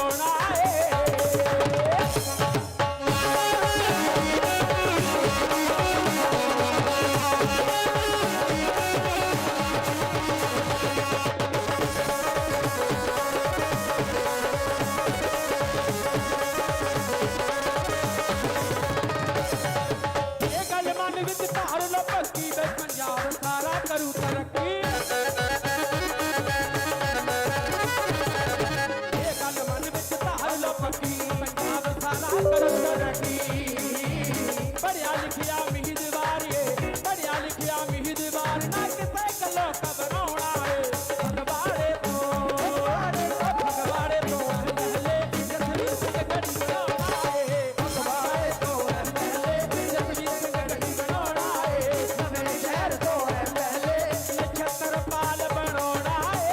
बनाना है। बढ़िया लिखिया मिहिदवार ये बढ़िया लिखिया मिहिदवार ना किसे कलो का बनाना है। भगवाड़े तो पहले जसवीर सिंह गढ़ी बनाना है। भगवाड़े तो पहले जसवीर सिंह गढ़ी बनाना है। नवे शहर तो पहले नक्षत्र पाल बनाना है।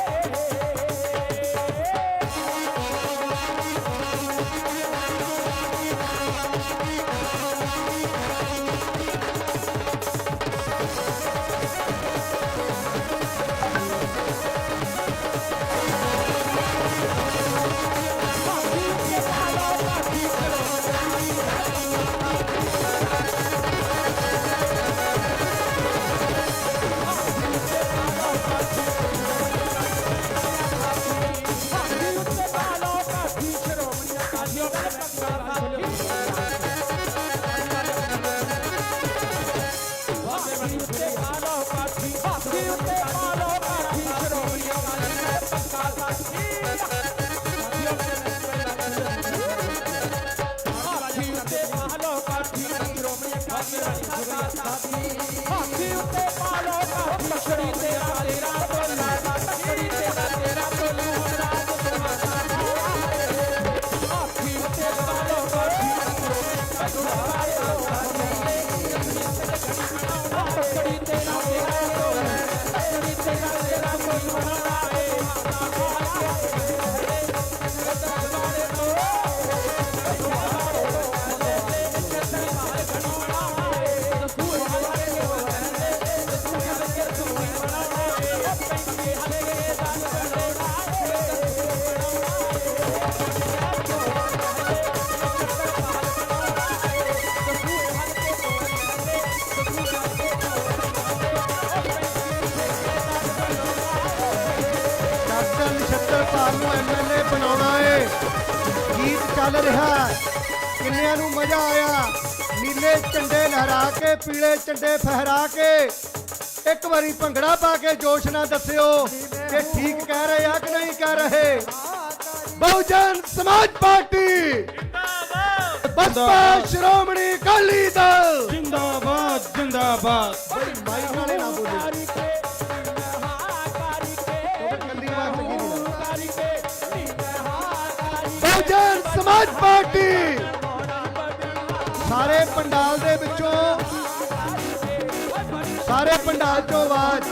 MLA बनाना है। गीत चल रहा किन्नियां नूं मजा आया। नीले झंडे लहरा के पीले झंडे फहरा के एक बारी भंगड़ा पा के जोश ना दस्यो कि ठीक कह रहे हैं कि नहीं कह रहे। बहुजन समाज पार्टी बसपा श्रोमणी अकाली दल जिंदाबाद जिंदाबाद। माइक वाले ना बोलो। बहुजन समाज पार्टी सारे पंडाल दे विचों सारे पंडाल चों आवाज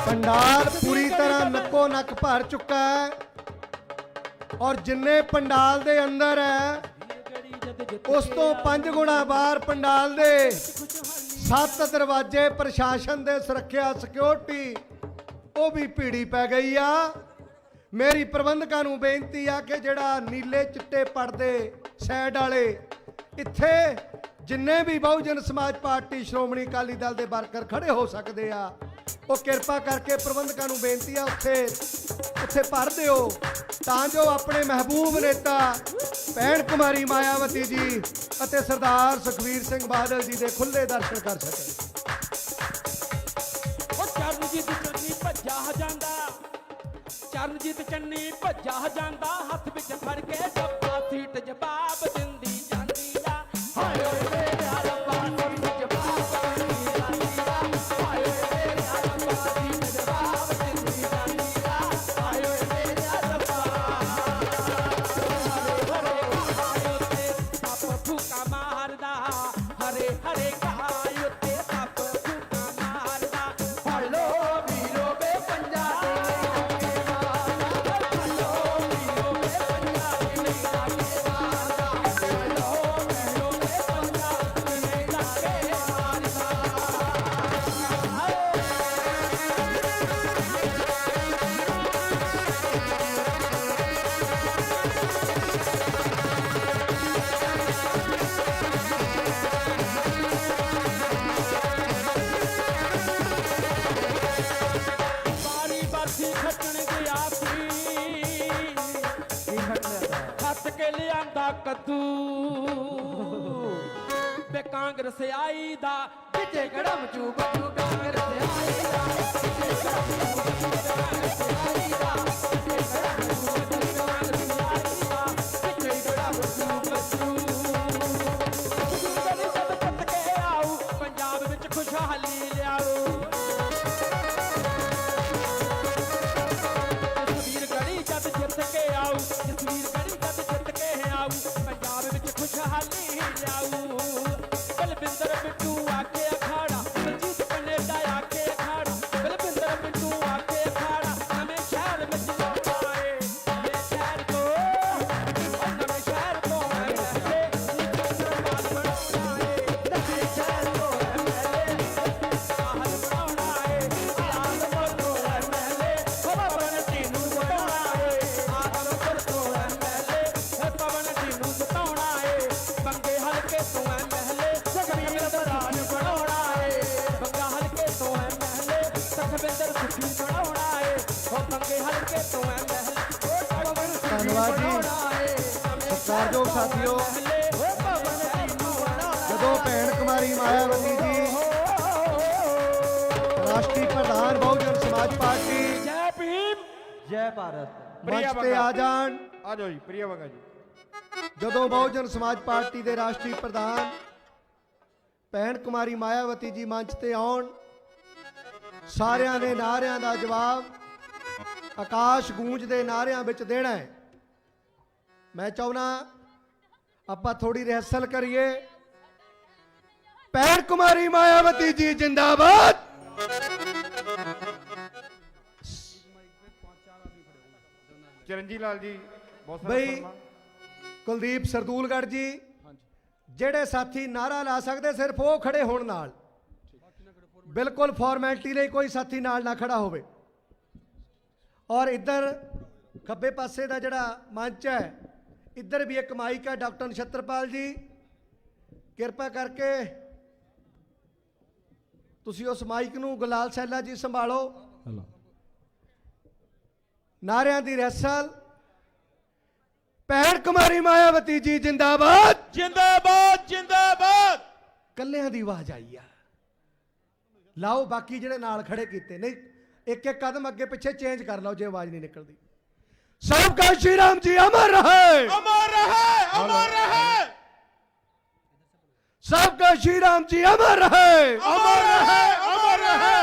पंडाल पूरी तरह नक्को नक भर चुका है और जिन्ने पंडाल दे अंदर है उस तो 5 गुणा बाहर पंडाल दे 7 दरवाजे प्रशासन दे सुरक्षा सिक्योरिटी वो भी भीड़ी पै गई आ। मेरी प्रबंधकां नूं बेनती आ कि जिहड़ा नीले चिट्टे पड़दे साइड वाले इत्थे जिन्ने भी बहुजन समाज पार्टी श्रोमणी अकाली दल दे वर्कर खड़े हो सकते आ वो किरपा करके प्रबंधकां नूं बेनती आ उत्थे भर दिओ तां जो अपने महबूब नेता भैण कुमारी मायावती जी अते सरदार सुखबीर सिंह बादल जी दे खुले दर्शन कर सके। चरणजीत चन्नी भज्जा जांदा हथ विच फड़ के डब्बा सीट जवाब दिंदी जांदी आ। हाय ओए मेरा रब्बा सीट जवाब दिंदी जांदी आ। हाय ओए मेरा रब्बा सीट जवाब दिंदी जांदी आ। हाय ओए मेरा रब्बा सप फूका मारदा हरे हरे गाय उत्ते सप फूका मारदा फड़ ਕੱਦੂ ਬੇ ਕਾਂਗਰਸ ਆਈ ਦਾ ਵਿੱਚੇ ਗੜਮ ਚੂ ਬੱਦੂ ਕਾਂਗਰਸ ਆਈ ਦਾ ਵਿੱਚੇ ਗੜਮ ਚੂ ਬੱਦੂ ਕਾਂਗਰਸ ਆਈ ਦਾ ਵਿੱਚੇ ਗੜਮ ਚੂ ਬੱਦੂ ਕਾਂਗਰਸ ਆਈ ਦਾ ਵਿੱਚੇ ਗੜਮ ਚੂ ਬੱਦੂ ਗਲੀ ਜਦ ਜਿੱਤ ਕੇ ਆਊ ਪੰਜਾਬ ਵਿੱਚ ਖੁਸ਼ਹਾਲੀ ਲਿਆਊ ਜਸਵੀਰ ਗੜੀ ਜਦ ਜਿੱਤ ਕੇ ਆਊ ਜਸਵੀਰ ਗੜੀ ਜਦ ਜਿੱਤ ਕੇ ਆਊ ਪੰਜਾਬ ਵਿੱਚ ਖੁਸ਼ਹਾਲੀ ਲਿਆਊ ਬਲਵਿੰਦਰ ਬਿੱਟੂ ਆਕੇ ਅਖਾੜਾ ਬਲਜੀਤ ਕੈਨੇਡਾ ਆਕੇ ਅਖਾੜਾ ਬਲਵਿੰਦਰ ਬਿੱਟੂ ਆਕੇ ਅਖਾੜਾ ਨਵੇਂ ਸ਼ਹਿਰ ਵਿੱਚ ਲੋਟਾ ਏ ਨਵੇਂ ਸ਼ਹਿਰ ਤੋਂ ਨਵੇਂ ਸ਼ਹਿਰ ਤੋਂ ਐਮਐਲਏ ਨਿਕਲ ਬਣਾਉਣਾ ਏ ਨਵੇਂ ਸ਼ਹਿਰ ਤੋਂ ਐਮਐਲਏ ਆਹਲ ਬਣਾਉਣਾ ਏ ਆਦਮਪੁਰ ਤੋਂ ਐਮਐਲਏ ਪਵਨ ਟੀਨੂ ਬਤਾਉਣਾ ਏ ਆਦਮਪੁਰ ਤੋਂ ਐਮਐਲਏ ਪਵਨ ਟੀਨੂ ਬਤਾਉਣਾ ਏ ਬੰਗੇ ਹਲਕੇ ਤੋਂ ਐਮਐਲਏ ਜਗਮੀਤ ਰਾਜ ਬਣਾਉਣਾ ਏ ਬੰਗਾ ਹਲਕੇ ਤੋਂ ਐਮਐਲਏ ਸਖਵਿੰਦਰ ਸੁਖੀ ਬਣਾਉਣਾ ਏ ਉਹ ਬੰਗੇ ਹਲਕੇ ਤੋਂ ਐਮਐਲਏ ਪਵਨ ਧੰਨਵਾਦ ਜੀ। ਸਤਿਕਾਰਯੋਗ ਸਾਥੀਓ, ਜਦੋਂ ਭੈਣ ਕੁਮਾਰੀ ਮਾਇਆਵਤੀ ਜੀ ਰਾਸ਼ਟਰੀ ਪ੍ਰਧਾਨ ਬਹੁਜਨ ਸਮਾਜ ਪਾਰਟੀ ਜੈ ਭੀਮ ਜੈ ਭਾਰਤ। ਮੰਚ ਤੇ ਆ ਜਾਣ, ਆ ਜਾਓ ਜੀ ਪ੍ਰਿਆ ਵਗਾ ਜੀ। ਜਦੋਂ ਬਹੁਜਨ ਸਮਾਜ ਪਾਰਟੀ ਦੇ ਰਾਸ਼ਟਰੀ ਪ੍ਰਧਾਨ ਭੈਣ ਕੁਮਾਰੀ ਮਾਇਆਵਤੀ ਜੀ ਮੰਚ ਤੇ ਆਉਣ, ਸਾਰਿਆਂ ਦੇ ਨਾਅਰਿਆਂ ਦਾ ਜਵਾਬ ਆਕਾਸ਼ ਗੂੰਜ ਦੇ ਨਾਅਰਿਆਂ ਵਿੱਚ ਦੇਣਾ ਹੈ। ਮੈਂ ਚਾਹੁੰਦਾ ਆਪਾਂ ਥੋੜੀ ਰਿਹਰਸਲ ਕਰੀਏ। ਭੈਣ ਕੁਮਾਰੀ ਮਾਇਆਵਤੀ ਜੀ ਜਿੰਦਾਬਾਦ। ਚਰਨਜੀਤ ਲਾਲ ਜੀ ਬਹੁਤ ਸਾਰਾ ਬਈ ਸਨਮਾਨ। ਕੁਲਦੀਪ ਸਰਦੂਲਗੜ੍ਹ ਜੀ, ਜਿਹੜੇ ਸਾਥੀ ਨਾਰਾ ਲਾ ਸਕਦੇ ਸਿਰਫ ਉਹ ਖੜੇ ਹੋਣ ਨਾਲ, ਬਿਲਕੁਲ ਫਾਰਮੈਲਿਟੀ ਲਈ ਕੋਈ ਸਾਥੀ ਨਾਲ ਨਾ ਖੜਾ ਹੋਵੇ। ਔਰ ਇੱਧਰ ਖੱਬੇ ਪਾਸੇ ਦਾ ਜਿਹੜਾ ਮੰਚ ਹੈ, ਇੱਧਰ ਵੀ ਇੱਕ ਮਾਈਕ ਹੈ। ਡਾਕਟਰ ਨਛੱਤਰਪਾਲ ਜੀ, ਕਿਰਪਾ ਕਰਕੇ ਤੁਸੀਂ ਉਸ ਮਾਈਕ ਨੂੰ ਗੁਲਾਲ ਸੈਲਾ ਜੀ ਸੰਭਾਲੋ। ਨਾਰਿਆਂ ਦੀ ਰਿਹਰਸਲ। ਭੈਣ ਕੁਮਾਰੀ ਮਾਇਆਵਤੀ ਜੀ ਜਿੰਦਾਬਾਦ। ਜਿੰਦਾਬਾਦ ਜਿੰਦਾਬਾਦ। ਕੱਲਿਆਂ ਦੀ ਆਵਾਜ਼ ਆਈ ਆ, ਲਾਓ ਬਾਕੀ ਜਿਹੜੇ ਨਾਲ ਖੜੇ ਕੀਤੇ ਨਹੀਂ, ਇੱਕ ਇੱਕ ਕਦਮ ਅੱਗੇ ਪਿੱਛੇ ਚੇਂਜ ਕਰ ਲਓ ਜੇ ਆਵਾਜ਼ ਨਹੀਂ ਨਿਕਲਦੀ। सबका श्री राम जी अमर रहे, ਅਮਰ ਰਹੇ ਅਮਰ ਰਹੇ सबका श्री राम जी अमर रहे। ਅਮਰ ਰਹੇ ਅਮਰ ਰਹੇ।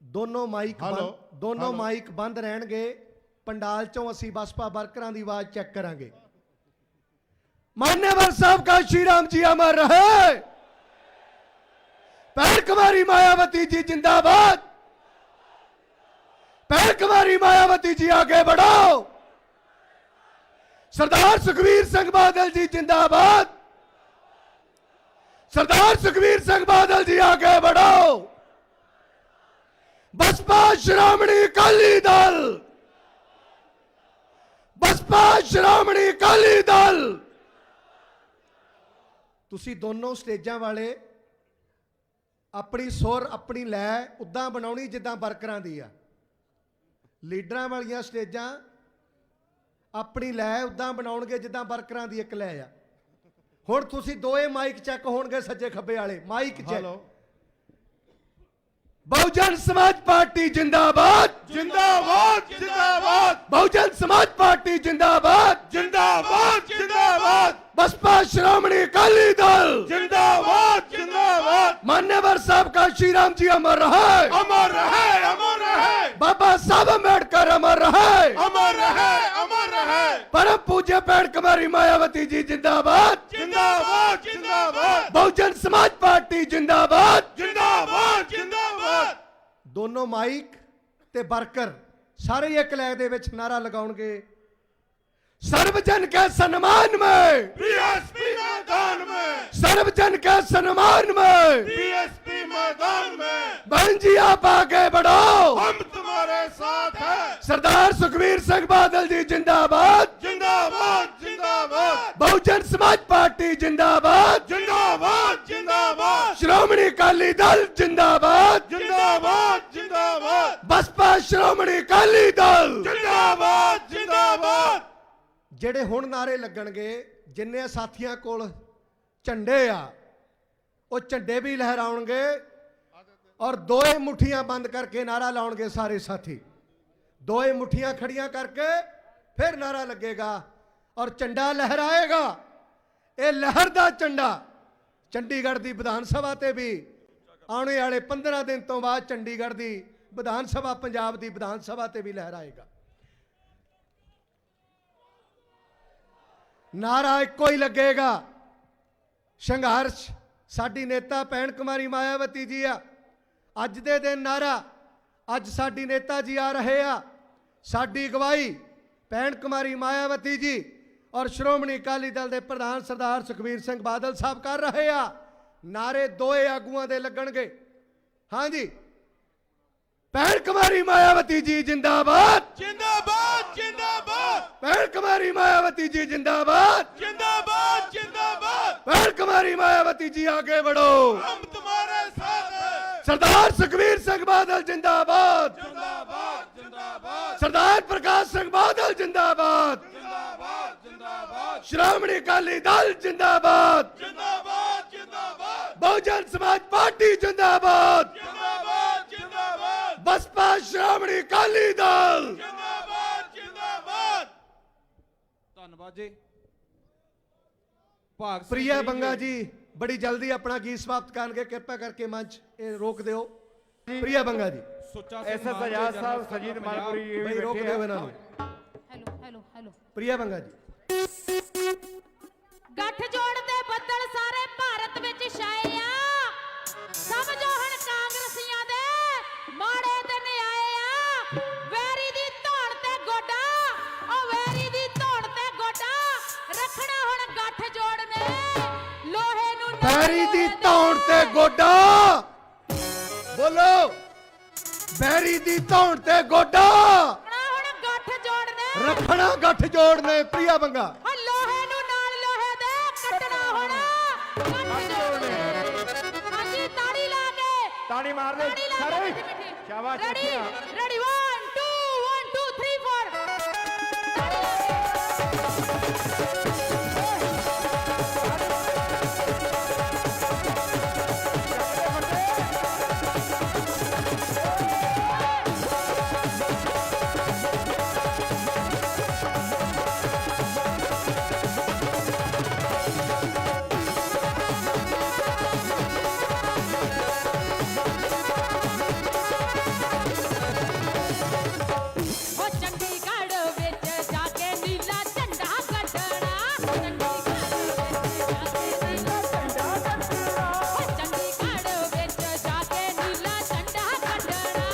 ਦੋਨੋਂ ਮਾਈਕ ਹੈਲੋ, ਦੋਨੋਂ ਹੈਲੋ। ਮਾਈਕ ਬੰਦ ਰਹਿਣਗੇ। ਪੰਡਾਲ ਚੋਂ ਅਸੀਂ ਬਸਪਾ ਵਰਕਰਾਂ ਦੀ ਆਵਾਜ਼ ਚੈੱਕ ਕਰਾਂਗੇ। मान्यवर साहब का श्री राम जी अमर रहे। भैण कुमारी मायावती जी जिंदाबाद। भैण कुमारी मायावती जी आगे बढ़ो। सरदार सुखबीर सिंह बादल जी जिंदाबाद। सरदार सुखबीर सिंह बादल जी आगे बढ़ो। बसपा श्रोमणी अकाली दल, बसपा श्रोमणी अकाली दल। ਤੁਸੀਂ ਦੋਨੋਂ ਸਟੇਜਾਂ ਵਾਲੇ ਆਪਣੀ ਸੁਰ ਆਪਣੀ ਲੈ ਉਦਾਂ ਬਣਾਉਣੀ ਜਿੱਦਾਂ ਵਰਕਰਾਂ ਦੀ ਆ। ਲੀਡਰਾਂ ਵਾਲੀਆਂ ਸਟੇਜਾਂ ਆਪਣੀ ਲੈ ਉਦਾਂ ਬਣਾਉਣਗੇ ਜਿੱਦਾਂ ਵਰਕਰਾਂ ਦੀ ਇੱਕ ਲੈ ਆ। ਹੁਣ ਤੁਸੀਂ ਦੋਏ ਮਾਈਕ ਚੈੱਕ ਹੋਣਗੇ ਸੱਜੇ ਖੱਬੇ ਵਾਲੇ mic check. Bahujan Samaj party जिंदाबाद। जिंदाबाद जिंदाबाद। बहुजन समाज पार्टी जिंदाबाद। जिंदाबाद जिंदाबाद। बसपा श्रोमणी अकाली दल जिंदाबाद जिंदाबाद। मान्यवर साहब का श्री राम जी अमर रहे। अमर रहे अमर रहे। बाबा साहब अम्बेडकर अमर रहे। अमर रहे अमर रहे। परम पूज्य भैण कुमारी मायावती जी जिंदाबाद। जिंदाबाद जिंदाबाद। बहुजन समाज पार्टी जिंदाबाद। जिंदाबाद जिंदाबाद। दोनों माइक ते वर्कर सारे एक लय दे विच नारा लगाउणगे। सर्वजन के सम्मान में, बीएसपी मैदान में, सर्वजन के सम्मान में, बीएसपी मैदान में। बहन जी आप आगे बढ़ो। हम तुम्हारे साथ हैं। सरदार सुखबीर सिंह बादल जी जिंदाबाद। जिंदाबाद जिंदाबाद। बहुजन समाज पार्टी जिंदाबाद। जिंदाबाद जिंदाबाद। श्रोमणी अकाली दल जिंदाबाद। जिंदाबाद जिंदाबाद। बसपा श्रोमणी अकाली दल जिंदाबाद जिंदाबाद। ਜਿਹੜੇ ਹੁਣ ਨਾਰੇ ਲੱਗਣਗੇ, ਜਿੰਨੇ ਸਾਥੀਆਂ ਕੋਲ ਝੰਡੇ ਆ ਉਹ ਝੰਡੇ ਵੀ ਲਹਿਰਾਉਣਗੇ ਔਰ ਦੋਏ ਮੁੱਠੀਆਂ ਬੰਦ ਕਰਕੇ ਨਾਰਾ ਲਾਉਣਗੇ ਸਾਰੇ ਸਾਥੀ। ਦੋਏ ਮੁੱਠੀਆਂ ਖੜੀਆਂ ਕਰਕੇ ਫਿਰ ਨਾਰਾ ਲੱਗੇਗਾ ਔਰ ਝੰਡਾ ਲਹਿਰਾਏਗਾ। ਇਹ ਲਹਿਰ ਦਾ ਝੰਡਾ ਚੰਡੀਗੜ੍ਹ ਦੀ ਵਿਧਾਨ ਸਭਾ ਤੇ ਵੀ ਆਉਣੇ ਵਾਲੇ 15 ਦਿਨ ਤੋਂ ਬਾਅਦ ਚੰਡੀਗੜ੍ਹ ਦੀ ਵਿਧਾਨ ਸਭਾ, ਪੰਜਾਬ ਦੀ ਵਿਧਾਨ ਸਭਾ ਤੇ ਵੀ ਲਹਿਰਾਏਗਾ। ਨਾਰਾ ਇੱਕੋ ਹੀ ਲੱਗੇਗਾ, ਸੰਘਰਸ਼। ਸਾਡੀ ਨੇਤਾ ਭੈਣ ਕੁਮਾਰੀ ਮਾਇਆਵਤੀ ਜੀ ਆ, ਅੱਜ ਦੇ ਦਿਨ ਨਾਰਾ, ਅੱਜ ਸਾਡੀ ਨੇਤਾ ਜੀ ਆ ਰਹੇ ਆ, ਸਾਡੀ ਅਗਵਾਈ ਭੈਣ ਕੁਮਾਰੀ ਮਾਇਆਵਤੀ ਜੀ ਔਰ ਸ਼੍ਰੋਮਣੀ ਅਕਾਲੀ ਦਲ ਦੇ ਪ੍ਰਧਾਨ ਸਰਦਾਰ ਸੁਖਬੀਰ ਸਿੰਘ ਬਾਦਲ ਸਾਹਿਬ ਕਰ ਰਹੇ ਆ। ਨਾਰੇ ਦੋਏ ਆਗੂਆਂ ਦੇ ਲੱਗਣਗੇ। ਹਾਂਜੀ, ਭੈਣ ਕੁਮਾਰੀ ਮਾਇਆਵਤੀ ਜੀ ਜਿੰਦਾਬਾਦ, जिंदाबाद जिंदाबाद ਭੈਣ ਕੁਮਾਰੀ ਮਾਇਆਵਤੀ ਜੀ ਜਿੰਦਾਬਾਦ, जिंदाबाद जिंदाबाद ਭੈਣ ਕੁਮਾਰੀ ਮਾਇਆਵਤੀ ਜੀ आगे बढ़ो, हम तुम्हारे साथ हैं। सरदार सुखबीर सिंह बादल जिंदाबाद, जिंदाबाद जिंदाबाद सरदार प्रकाश सिंह बादल जिंदाबाद, जिंदाबाद जिंदाबाद श्रोमणी अकाली दल जिंदाबाद, जिंदाबाद जिंदाबाद बहुजन समाज पार्टी जिंदाबाद, जिंदाबाद जिंदाबाद बसपा श्रोमणी अकाली दल। जिंदाबाद जिंदाबाद। ਧੰਨਵਾਦ ਜੀ। ਭਾਗ ਸਿੰਘ प्रिया ਜੀ बंगा जी बड़ी जल्दी अपना गीत समाप्त करेंगे, कृपा करके मंच रोक दो। प्रिया बंगा जी ਸੁੱਚਾ ਐਸ ਸਿੰਘ ਐਸ ਮਾਨ ਆਜ਼ਾਦ ਜੀ, ਸਾਹਿਬ, ਜਨਰਲ ਸਜੀਦ ਪੰਜਾਬ। ਮਾਨਪੁਰੀ ਇਹ भाई ਵੀ रोक ਬੈਠੇ दो ਆ। इन्हों ਹੈਲੋ ਹੈਲੋ ਹੈਲੋ प्रिया बंगा जी। ਗੱਠ ਜੋੜਦੇ ਬੱਦਲ ਸਾਰੇ ਭਾਰਤ ਵਿੱਚ ਛਾਏ ਆ, ਸਮਝੋ ਹੁਣ ਕਾਂਗਰਸੀਆਂ ਦੇ ਮਾੜੇ ਦਿਨ ਆਏ ਆ। ਵੈਰੀ ਦੀ ਧੌਣ ਤੇ ਗੋਡਾ, ਉਹ ਵੈਰੀ ਦੀ ਧੌਣ ਤੇ ਗੋਡਾ ਰੱਖਣਾ ਹੁਣ ਗੱਠ ਜੋੜਨੇ, ਲੋਹੇ ਨੂੰ ਨਾਲ बैरी दी ਲੋਹੇ ਦੇ। धौण ते गोडा, बोलो बैरी दी धौण ते गोडा ਰੱਖਣਾ ਹੁਣ ਗੱਠ ਜੋੜਨੇ, रखना गठ जोड़ने। प्रिया बंगा ਉਹ ਲੋਹੇ ਨੂੰ ਨਾਲ ਲੋਹੇ ਦੇ ਕੱਟਣਾ ਹੁਣ ਗੱਠ ਜੋੜਨੇ। ਹਾਂਜੀ, ਤਾੜੀ ਲਾ ਕੇ, ਤਾੜੀ ਮਾਰ ਦੇ ਤਾੜੀ ਲਾ ਸਾਰੇ। ਕੇ ਮਿੱਠੀ ਮਿੱਠੀ। ਸ਼ਾਬਾਸ਼ Ready, ਬੱਚਿਆਂ। ready, 1 2 1 2 3 4। ਉਹ ਚੰਡੀਗੜ੍ਹ ਵਿੱਚ ਜਾ ਕੇ ਨੀਲਾ ਝੰਡਾ ਗੱਡਣਾ, ਚੰਡੀਗੜ੍ਹ ਵਿੱਚ ਜਾ ਕੇ ਨੀਲਾ ਝੰਡਾ ਗੱਡਣਾ,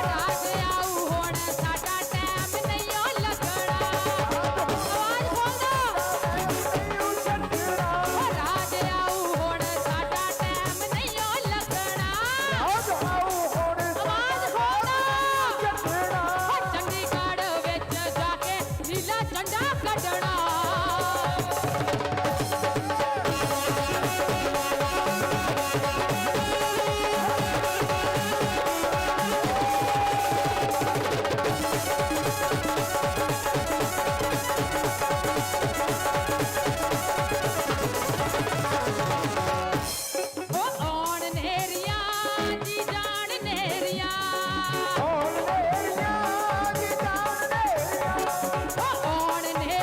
ਰਾਜ ਆਊ ਹੁਣ ਸਾਡਾ ਟਾਈਮ ਨਹੀਂ ਓ ਲੱਗਣਾ। ਆਵਾਜ਼ ਬੋਲੋ, ਰਾਜ ਆਊ ਹੁਣ ਸਾਡਾ ਟਾਈਮ ਨਹੀਂ ਓ ਲੱਗਣਾ। ਆਵਾਜ਼ ਬੋਲੋ, ਚੰਡੀਗੜ੍ਹ ਵਿੱਚ ਜਾ ਕੇ ਨੀਲਾ ਝੰਡਾ ਗੱਡਣਾ। ਉਹ ਆਉਣ ਨੇਰੀਆਂ ਜੀ ਜਾਣ ਨੇਰੀਆਂ, ਉਹ ਆਉਣ ਨੇਰੀਆਂ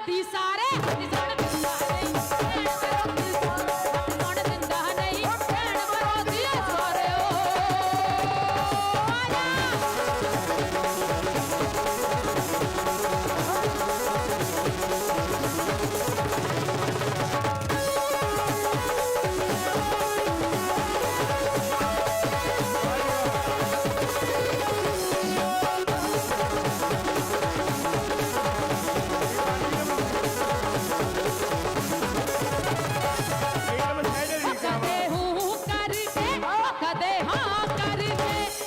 ਵਿਰੋਧੀ ਸਾਰੇ ਹੱਥ ਜੋੜ ਦਿੰਦਾ ਨਹੀਂ ਭੈਣ ਵਿਰੋਧੀ ਸਾਰੇ ਹੱਥ ਜੋੜ ਦਿੰਦਾ ਨਹੀਂ ਭੈਣ ਵਿਰੋਧੀ ਸਾਰੇ ਕਦੇ ਹੂੰ ਕਰਕੇ ਕਦੇ ਹਾਂ ਕਰਕੇ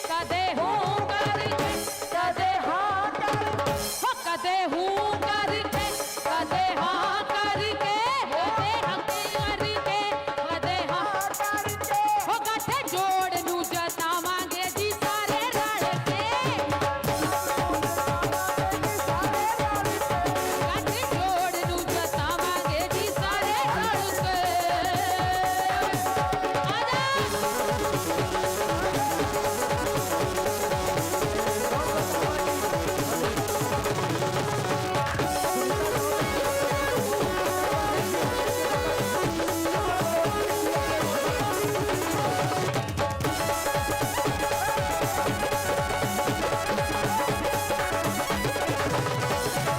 ਕਦੇ ਹੂੰ ਕਰਕੇ ਕਦੇ ਹਾਂ ਕਰਕੇ ਕਦੇ ਹੂੰ ਕਰਕੇ ਕਦੇ ਹਾਂ ਕਰਕੇ ਕਦੇ ਹੱਕ ਕਰਕੇ ਕਦੇ ਹਾਂ ਕਰਕੇ ਹੋ ਗੱਠ ਜੋੜ ਨੂੰ ਜਤਾਵਾਂਗੇ ਜੀ ਸਾਰੇ ਰਲ ਕੇ ਗੱਠ ਜੋੜ ਨੂੰ ਜਤਾਵਾਂਗੇ ਜੀ ਸਾਰੇ ਰਲ ਕੇ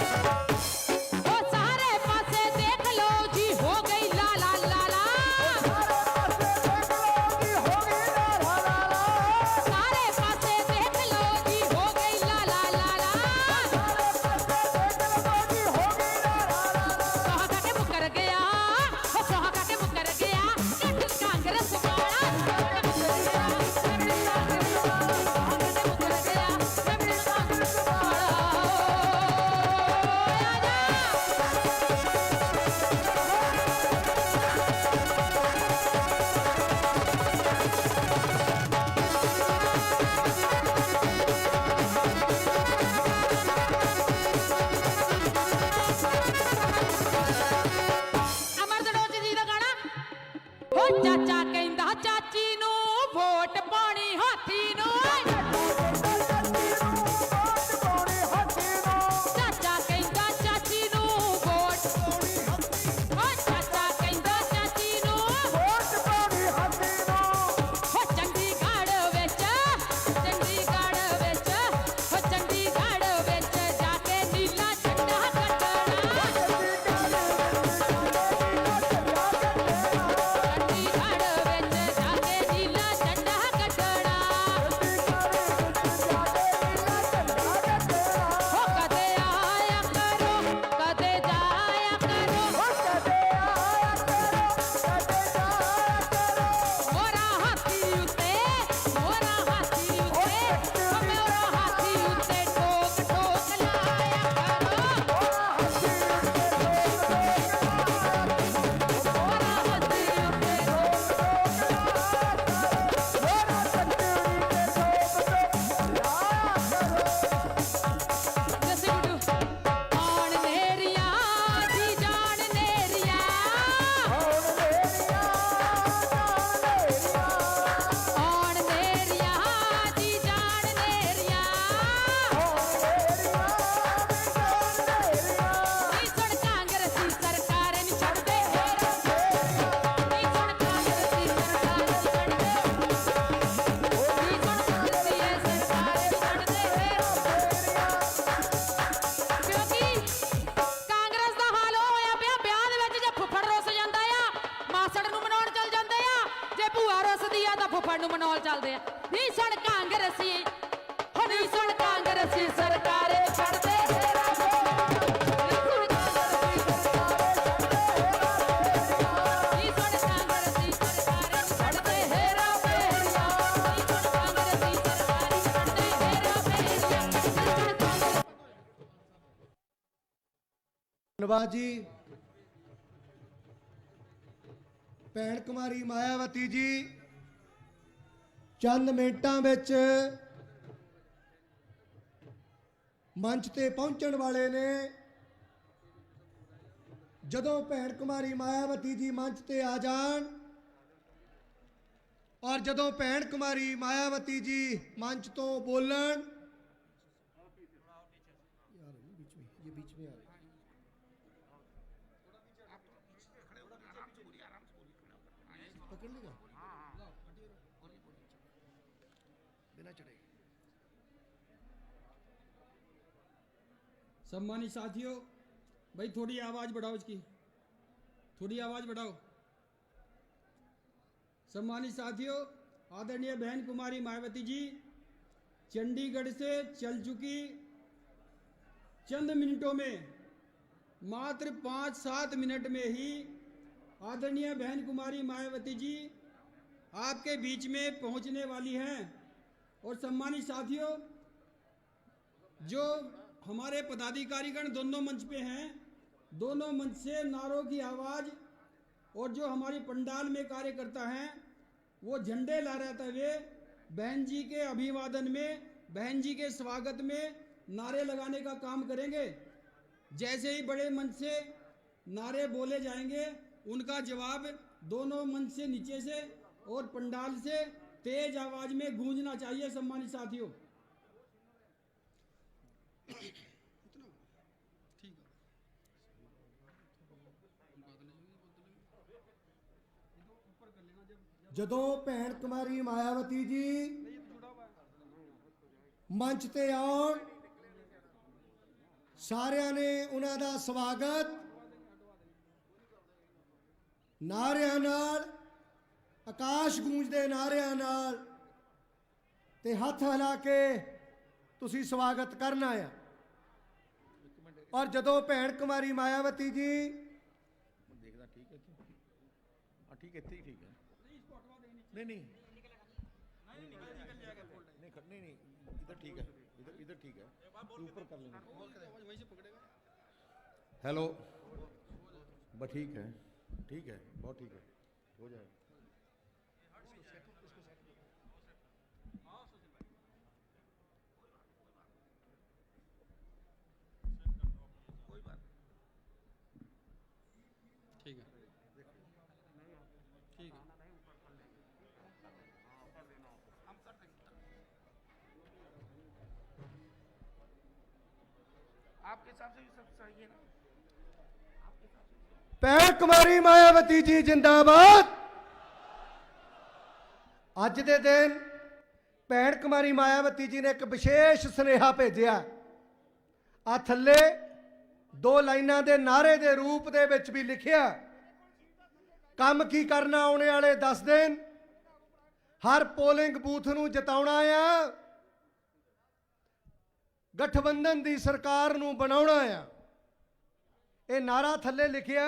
ਓ ਸਾਰੇ ਪਾਸੇ ਦੇਖ ਲਓ ਜੀ ਹੋ ਗਈ ਲਾ ਲਾ ਲਾ ਲਾ ਸਾਰੇ ਪਾਸੇ ਦੇਖ ਲਓ ਜੀ ਹੋ ਗਈ ਲਾ ਲਾ ਲਾ ਲਾ ਸੋਹਾ ਕਾਟੇ ਮੁੱਕਰ ਗਿਆ ਹੋ ਸੋਹਾ ਕਾਟੇ ਮੁੱਕਰ ਗਿਆ ਕੱਟ ਕਾਂਗਰਸ ਵਾਲਾ ਮੁੱਕਰ ਗਿਆ ਕਾਂਗਰਸ ਵਾਲਾ ਅਮਰਦਨੋਜ ਜੀ ਦਾ ਗਾਣਾ ਹੋ ਚਾਚਾ ਕਹਿੰਦਾ ਚਾਚੀ ਨੂੰ ਵੋਟ ਪਾਉਣੀ ਹਾਥੀ ਨੂੰ ਚਾਚਾ ਕਹਿੰਦਾ ਚਾਚੀ ਨੂੰ ਵੋਟ ਪਾਉਣੀ ਹਾਥੀ ਹੋ ਚਾਚਾ ਕਹਿੰਦਾ ਚਾਚੀ ਨੂੰ ਵੋਟ ਪਾਉਣੀ ਹਾਥੀ ਨੂੰ ਹੋ ਚੰਡੀਗੜ੍ਹ ਵਿੱਚ ਹੋ ਚੰਡੀਗੜ੍ਹ ਵਿੱਚ ਜਾ ਕੇ ਨੀਲਾ ਝੰਡਾ ਕੱਢਣਾ ਚੰਡੀਗੜ੍ਹ ਵਿੱਚ ਜਾ ਕੇ ਨੀਲਾ ਝੰਡਾ ਕੱਢਣਾ ਹੋ ਕਦੇ ਆਇਆ ਕਰੋ ਕਦੇ ਜਾਇਆ ਕਰੋ ਮੋਰਾ ਹਾਥੀ ਉੱਤੇ ਮੇਰਾ ਹਾਥੀ ਉੱਤੇ ਠੋਕ ਠੋਕ ਲਾਇਆ ਕਰੋ ਮੋਰਾ ਹਾਥੀ ਉੱਤੇ ਆਣ ਨੇਰੀਆਂ ਜੀ ਜਾਣ ਨੇਰੀਆਂ ਆਣ ਨੇਰੀਆਂ ਜੀ ਜਾਣ ਨੇਰੀਆਂ ਨੀ ਸੁਣ ਕਾਂਗਰਸੀ ਸਰਕਾਰ ਨਹੀਂ ਛੱਡਦੇ ਹੇਰਾ ਨੀ ਸੁਣ ਕਾਂਗਰਸੀ ਸਰਕਾਰ ਨਹੀਂ ਛੱਡਦੇ ਨੀ ਸੁਣ ਕਾਂਗਰਸੀ ਇਹ ਸਰਕਾਰ ਨਹੀਂ ਛੱਡਦੇ ਹੇਰਾ ਕਿਉਂਕਿ ਕਾਂਗਰਸ ਦਾ ਹਾਲ ਉਹ ਹੋਇਆ ਪਿਆ ਵਿਆਹ ਦੇ ਵਿੱਚ ਜੇ ਫੁੱਫੜ ਰੁੱਸ ਜਾਂਦਾ ਆ ਮਾਸੜ ਨੂੰ ਮਨਾਉਣ ਚੱਲ ਜਾਂਦੇ ਆ ਜੇ ਭੂਆ ਰੁੱਸਦੀ ਆ ਤਾਂ ਫੁੱਫੜ ਨੂੰ ਮਨਾਉਣ ਚੱਲਦੇ ਆ ਨਹੀਂ ਸੁਣ ਕਾਂਗਰਸੀ ਹੋ ਨਹੀਂ ਸੁਣ ਕਾਂਗਰਸੀ ਸਰਕਾਰ ਨੀ ਛੱਡਦੇ ਹੇਰਾ ਨੀ ਸੁਣ ਕਾਂਗਰਸੀ ਸਰਕਾਰ ਨੀ ਛੱਡਦੇ ਹੇਰਾ ਫੇਰੀਆਂ ਨੀ ਸੁਣ ਕਾਂਗਰਸੀ ਸਰਕਾਰ ਨੀ ਛੱਡਦੇ ਹੇਰਾ ਫੇਰੀਆਂ ਨੀ ਸੁਣ ਕਾਂਗਰਸੀ ਧੰਨਵਾਦ ਜੀ। ਭੈਣ ਕੁਮਾਰੀ ਮਾਇਆਵਤੀ ਜੀ ਚੰਦ ਮਿੰਟਾਂ ਵਿੱਚ ਮੰਚ ਤੇ ਪਹੁੰਚਣ ਵਾਲੇ ਨੇ। ਜਦੋਂ ਭੈਣ ਕੁਮਾਰੀ ਮਾਇਆਵਤੀ ਜੀ ਮੰਚ ਤੇ ਆ ਜਾਣ ਔਰ ਜਦੋਂ ਭੈਣ ਕੁਮਾਰੀ ਮਾਇਆਵਤੀ ਜੀ मंच तो बोलन, पकड़ लेगा बिना चढ़े। सम्मानित साथियों, भाई थोड़ी आवाज बढ़ाओ, इसकी थोड़ी आवाज बढ़ाओ। सम्मानित साथियों, आदरणीय बहन कुमारी मायावती जी चंडीगढ़ से चल चुकी चंद मिनटों में, मात्र 5-7 मिनट में ही आदरणीय बहन कुमारी मायावती जी आपके बीच में पहुंचने वाली हैं। और सम्मानित साथियों, जो हमारे पदाधिकारीगण दोनों मंच पे हैं, दोनों मंच से नारों की आवाज और जो हमारी पंडाल में कार्यकर्ता हैं वो झंडे लहराते हुए बहन जी के अभिवादन में, बहन जी के स्वागत में नारे लगाने का काम करेंगे। जैसे ही बड़े मंच से नारे बोले जाएंगे, उनका जवाब दोनों मंच से नीचे से और पंडाल से तेज आवाज में गूंजना चाहिए। सम्मानित साथियों, ਜਦੋਂ ਭੈਣ ਕੁਮਾਰੀ ਮਾਇਆਵਤੀ ਜੀ ਮੰਚ ਤੇ ਆਉਣ, ਸਾਰਿਆਂ ਨੇ ਉਹਨਾਂ ਦਾ ਸਵਾਗਤ ਨਾਰਿਆਂ ਨਾਲ, ਆਕਾਸ਼ ਗੂੰਜਦੇ ਨਾਰਿਆਂ ਨਾਲ ਤੇ ਹੱਥ ਹਿਲਾ ਕੇ ਤੁਸੀਂ ਸਵਾਗਤ ਕਰਨਾ ਆ। ਔਰ ਜਦੋਂ ਭੈਣ ਕੁਮਾਰੀ ਮਾਇਆਵਤੀ ਜੀ देखना ठीक है क्या? हाँ ठीक है, ठीक है। नहीं नहीं नहीं, इधर ठीक है, इधर ठीक है, ऊपर कर लेंगे। हेलो, बस ठीक है, बहुत ठीक है, हो जाएगा। ठीक है, ठीक है। आपके हिसाब से भी सब सही है ना? ਭੈਣ ਕੁਮਾਰੀ ਮਾਇਆਵਤੀ ਜੀ ਜਿੰਦਾਬਾਦ। ਅੱਜ ਦੇ ਦਿਨ ਭੈਣ ਕੁਮਾਰੀ ਮਾਇਆਵਤੀ ਜੀ ਨੇ ਇੱਕ ਵਿਸ਼ੇਸ਼ ਸੁਨੇਹਾ ਭੇਜਿਆ। ਆ ਥੱਲੇ 2 ਲਾਈਨਾਂ ਦੇ ਨਾਰੇ ਦੇ ਰੂਪ ਦੇ ਵਿੱਚ ਵੀ ਲਿਖਿਆ, ਕੰਮ ਕੀ ਕਰਨਾ ਆਉਣੇ ਵਾਲੇ 10 ਦਿਨ, ਹਰ ਪੋਲਿੰਗ ਬੂਥ ਨੂੰ ਜਿਤਾਉਣਾ ਆ, ਗਠਬੰਧਨ ਦੀ ਸਰਕਾਰ ਨੂੰ ਬਣਾਉਣਾ ਆ। ये नारा थल्ले लिखिया,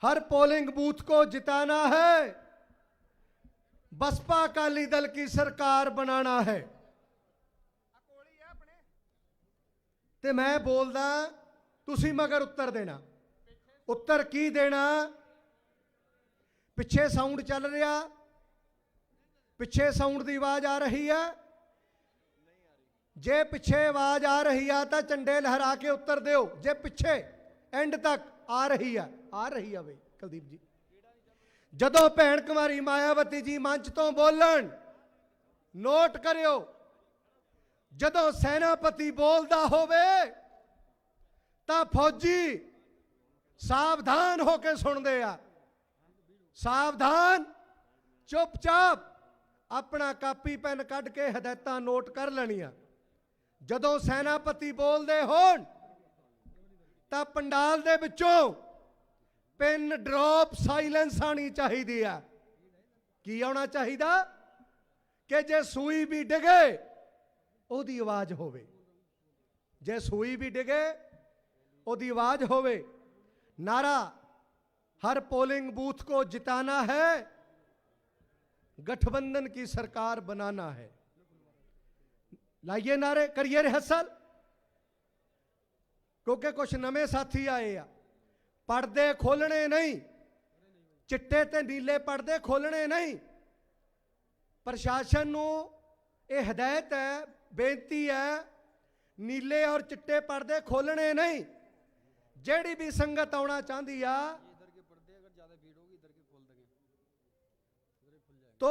हर पोलिंग बूथ को जिताना है, बसपा अकाली दल की सरकार बनाना है। ते मैं बोलदा, तुसी मगर उत्तर देना। उत्तर की देना? पिछे साउंड चल रहा, पिछे साउंड की आवाज आ रही है। जे पिछे आवाज आ रही है तो झंडे लहरा के उत्तर दिओ। जे पिछे एंड तक आ रही है बई कुलदीप जी। जदों भैन कुमारी मायावती जी मंच तो बोलन, नोट करियो, जदों सेनापति बोलदा होवे तां फौजी सावधान होके सुनदे आ। सावधान, चुपचाप अपना कापी पेन कढ़ के हदायतां नोट कर लैणियां। जदों सेनापति बोलदे होण ਤਾਂ ਪੰਡਾਲ ਦੇ ਵਿੱਚੋਂ ਪਿਨ ਡ੍ਰੌਪ ਸਾਇਲੈਂਸ ਆਣੀ ਚਾਹੀਦੀ ਆ। ਕੀ ਆਉਣਾ ਚਾਹੀਦਾ? ਕਿ ਜੇ ਸੂਈ ਵੀ ਡਿਗੇ ਉਹਦੀ ਆਵਾਜ਼ ਹੋਵੇ। ਜੇ ਸੂਈ ਵੀ ਡਿਗੇ ਉਹਦੀ ਆਵਾਜ਼ ਹੋਵੇ। नारा, हर पोलिंग बूथ को जिताना है, गठबंधन की सरकार बनाना है। लाइए नारे, करिए रिहर्सल, क्योंकि कुछ नवे साथी आए आ। पर्दे खोलने नहीं, चिट्टे ते नीले पर्दे खोलने नहीं। प्रशासन नूं ये हदायत है, बेनती है, नीले और चिट्टे पर्दे खोलने नहीं। जेड़ी भी संगत आना चाहती आ तो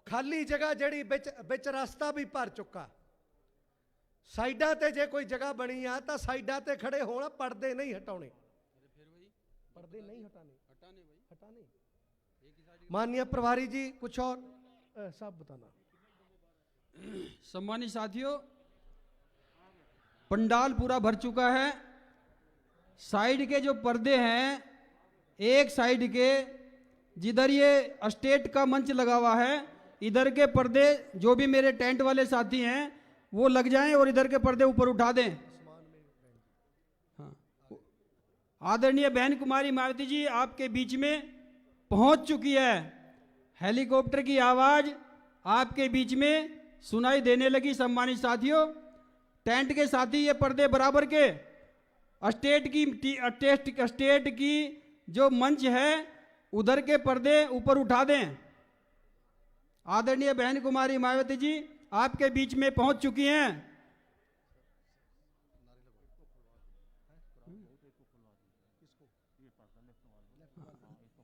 खाली जगह जेड़ी बिच रास्ता भी भर चुका। साइडा ते जे कोई जगह बनी आ तो साइडा ते खड़े होना, पर्दे नहीं हटाने। पर्दे नहीं हटाने, हटाने माननीय प्रभारी जी कुछ और साहब बताना। सम्मानित साथियों, पंडाल पूरा भर चुका है। साइड के जो पर्दे हैं, एक साइड के जिधर ये स्टेट का मंच लगा हुआ है, इधर के पर्दे जो भी मेरे टेंट वाले साथी हैं वो लग जाएं और इधर के पर्दे ऊपर उठा दें। हाँ, आदरणीय बहन कुमारी मायावती जी आपके बीच में पहुंच चुकी है। हेलीकॉप्टर की आवाज आपके बीच में सुनाई देने लगी। सम्मानित साथियों, टेंट के साथी ये पर्दे बराबर के स्टेट की जो मंच है उधर के पर्दे ऊपर उठा दें। आदरणीय बहन कुमारी मायावती जी आपके बीच में पहुंच चुकी हैं।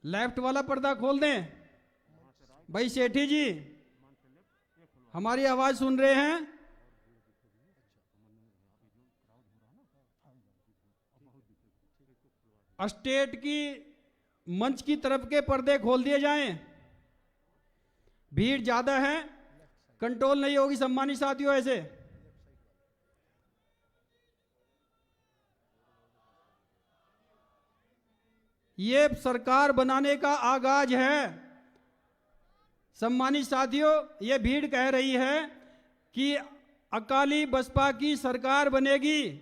लेफ्ट वाला पर्दा खोल दें। भाई सेठी जी हमारी आवाज सुन रहे हैं? स्टेट की मंच की तरफ के पर्दे खोल दिए जाएं। भीड़ ज्यादा है, कंट्रोल नहीं होगी सम्मानित साथियों। ऐसे ये सरकार बनाने का आगाज है। सम्मानित साथियों, ये भीड़ कह रही है कि अकाली बसपा की सरकार बनेगी,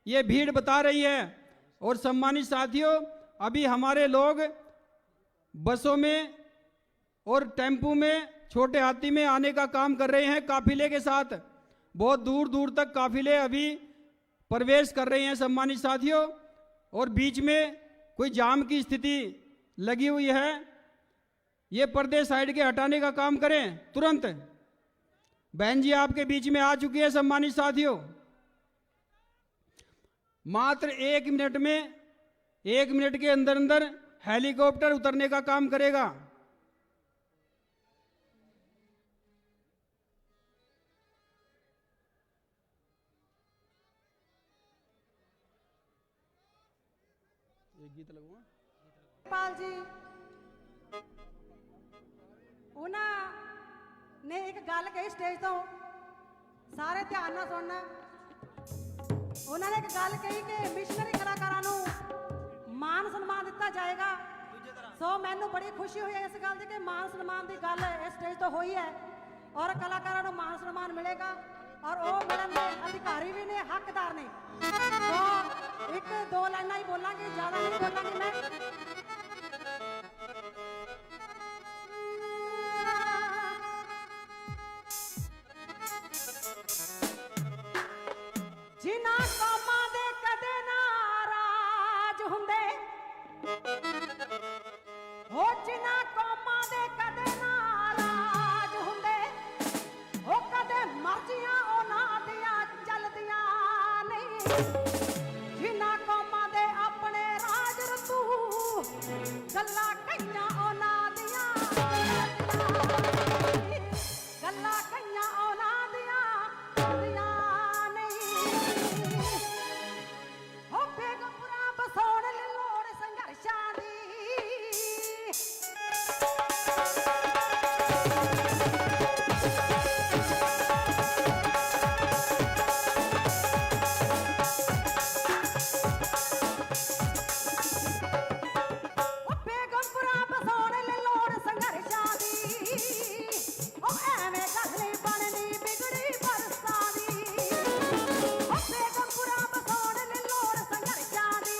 ये भीड़ बता रही है। और सम्मानित साथियों, अभी हमारे लोग बसों में और टेम्पू में, छोटे हाथी में आने का काम कर रहे हैं काफिले के साथ। बहुत दूर दूर तक काफिले अभी प्रवेश कर रहे हैं सम्मानित साथियों। और बीच में कोई जाम की स्थिति लगी हुई है, ये पर्दे साइड के हटाने का काम करें तुरंत। बहन जी आपके बीच में आ चुकी है सम्मानित साथियों। मात्र 1 मिनट में, 1 मिनट के अंदर अंदर हेलीकॉप्टर उतरने का काम करेगा। एक गीत लगवा पाल जी ਉਹਨਾਂ ਨੇ ਇੱਕ ਗੱਲ ਕਹੀ ਸਟੇਜ ਤੋਂ, ਸਾਰੇ ਧਿਆਨ ਨਾਲ ਸੁਣਨਾ। ਉਹਨਾਂ ਨੇ ਇੱਕ ਗੱਲ ਕਹੀ ਕਿ ਮਿਸ਼ਨਰੀ ਕਲਾਕਾਰਾਂ ਨੂੰ ਮਾਨ ਸਨਮਾਨ ਦਿੱਤਾ ਜਾਏਗਾ। ਸੋ ਮੈਨੂੰ ਬੜੀ ਖੁਸ਼ੀ ਹੋਈ ਇਸ ਗੱਲ ਦੀ ਕਿ ਮਾਨ ਸਨਮਾਨ ਦੀ ਗੱਲ ਇਸ ਸਟੇਜ ਤੋਂ ਹੋਈ ਹੈ ਔਰ ਕਲਾਕਾਰਾਂ ਨੂੰ ਮਾਨ ਸਨਮਾਨ ਮਿਲੇਗਾ ਔਰ ਉਹ ਮਿਲਣ ਦੇ ਅਧਿਕਾਰੀ ਵੀ ਨੇ, ਹੱਕਦਾਰ ਨੇ। ਸੋ 1-2 ਲਾਈਨਾਂ ਹੀ ਬੋਲਾਂਗੇ, ਜ਼ਿਆਦਾ ਨਹੀਂ ਬੋਲਾਂਗੇ ਮੈਂ। ਜਿਨ੍ਹਾਂ ਕੌਮਾਂ ਦੇ ਕਦੇ ਨਾਰਾਜ਼ ਹੁੰਦੇ, ਹੋ ਜਿਨ੍ਹਾਂ ਕੌਮਾਂ ਦੇ ਕਦੇ ਨਾਰਾਜ਼ ਹੁੰਦੇ, ਉਹ ਕਦੇ ਮਰਜ਼ੀਆਂ ਉਹਨਾਂ ਦੀਆਂ ਚੱਲਦੀਆਂ ਨਹੀਂ। ਜਿਨ੍ਹਾਂ ਕੌਮਾਂ ਦੇ ਆਪਣੇ ਰਾਜ ਰਤੂ, ਗੱਲਾਂ ਕਈਆਂ ਉਹਨਾਂ ਦੀਆਂ ਗੱਲਾਂ ਕਈਆਂ ਉਹਨਾਂ ਦੀਆਂ ਚੱਲਦੀਆਂ ਨਹੀਂ। ਹੋ ਬੇਗਮਪੁਰਾ ਬਸਾਉਣ ਲਈ ਲੋੜ ਸੰਘਰਸ਼ਾਂ ਦੀ। ਉਹ ਬੇਗਮਪੁਰਾ ਬਸਾਉਣ ਲਈ ਲੋੜ ਸੰਘਰਸ਼ਾਂ ਦੀ। ਉਹ ਐਵੇਂ ਗੱਲ ਨਹੀਂ ਬਣਨੀ ਵਿਗੜੀ ਬਰਸਾਂ ਦੀ। ਉਹ ਬੇਗਮਪੁਰਾ ਬਸਾਉਣ ਲਈ ਲੋੜ ਸੰਘਰਸ਼ਾਂ ਦੀ।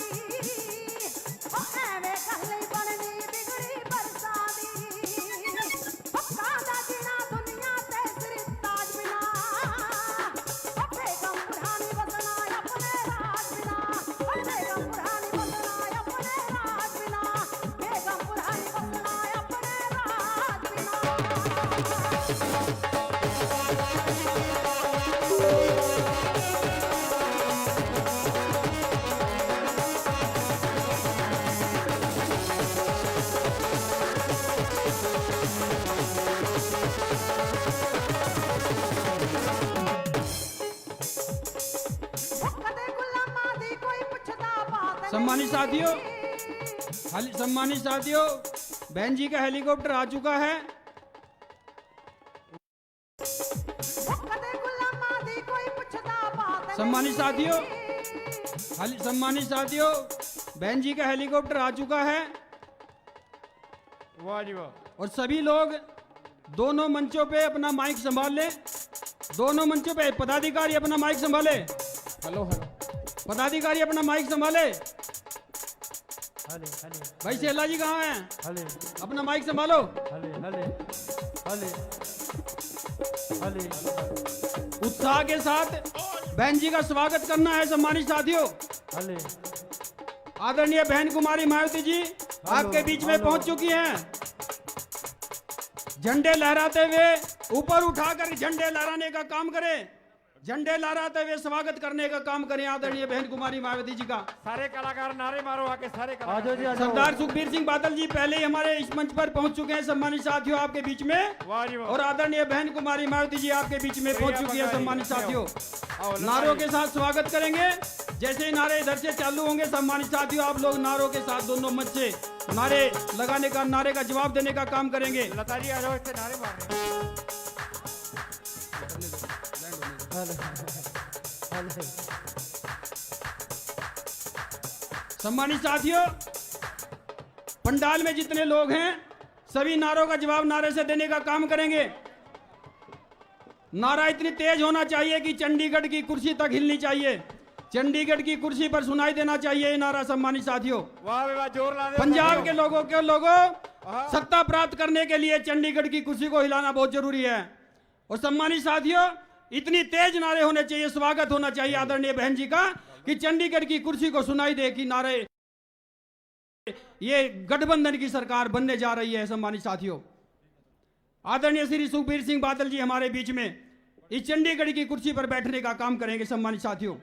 ਉਹ ਐਵੇਂ ਗੱਲ ਨਹੀਂ ਬਣਨੀ ਵਿਗੜੀ ਬਰਸਾਂ ਦੀ। ਹੱਕਾਂ ਦਾ ਜਿਣਾ ਦੁਨੀਆ ਤੇ ਸਿਰਤਾਜ ਬਿਨਾ। ਉਹ ਬੇਗਮਪੁਰਾ ਨਹੀਂ ਵਸਣਾ ਆਪਣੇ ਰਾਜ ਬਿਨਾ। ਉਹ ਬੇਗਮਪੁਰਾ ਨਹੀਂ ਵਸਣਾ ਆਪਣੇ ਰਾਜ ਬਿਨਾ। ਬੇਗਮਪੁਰਾ ਨਹੀਂ ਵਸਣਾ ਆਪਣੇ ਰਾਜ ਬਿਨਾ। ਉਹ ਕਦੇ ਗੁਲਾਮਾਂ ਦੀ ਕੋਈ ਪੁੱਛਦਾ ਬਾਤ ਨਹੀਂ। सम्मानित साथियों, सम्मानित साथियों, बहन जी का हेलीकॉप्टर आ चुका है। कदे गुलामां दी कोई पुछदा बात सम्मानित साथियों, सम्मानित साथियों, बहन जी का हेलीकॉप्टर आ चुका है। वाह जी वाह। और सभी लोग दोनों मंचों पे अपना माइक संभाल लें। दोनों मंचों पे पदाधिकारी अपना माइक संभाले। Hello hello. पदाधिकारी अपना माइक संभाले। हले हले भाई शेला जी कहाँ हैं? हले अपना माइक संभालो। हले हले हले हले। उत्साह के साथ बहन जी का स्वागत करना है। सम्मानित साथियों, हले आदरणीय बहन कुमारी मायावती जी आपके बीच में पहुंच चुकी हैं। झंडे लहराते हुए ऊपर उठाकर झंडे लहराने का काम करें। झंडे लहराते हुए स्वागत करने का काम करें आदरणीय बहन कुमारी मायावती जी का। सारे कलाकार नारे मारो आके, सारे कलाकार। सरदार सुखबीर सिंह बादल जी पहले ही हमारे इस मंच पर पहुंच चुके हैं। सम्मानित साथियों, आपके बीच में वाह जी वाह। और आदरणीय बहन कुमारी मायावती जी आपके बीच में पहुंच चुकी है। सम्मानित साथियों, नारों के साथ स्वागत करेंगे। जैसे ही नारे इधर से चालू होंगे, सम्मानित साथियों, आप लोग नारों के साथ दोनों मंच से नारे लगाने का, नारे का जवाब देने का काम करेंगे। लता जी आ जाओ, इससे नारे मारने। सम्मानित साथियों, पंडाल में जितने लोग हैं सभी नारों का जवाब नारे से देने का काम करेंगे। नारा इतनी तेज होना चाहिए कि चंडीगढ़ की कुर्सी तक हिलनी चाहिए। चंडीगढ़ की कुर्सी पर सुनाई देना चाहिए ये नारा। सम्मानित साथियों, वाह वाह, जोर ला दे। पंजाब के लोगों सत्ता प्राप्त करने के लिए चंडीगढ़ की कुर्सी को हिलाना बहुत जरूरी है। और सम्मानित साथियों, इतनी तेज नारे होने चाहिए, स्वागत होना चाहिए आदरणीय बहन जी का कि चंडीगढ़ की कुर्सी को सुनाई दे कि नारे ये गठबंधन की सरकार बनने जा रही है। सम्मानित साथियों, आदरणीय श्री सुखबीर सिंह बादल जी हमारे बीच में इस चंडीगढ़ की कुर्सी पर बैठने का काम करेंगे। सम्मानित साथियों,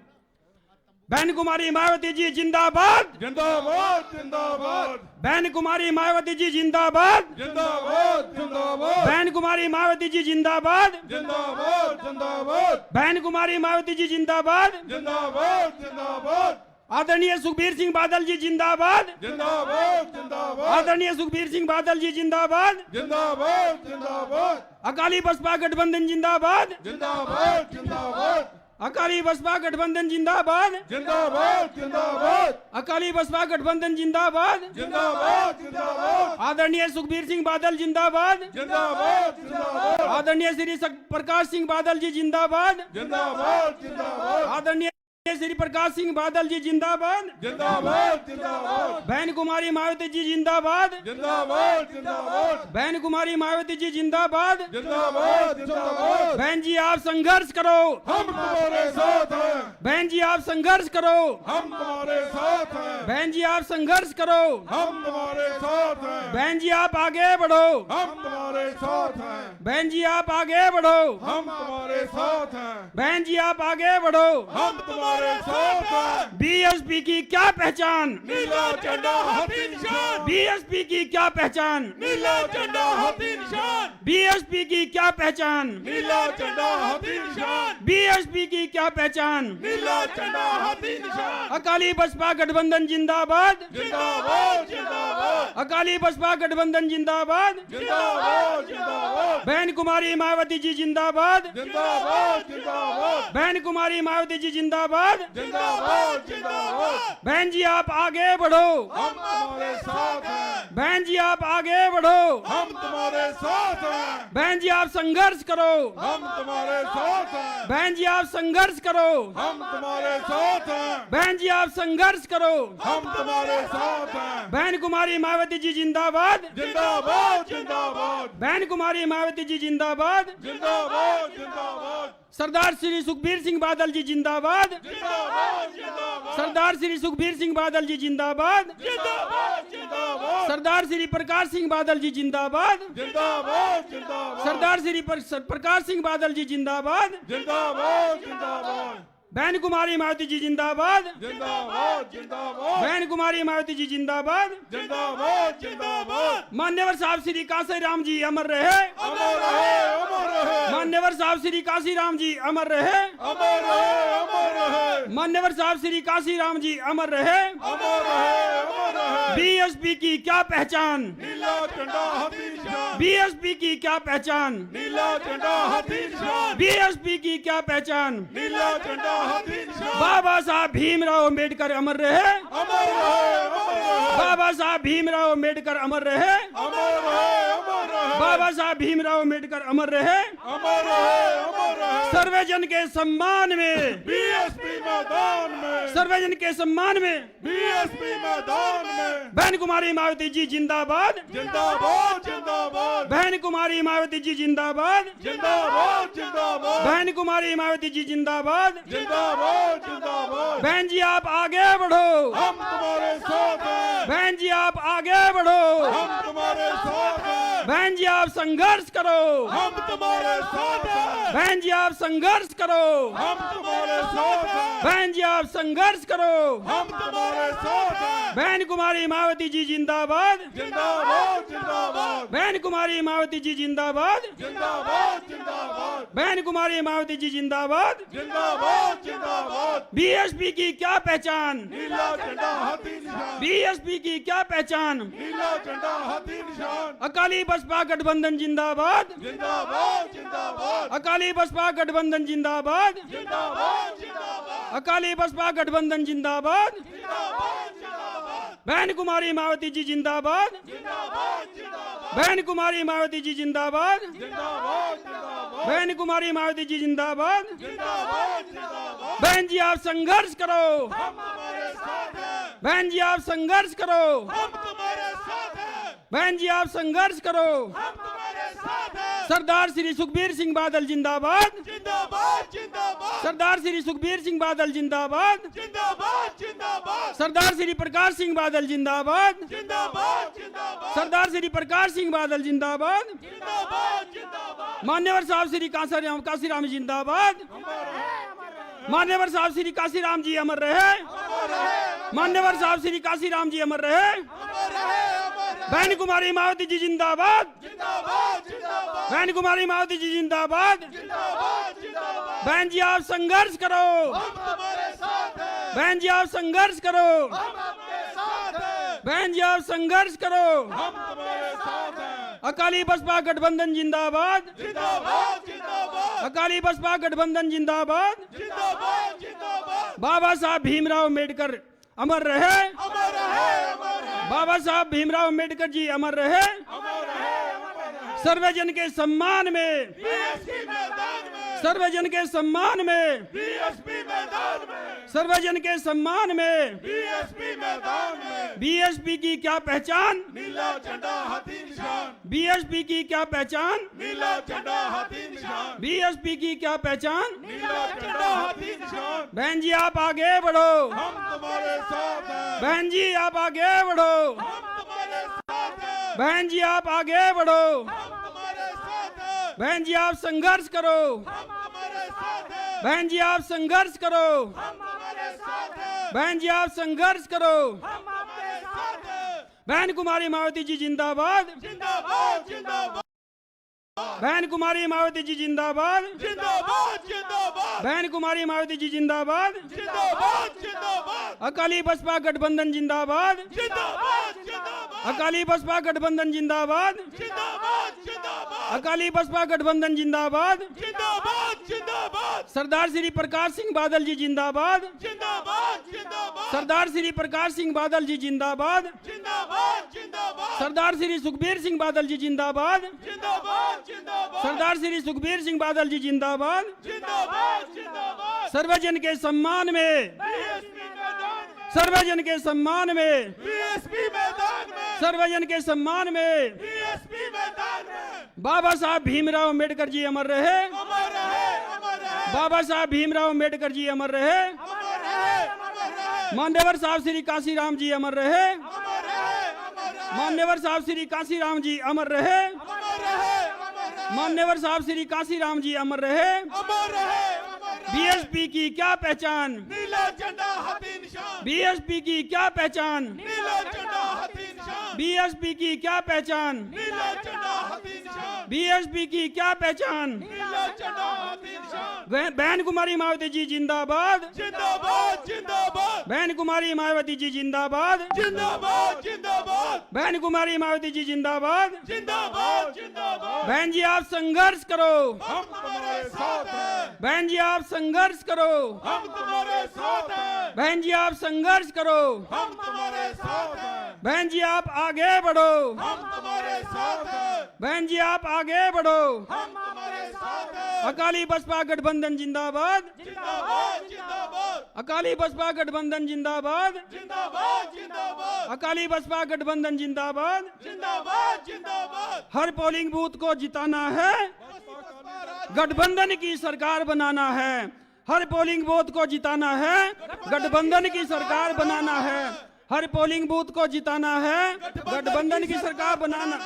बहन कुमारी मायावती जी जिंदाबाद, जिंदाबाद जिंदाबाद। बहन कुमारी मायावती जी जिंदाबाद, जिंदाबाद जिंदाबाद। बहन कुमारी मायावती जी जिंदाबाद, जिंदाबाद जिंदाबाद। बहन कुमारी मायावती जी जिंदाबाद, जिंदाबाद जिंदाबाद। आदरणीय सुखबीर सिंह बादल जी जिंदाबाद, जिंदाबाद जिंदाबाद। आदरणीय सुखबीर सिंह बादल जी जिंदाबाद, जिंदाबाद जिंदाबाद। अकाली बसपा गठबंधन जिंदाबाद, जिंदाबाद जिंदाबाद। अकाली बसपा गठबंधन जिंदाबाद, जिंदाबाद जिंदाबाद। अकाली बसपा गठबंधन जिंदाबाद, जिंदाबाद जिंदाबाद। आदरणीय सुखबीर सिंह बादल जिंदाबाद, जिंदाबाद जिंदाबाद। आदरणीय श्री प्रकाश सिंह बादल जी जिंदाबाद, जिंदाबाद जिंदाबाद। आदरणीय श्री प्रकाश सिंह बादल जी जिंदाबाद, जिंदाबाद जिंदाबाद। बहन कुमारी मायावती जी जिंदाबाद, जिंदाबाद जिंदाबाद। बहन कुमारी मायावती जी जिंदाबाद। जिंदाबाद जिंदाबाद। बहन जी आप संघर्ष करो, हम तुम्हारे साथ हैं। बहन जी आप संघर्ष करो, हम तुम्हारे साथ हैं। बहन जी आप संघर्ष करो, हम तुम्हारे साथ हैं। बहन जी आप आगे बढ़ो, हम तुम्हारे साथ हैं। बहन जी आप आगे बढ़ो, हम तुम्हारे साथ हैं। बहन जी आप आगे बढ़ो। हम तुम्हारे साथ हैं। बीएसपी की क्या पहचान, नीला झंडा हाथी निशान। बीएसपी की क्या पहचान, नीला झंडा हाथी निशान। बीएसपी की क्या पहचान, नीला झंडा हाथी निशान। बीएसपी की क्या पहचान। नीला झंडा हाथी निशान। अकाली बसपा गठबंधन जिंदाबाद, जिंदाबाद जिंदाबाद। अकाली बसपा गठबंधन जिंदाबाद, जिंदाबाद जिंदाबाद। बहन कुमारी मायावती जी जिंदाबाद, जिंदाबाद जिंदाबाद। बहन कुमारी मायावती जी जिंदाबाद। जिंदाबाद जिंदाबाद। बहन जी आप आगे बढ़ो, हम तुम्हारे साथ हैं। बहन जी आप आगे बढ़ो, हम तुम्हारे साथ हैं। बहन जी आप संघर्ष करो, हम तुम्हारे साथ हैं। बहन जी आप संघर्ष करो, हम तुम्हारे साथ हैं। बहन जी आप संघर्ष करो। हम तुम्हारे साथ हैं। बहन कुमारी मायावती जी जिंदाबाद, जिंदाबाद जिंदाबाद। बहन कुमारी मायावती जी जिंदाबाद। जिंदाबाद जिंदाबाद। सरदार श्री सुखबीर सिंह बादल जी जिंदाबाद, जिंदाबाद जिंदाबाद। सरदार श्री सुखबीर सिंह बादल जी जिंदाबाद, जिंदाबाद जिंदाबाद। सरदार श्री प्रकाश सिंह बादल जी जिंदाबाद, जिंदाबाद जिंदाबाद। सरदार श्री प्रकाश सिंह बादल जी जिंदाबाद। जिंदाबाद जिंदाबाद। बहन कुमारी मायावती जी जिंदाबाद, जिंदाबाद जिंदाबाद। बहन कुमारी मायावती जी जिंदाबाद। जिंदाबाद जिंदाबाद। मान्यवर साहब श्री काशी राम जी अमर रहे, अमर रहे अमर रहे। मान्यवर साहब श्री काशी राम जी अमर रहे, अमर रहे अमर रहे। मान्यवर साहब श्री काशी राम जी अमर रहे। अमर रहे अमर रहे। बीएसपी की क्या पहचान, नीला झंडा हाथी निशान, बीएसपी की क्या पहचान, नीला झंडा हाथी निशान, बीएसपी की क्या पहचान। नीला झंडा हाथी निशान। बाबा साहब भीमराव अम्बेडकर अमर रहे, अमर रहे, अमर रहे, बाबा साहब भीमराव अम्बेडकर अमर रहे, अमर रहे, अमर रहे, बाबा साहब भीमराव अम्बेडकर अमर रहे। अमर रहे, अमर रहे। सर्वजन के सम्मान में, बीएसपी मैदान में, सर्वजन के सम्मान में बीएसपी मैदान में। बहन कुमारी मायावती जी जिंदाबाद, जिंदाबाद, जिंदाबाद, बहन कुमारी मायावती जी जिंदाबाद, जिंदाबाद, जिंदाबाद, बहन कुमारी मायावती जी जिंदाबाद। जिंदाबाद, जिंदाबाद। बहन जी आप आगे बढ़ो, हम तुम्हारे साथ हैं, बहन जी आप आगे बढ़ो, हम तुम्हारे साथ हैं, बहन जी आप संघर्ष करो, हम तुम्हारे साथ हैं, बहन जी आप संघर्ष करो, हम तुम्हारे साथ हैं, बहन जी आप संघर्ष करो। हम तुम्हारे साथ हैं। बहन कुमारी मायावती जी जिंदाबाद, जिंदाबाद, जिंदाबाद, बहन कुमारी मायावती जी जिंदाबाद, जिंदाबाद, जिंदाबाद, बहन कुमारी मायावती जी जिंदाबाद। जिंदाबाद, जिंदाबाद। बीएसपी की क्या पहचान, नीला झंडा हाथी निशान, बीएसपी की क्या पहचान। नीला झंडा हाथी निशान। अकाली बसपा गठबंधन जिंदाबाद, जिंदाबाद, जिंदाबाद, अकाली बसपा गठबंधन जिंदाबाद, जिंदाबाद, जिंदाबाद, अकाली बसपा गठबंधन जिंदाबाद। जिंदाबाद, जिंदाबाद, बहन कुमारी मायावती जी जिंदाबाद, जिंदाबाद, जिंदाबाद, बहन कुमारी मायावती जी जिंदाबाद, जिंदाबाद, जिंदाबाद, बहन कुमारी मायावती जी जिंदाबाद। जिंदाबाद, जिंदाबाद। बहन जी आप संघर्ष करो, हम तुम्हारे साथ हैं, बहन जी आप संघर्ष करो, हम तुम्हारे साथ हैं, बहन जी आप संघर्ष करो। हम तुम्हारे साथ हैं। सरदार श्री सुखबीर सिंह बादल जिंदाबाद, जिंदाबाद, जिंदाबाद, सरदार श्री सुखबीर सिंह बादल जिंदाबाद, जिंदाबाद, जिंदाबाद, सरदार श्री प्रकाश सिंह बादल जिंदाबाद, जिंदाबाद, जिंदाबाद, सरदार श्री प्रकाश सिंह बादल जिंदाबाद। जिंदाबाद, जिंदाबाद। मान्यवर साहब श्री काशीराम जिंदाबाद, मान्यवर साहब श्री काशीराम जी अमर रहे, मान्यवर साहब श्री काशीराम जी अमर रहे। बहन कुमारी मायावती जी जिंदाबाद, जिंदाबाद, जिंदाबाद, बहन कुमारी मायावती जी जिंदाबाद। जिंदाबाद, जिंदाबाद। बहन जी आप संघर्ष करो, हम तुम्हारे साथ हैं, बहन जी आप संघर्ष करो, हम आपके साथ हैं, बहन जी आप संघर्ष करो। हम तुम्हारे साथ हैं। अकाली बसपा गठबंधन जिंदाबाद, जिंदाबाद, जिंदाबाद, अकाली बसपा गठबंधन जिंदाबाद। जिंदाबाद, जिंदाबाद। बाबा साहब भीमराव अम्बेडकर अमर रहे, अमर रहे, अमर रहे, बाबा साहब भीमराव अम्बेडकर जी अमर रहे। अमर रहे, अमर रहे। सर्वजन के सम्मान में, बीएसपी मैदान में, सर्वजन के सम्मान में, बीएसपी मैदान में, सर्वजन के सम्मान में। बीएसपी मैदान में। बीएसपी की क्या पहचान, नीला झंडा हाथी निशान, बीएसपी की क्या पहचान, नीला झंडा हाथी निशान, बीएसपी की क्या पहचान। नीला झंडा हाथी निशान। बहन जी आप आगे बढ़ो, हम तुम्हारे साथ हैं, बहन जी आप आगे बढ़ो, हम तुम्हारे साथ हैं, बहन जी आप आगे बढ़ो, हम तुम्हारे साथ हैं, बहन जी आप संघर्ष करो, हम तुम्हारे साथ हैं, बहन जी आप संघर्ष करो, हम तुम्हारे साथ हैं, बहन जी आप संघर्ष करो। हम आपके साथ हैं। बहन कुमारी मायावती जी जिंदाबाद, जिंदाबाद, जिंदाबाद, बहन कुमारी मायावती जी जिंदाबाद, जिंदाबाद, जिंदाबाद, बहन कुमारी मायावती जी जिंदाबाद। जिंदाबाद, जिंदाबाद, अकाली बसपा गठबंधन जिंदाबाद, जिंदाबाद, जिंदाबाद, अकाली बसपा गठबंधन जिंदाबाद, जिंदाबाद, जिंदाबाद, अकाली बसपा गठबंधन जिंदाबाद। जिंदाबाद, जिंदाबाद, सरदार श्री प्रकाश सिंह बादल जी जिंदाबाद, जिंदाबाद, जिंदाबाद, सरदार श्री प्रकाश सिंह बादल जी जिंदाबाद, जिंदाबाद, जिंदाबाद, सरदार श्री सुखबीर सिंह बादल जी जिंदाबाद, जिंदाबाद, जिंदाबाद, सरदार श्री सुखबीर सिंह बादल जी जिंदाबाद। जिंदाबाद, जिंदाबाद। सर्वजन के सम्मान में, बीएसपी मैदान में, सर्वजन के सम्मान में, बीएसपी मैदान में, सर्वजन के सम्मान में। बीएसपी मैदान में। बाबा साहब भीमराव अम्बेडकर जी अमर रहे, अमर रहे, अमर रहे, बाबा साहब भीमराव अम्बेडकर जी अमर रहे। अमर रहे, अमर रहे, मान्यवर साहब श्री काशीराम जी अमर रहे, अमर रहे, अमर रहे, मान्यवर साहब श्री काशीराम जी अमर रहे, अमर रहे, अमर रहे, मान्यवर साहब श्री काशीराम जी अमर रहे। अमर रहे, अमर रहे। बीएसपी की क्या पहचान, नीला झंडा हाथी निशान, बीएसपी की क्या पहचान, नीला झंडा हाथी निशान, बीएसपी की क्या पहचान, नीला झंडा हाथी निशान, बीएसपी की क्या पहचान। नीला झंडा हाथी निशान। बहन कुमारी मायावती जी जिंदाबाद, जिंदाबाद, जिंदाबाद, बहन कुमारी मायावती जी जिंदाबाद। जिंदाबाद, जिंदाबाद, बहन कुमारी मायावती जी जिंदाबाद। जिंदाबाद जिंदाबाद। बहन जी आप संघर्ष करो, हम तुम्हारे साथ हैं। बहन जी आप संघर्ष करो, हम तुम्हारे साथ हैं। बहन जी आप संघर्ष करो, हम तुम्हारे साथ हैं। बहन जी आप आगे बढ़ो, हम तुम्हारे साथ हैं। बहन जी आप आगे बढ़ो। हम तुम्हारे साथ हैं। अकाली बसपा गठबंधन जिंदाबाद, जिंदाबाद जिंदाबाद। अकाली बसपा गठबंधन जिंदाबाद, जिंदाबाद जिंदाबाद। अकाली बसपा गठबंधन जिंदाबाद। जिंदाबाद जिंदाबाद। हर पोलिंग बूथ को जिताना है, गठबंधन की सरकार बनाना है। हर पोलिंग बूथ को जिताना है, गठबंधन की सरकार बनाना है। हर पोलिंग बूथ को जिताना है, गठबंधन की सरकार बनाना।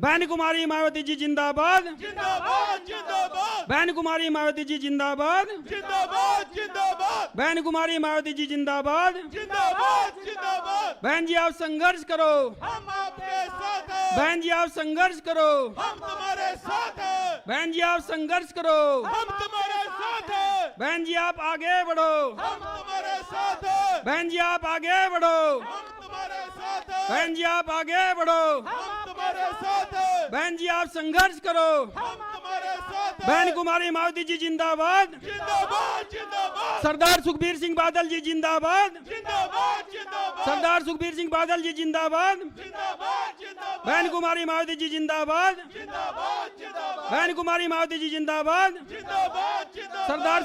बहन कुमारी मायावती जी जिंदाबाद, जिंदाबाद जिंदाबाद। बहन कुमारी मायावती जी जिंदाबाद, जिंदाबाद जिंदाबाद। बहन कुमारी मायावती जी जिंदाबाद। जिंदाबाद जिंदाबाद। बहन जी आप संघर्ष करो, हम आपके साथ हैं। बहन जी आप संघर्ष करो, हम तुम्हारे साथ हैं। बहन जी आप संघर्ष करो, हम तुम्हारे साथ हैं। बहन जी आप आगे बढ़ो, हम तुम्हारे साथ हैं। बहन जी आप आगे बढ़ो, हम तुम्हारे साथ हैं। बहन जी आप आगे बढ़ो, हम तुम्हारे साथ हैं। बहन जी आप संघर्ष करो। हम तुम्हारे साथ हैं। बहन कुमारी मायावती जी जिंदाबाद, जिंदाबाद जिंदाबाद। सरदार सुखबीर सिंह बादल जी जिंदाबाद, जिंदाबाद जिंदाबाद। सरदार सुखबीर सिंह बादल जी जिंदाबाद, जिंदाबाद जिंदाबाद। बहन कुमारी मायावती जी जिंदाबाद, जिंदाबाद जिंदाबाद। बहन कुमारी मायावती जी जिंदाबाद, जिंदाबाद जिंदाबाद। सरदार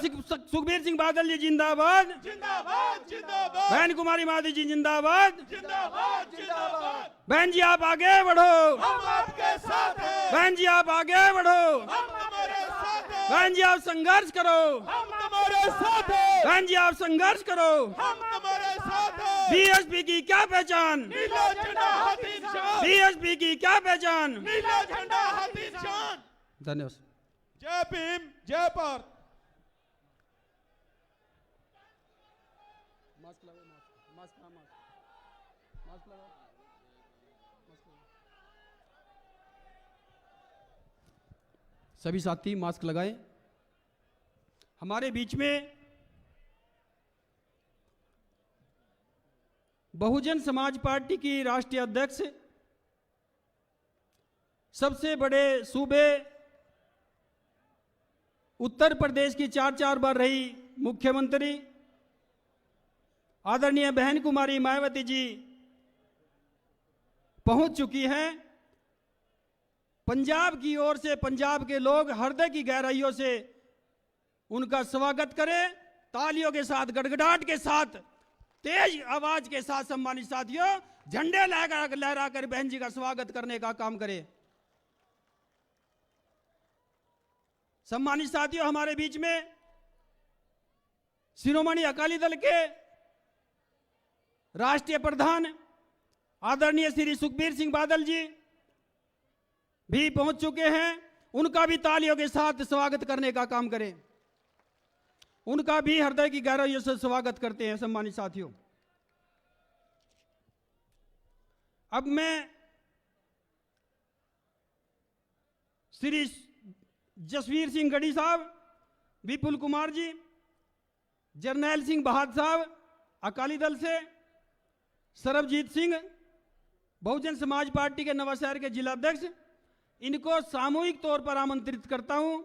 सुखबीर सिंह बादल जी जिंदाबाद, जिंदाबाद जिंदाबाद। बहन कुमारी मायावती जी जिंदाबाद। जिंदाबाद जिंदाबाद। बहन जी आप आगे बढ़ो, हम आपके साथ हैं। बहन जी आप आगे बढ़ो, हम तुम्हारे साथ हैं। बहन जी आप संघर्ष करो, हम तुम्हारे साथ हैं। बहन जी आप संघर्ष करो। हम तुम्हारे साथ हैं। बीएसपी की क्या पहचान, नीला झंडा हाथी निशान। बीएसपी की क्या पहचान। नीला झंडा हाथी निशान। धन्यवाद। जय भीम जय भारत। सभी साथी मास्क लगाएं। हमारे बीच में बहुजन समाज पार्टी की राष्ट्रीय अध्यक्ष, सबसे बड़े सूबे उत्तर प्रदेश की 4 बार रही मुख्यमंत्री आदरणीय बहन कुमारी मायावती जी पहुंच चुकी हैं। पंजाब की ओर से पंजाब के लोग हृदय की गहराइयों से उनका स्वागत करें, तालियों के साथ, गड़गड़ाहट के साथ, तेज आवाज के साथ। सम्मानित साथियों, झंडे लहराकर बहन जी का स्वागत करने का काम करें। सम्मानित साथियों, हमारे बीच में शिरोमणि अकाली दल के राष्ट्रीय प्रधान आदरणीय श्री सुखबीर सिंह बादल जी भी पहुंच चुके हैं। उनका भी तालियों के साथ स्वागत करने का काम करें। उनका भी हृदय की गहराइयों से स्वागत करते हैं। सम्मानित साथियों, अब मैं श्री जसवीर सिंह गढ़ी साहब, विपुल कुमार जी, जरनैल सिंह बहादुर साहब अकाली दल से, सरबजीत सिंह बहुजन समाज पार्टी के नवाशहर के जिला अध्यक्ष, इनको सामूहिक तौर पर आमंत्रित करता हूं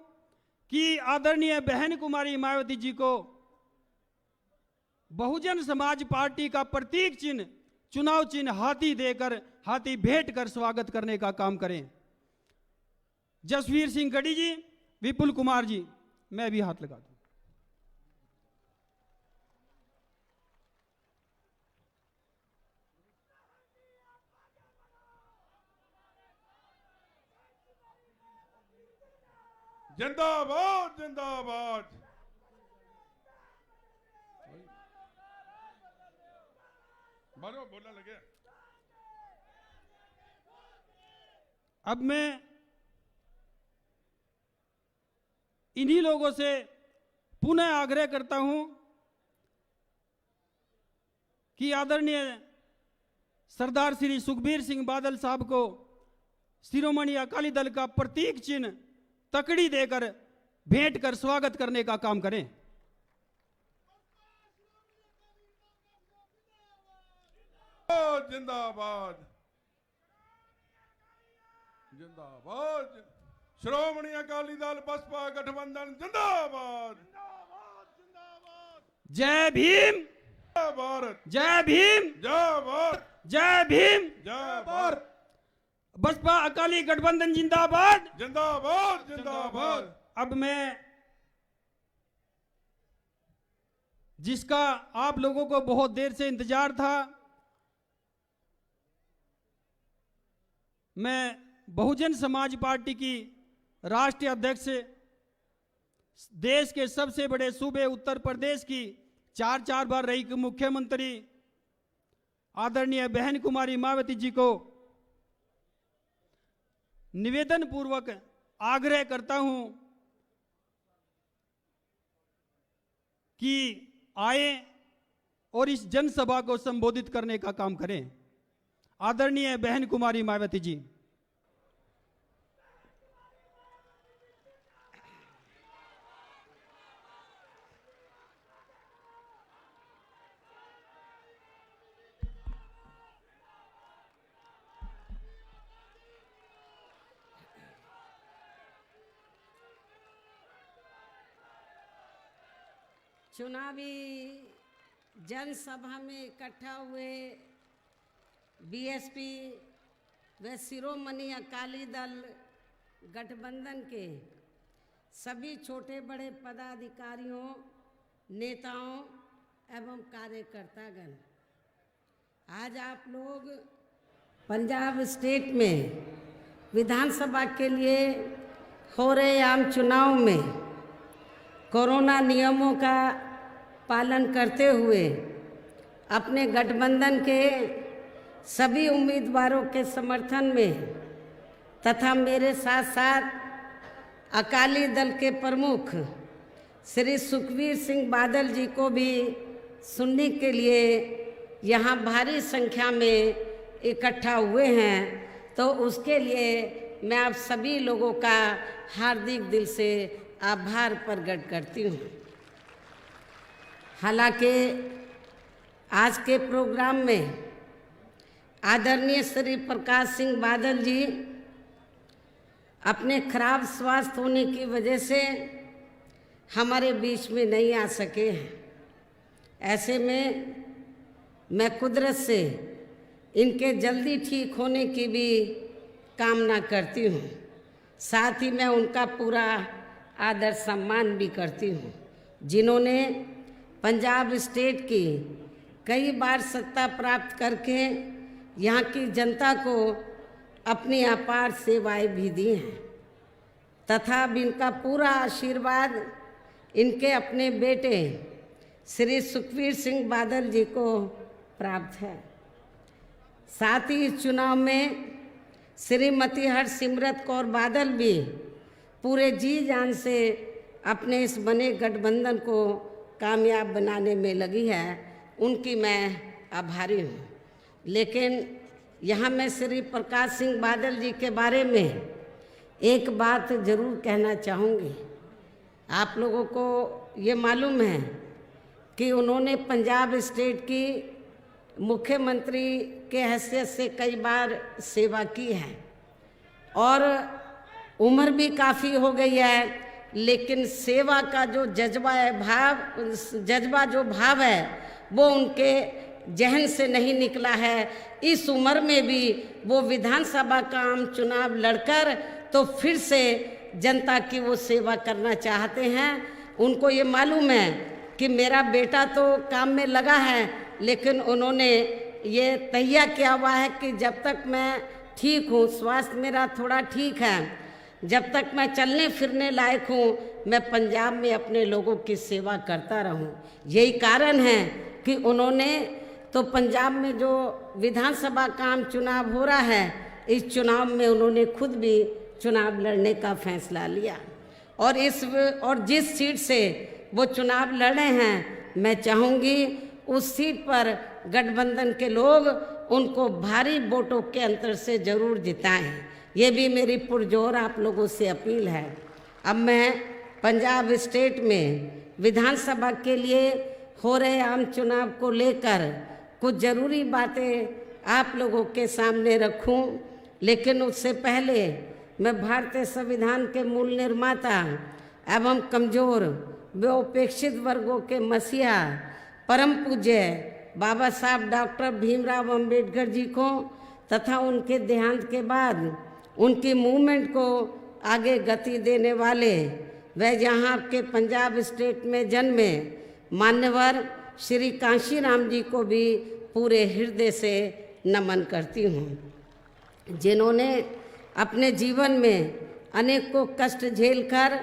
कि आदरणीय बहन कुमारी मायावती जी को बहुजन समाज पार्टी का प्रतीक चिन्ह, चुनाव चिन्ह हाथी देकर, हाथी भेंट कर स्वागत करने का काम करें। जसवीर सिंह गढ़ी जी, विपुल कुमार जी, मैं भी हाथ लगा दूं। जिंदाबाद जिंदाबाद। मारो बोलने लगे। अब मैं इन्हीं लोगों से पुनः आग्रह करता हूं कि आदरणीय सरदार श्री सुखबीर सिंह बादल साहब को शिरोमणि अकाली दल का प्रतीक चिन्ह तकड़ी देकर भेंट कर स्वागत करने का काम करें। जिंदाबाद जिंदाबाद। श्रोमणी अकाली दल बसपा गठबंधन जिंदाबाद। जय भीम, जय भारत, जय भीम, जय भारत, जय भीम, जय भारत। बसपा अकाली गठबंधन जिंदाबाद, जिंदाबाद, जिंदाबाद। अब मैं जिसका आप लोगों को बहुत देर से इंतजार था, मैं बहुजन समाज पार्टी की राष्ट्रीय अध्यक्ष, देश के सबसे बड़े सूबे उत्तर प्रदेश की 4 बार रही मुख्यमंत्री आदरणीय बहन कुमारी मायावती जी को निवेदन पूर्वक आग्रह करता हूं कि आए और इस जनसभा को संबोधित करने का काम करें। आदरणीय बहन कुमारी मायावती जी। चुनावी जनसभा में इकट्ठा हुए बीएसपी व शिरोमणि अकाली दल गठबंधन के सभी छोटे बड़े पदाधिकारियों, नेताओं एवं कार्यकर्तागण, आज आप लोग पंजाब स्टेट में विधानसभा के लिए हो रहे आम चुनाव में कोरोना नियमों का पालन करते हुए अपने गठबंधन के सभी उम्मीदवारों के समर्थन में तथा मेरे साथ साथ अकाली दल के प्रमुख श्री सुखबीर सिंह बादल जी को भी सुनने के लिए यहाँ भारी संख्या में इकट्ठा हुए हैं, तो उसके लिए मैं आप सभी लोगों का हार्दिक दिल से आभार प्रकट करती हूँ। हालांकि आज के प्रोग्राम में आदरणीय श्री प्रकाश सिंह बादल जी अपने खराब स्वास्थ्य होने की वजह से हमारे बीच में नहीं आ सके हैं। ऐसे में मैं कुदरत से इनके जल्दी ठीक होने की भी कामना करती हूँ। साथ ही मैं उनका पूरा आदर सम्मान भी करती हूँ, जिन्होंने पंजाब स्टेट की कई बार सत्ता प्राप्त करके यहाँ की जनता को अपनी अपार सेवाएं भी दी हैं तथा अब इनका पूरा आशीर्वाद इनके अपने बेटे श्री सुखबीर सिंह बादल जी को प्राप्त है। साथ ही इस चुनाव में श्रीमती हरसिमरत कौर बादल भी पूरे जी जान से अपने इस बने गठबंधन को कामयाब बनाने में लगी है, उनकी मैं आभारी हूँ। लेकिन यहाँ मैं श्री प्रकाश सिंह बादल जी के बारे में एक बात ज़रूर कहना चाहूँगी। आप लोगों को ये मालूम है कि उन्होंने पंजाब स्टेट की मुख्यमंत्री के हैसियत से कई बार सेवा की है और उम्र भी काफ़ी हो गई है, लेकिन सेवा का जो जज्बा जो भाव है वो उनके जहन से नहीं निकला है। इस उम्र में भी वो विधानसभा का आम चुनाव लड़कर तो फिर से जनता की वो सेवा करना चाहते हैं। उनको ये मालूम है कि मेरा बेटा तो काम में लगा है, लेकिन उन्होंने ये तैया किया हुआ है कि जब तक मैं ठीक हूँ, स्वास्थ्य मेरा थोड़ा ठीक है, जब तक मैं चलने फिरने लायक हूँ, मैं पंजाब में अपने लोगों की सेवा करता रहूँ। यही कारण है कि उन्होंने तो पंजाब में जो विधानसभा का आम चुनाव हो रहा है, इस चुनाव में उन्होंने खुद भी चुनाव लड़ने का फैसला लिया और जिस सीट से वो चुनाव लड़े हैं, मैं चाहूँगी उस सीट पर गठबंधन के लोग उनको भारी वोटों के अंतर से जरूर जिताएं। ये भी मेरी पुरजोर आप लोगों से अपील है। अब मैं पंजाब स्टेट में विधानसभा के लिए हो रहे आम चुनाव को लेकर कुछ ज़रूरी बातें आप लोगों के सामने रखूं। लेकिन उससे पहले मैं भारतीय संविधान के मूल निर्माता एवं कमजोर व उपेक्षित वर्गों के मसीहा परम पूज्य बाबा साहब डॉक्टर भीमराव अंबेडकर जी को तथा उनके देहांत के बाद उनकी मूवमेंट को आगे गति देने वाले व यहाँ के पंजाब स्टेट में जन्मे मान्यवर श्री कांशीराम जी को भी पूरे हृदय से नमन करती हूँ, जिन्होंने अपने जीवन में अनेकों कष्ट झेलकर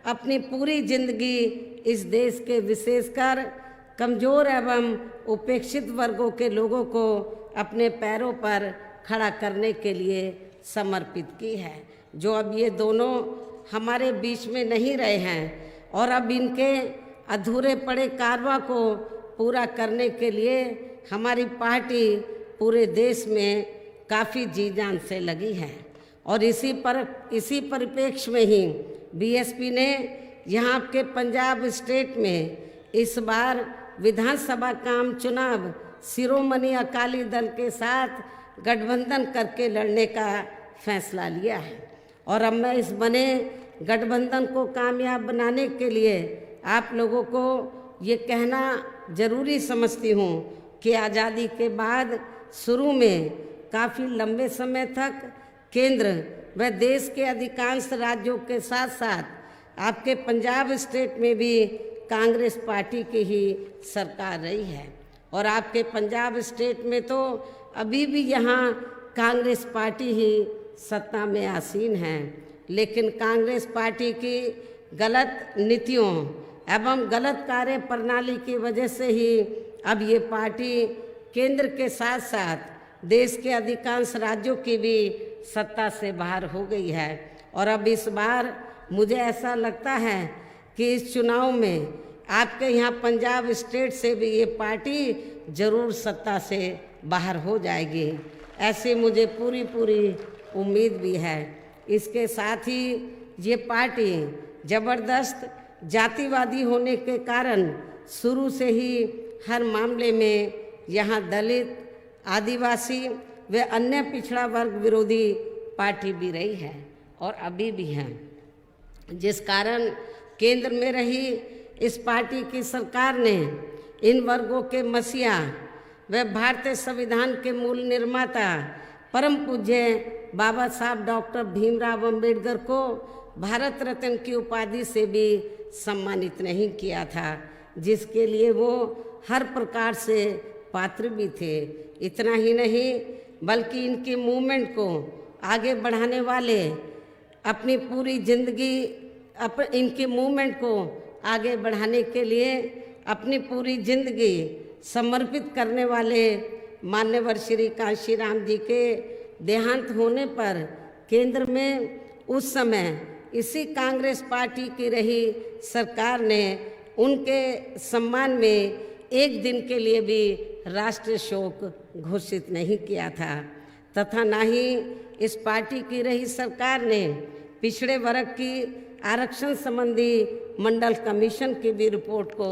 अपनी पूरी जिंदगी इस देश के विशेषकर कमजोर एवं उपेक्षित वर्गों के लोगों को अपने पैरों पर खड़ा करने के लिए समर्पित की है। जो अब ये दोनों हमारे बीच में नहीं रहे हैं और अब इनके अधूरे पड़े कारवा को पूरा करने के लिए हमारी पार्टी पूरे देश में काफ़ी जी जान से लगी है। और इसी परिप्रेक्ष्य में ही बीएसपी ने यहाँ के पंजाब स्टेट में इस बार विधानसभा का आम चुनाव शिरोमणि अकाली दल के साथ गठबंधन करके लड़ने का फैसला लिया है। और अब मैं इस बने गठबंधन को कामयाब बनाने के लिए आप लोगों को ये कहना ज़रूरी समझती हूँ कि आज़ादी के बाद शुरू में काफ़ी लंबे समय तक केंद्र व देश के अधिकांश राज्यों के साथ साथ आपके पंजाब स्टेट में भी कांग्रेस पार्टी की ही सरकार रही है। और आपके पंजाब स्टेट में तो अभी भी यहाँ कांग्रेस पार्टी ही सत्ता में आसीन है, लेकिन कांग्रेस पार्टी की गलत नीतियों एवं गलत कार्य प्रणाली की वजह से ही अब ये पार्टी केंद्र के साथ साथ देश के अधिकांश राज्यों की भी सत्ता से बाहर हो गई है। और अब इस बार मुझे ऐसा लगता है कि इस चुनाव में आपके यहाँ पंजाब स्टेट से भी ये पार्टी जरूर सत्ता से बाहर हो जाएगी, ऐसे मुझे पूरी उम्मीद भी है। इसके साथ ही ये पार्टी ज़बरदस्त जातिवादी होने के कारण शुरू से ही हर मामले में यहाँ दलित, आदिवासी व अन्य पिछड़ा वर्ग विरोधी पार्टी भी रही है और अभी भी है, जिस कारण केंद्र में रही इस पार्टी की सरकार ने इन वर्गों के मसीहा व भारतीय संविधान के मूल निर्माता परम पूज्य बाबा साहब डॉक्टर भीमराव अंबेडकर को भारत रत्न की उपाधि से भी सम्मानित नहीं किया था, जिसके लिए वो हर प्रकार से पात्र भी थे। इतना ही नहीं बल्कि इनकी मूवमेंट को आगे बढ़ाने वाले अपनी पूरी जिंदगी इनकी मूवमेंट को आगे बढ़ाने के लिए अपनी पूरी जिंदगी समर्पित करने वाले मान्यवर श्री कांशीराम जी के देहांत होने पर केंद्र में उस समय इसी कांग्रेस पार्टी की रही सरकार ने उनके सम्मान में एक दिन के लिए भी राष्ट्रीय शोक घोषित नहीं किया था, तथा ना ही इस पार्टी की रही सरकार ने पिछड़े वर्ग की आरक्षण संबंधी मंडल कमीशन की भी रिपोर्ट को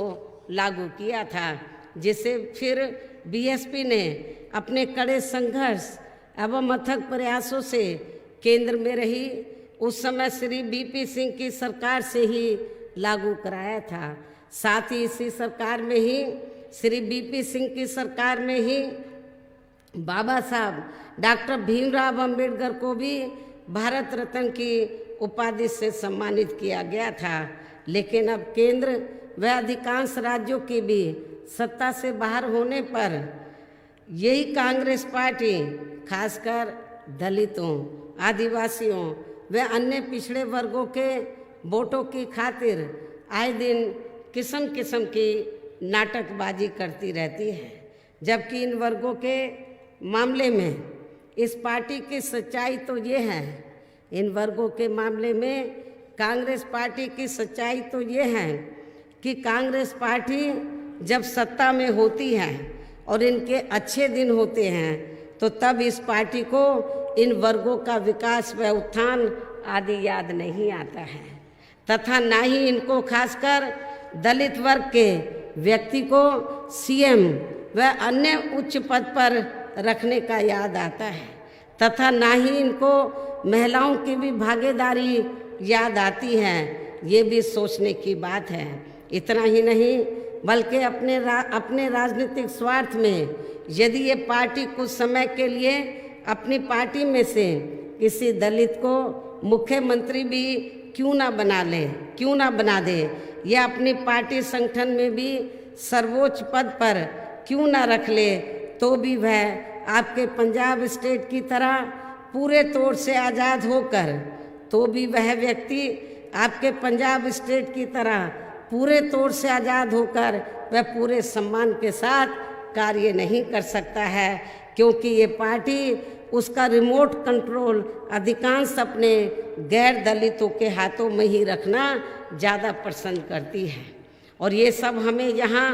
लागू किया था, जिसे फिर बीएसपी ने अपने कड़े संघर्ष एवं अथक प्रयासों से केंद्र में रही उस समय श्री बीपी सिंह की सरकार से ही लागू कराया था। साथ ही इसी सरकार में ही श्री बीपी सिंह की सरकार में ही बाबा साहब डॉक्टर भीमराव अंबेडकर को भी भारत रत्न की उपाधि से सम्मानित किया गया था। लेकिन अब केंद्र व अधिकांश राज्यों की भी सत्ता से बाहर होने पर यही कांग्रेस पार्टी खासकर दलितों, आदिवासियों व अन्य पिछड़े वर्गों के वोटों की खातिर आए दिन किस्म किस्म की नाटकबाजी करती रहती है, जबकि इन वर्गों के मामले में इस पार्टी की सच्चाई तो ये है, इन वर्गों के मामले में कांग्रेस पार्टी की सच्चाई तो ये है कि कांग्रेस पार्टी जब सत्ता में होती है और इनके अच्छे दिन होते हैं तो तब इस पार्टी को इन वर्गों का विकास व उत्थान आदि याद नहीं आता है, तथा ना ही इनको खासकर दलित वर्ग के व्यक्ति को सीएम व अन्य उच्च पद पर रखने का याद आता है, तथा ना ही इनको महिलाओं की भी भागीदारी याद आती है। ये भी सोचने की बात है। इतना ही नहीं बल्कि अपने राजनीतिक स्वार्थ में यदि ये पार्टी कुछ समय के लिए अपनी पार्टी में से किसी दलित को मुख्यमंत्री भी क्यों ना बना दे, या अपनी पार्टी संगठन में भी सर्वोच्च पद पर क्यों ना रख ले, तो भी वह आपके पंजाब स्टेट की तरह पूरे तौर से आज़ाद होकर, तो भी वह व्यक्ति आपके पंजाब स्टेट की तरह पूरे तौर से आज़ाद होकर वह पूरे सम्मान के साथ कार्य नहीं कर सकता है, क्योंकि ये पार्टी उसका रिमोट कंट्रोल अधिकांश अपने गैर दलितों के हाथों में ही रखना ज़्यादा पसंद करती है। और ये सब हमें यहाँ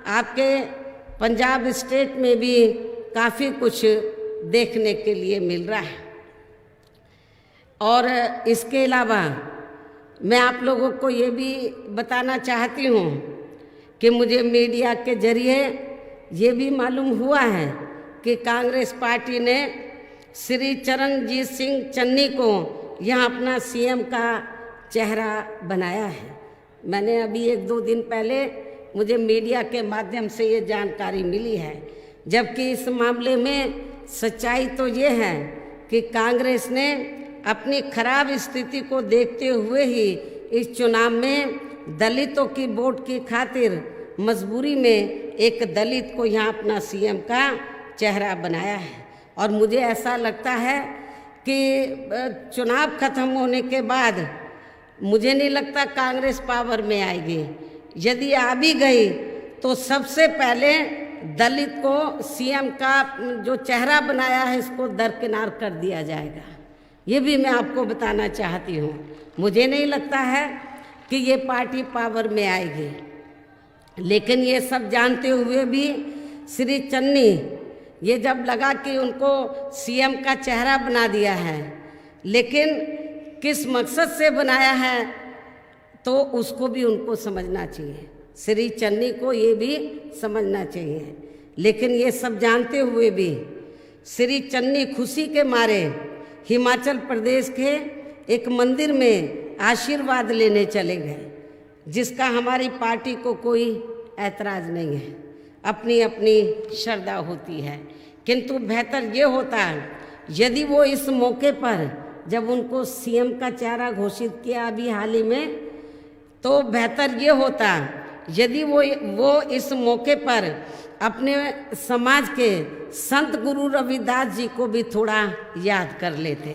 आपके पंजाब स्टेट में भी काफ़ी कुछ देखने के लिए मिल रहा है। और इसके अलावा मैं आप लोगों को ये भी बताना चाहती हूँ कि मुझे मीडिया के जरिए ये भी मालूम हुआ है कि कांग्रेस पार्टी ने श्री चरणजीत सिंह चन्नी को यहाँ अपना सीएम का चेहरा बनाया है। मैंने अभी 1-2 दिन पहले मुझे मीडिया के माध्यम से ये जानकारी मिली है, जबकि इस मामले में सच्चाई तो ये है कि कांग्रेस ने अपनी खराब स्थिति को देखते हुए ही इस चुनाव में दलितों की वोट की खातिर मजबूरी में एक दलित को यहाँ अपना सीएम का चेहरा बनाया है। और मुझे ऐसा लगता है कि चुनाव खत्म होने के बाद मुझे नहीं लगता कांग्रेस पावर में आएगी। यदि आ भी गई तो सबसे पहले दलित को सीएम का जो चेहरा बनाया है इसको दरकिनार कर दिया जाएगा। ये भी मैं आपको बताना चाहती हूँ। मुझे नहीं लगता है कि ये पार्टी पावर में आएगी, लेकिन ये सब जानते हुए भी श्री चन्नी ये जब लगा कि उनको सीएम का चेहरा बना दिया है, लेकिन किस मकसद से बनाया है तो उसको भी उनको समझना चाहिए, श्री चन्नी को ये भी समझना चाहिए। लेकिन ये सब जानते हुए भी श्री चन्नी खुशी के मारे हिमाचल प्रदेश के एक मंदिर में आशीर्वाद लेने चले गए, जिसका हमारी पार्टी को कोई ऐतराज़ नहीं है, अपनी अपनी श्रद्धा होती है। किंतु बेहतर ये होता यदि वो इस मौके पर जब उनको सीएम का चेहरा घोषित किया अभी हाल ही में, तो बेहतर ये होता यदि वो इस मौके पर अपने समाज के संत गुरु रविदास जी को भी थोड़ा याद कर लेते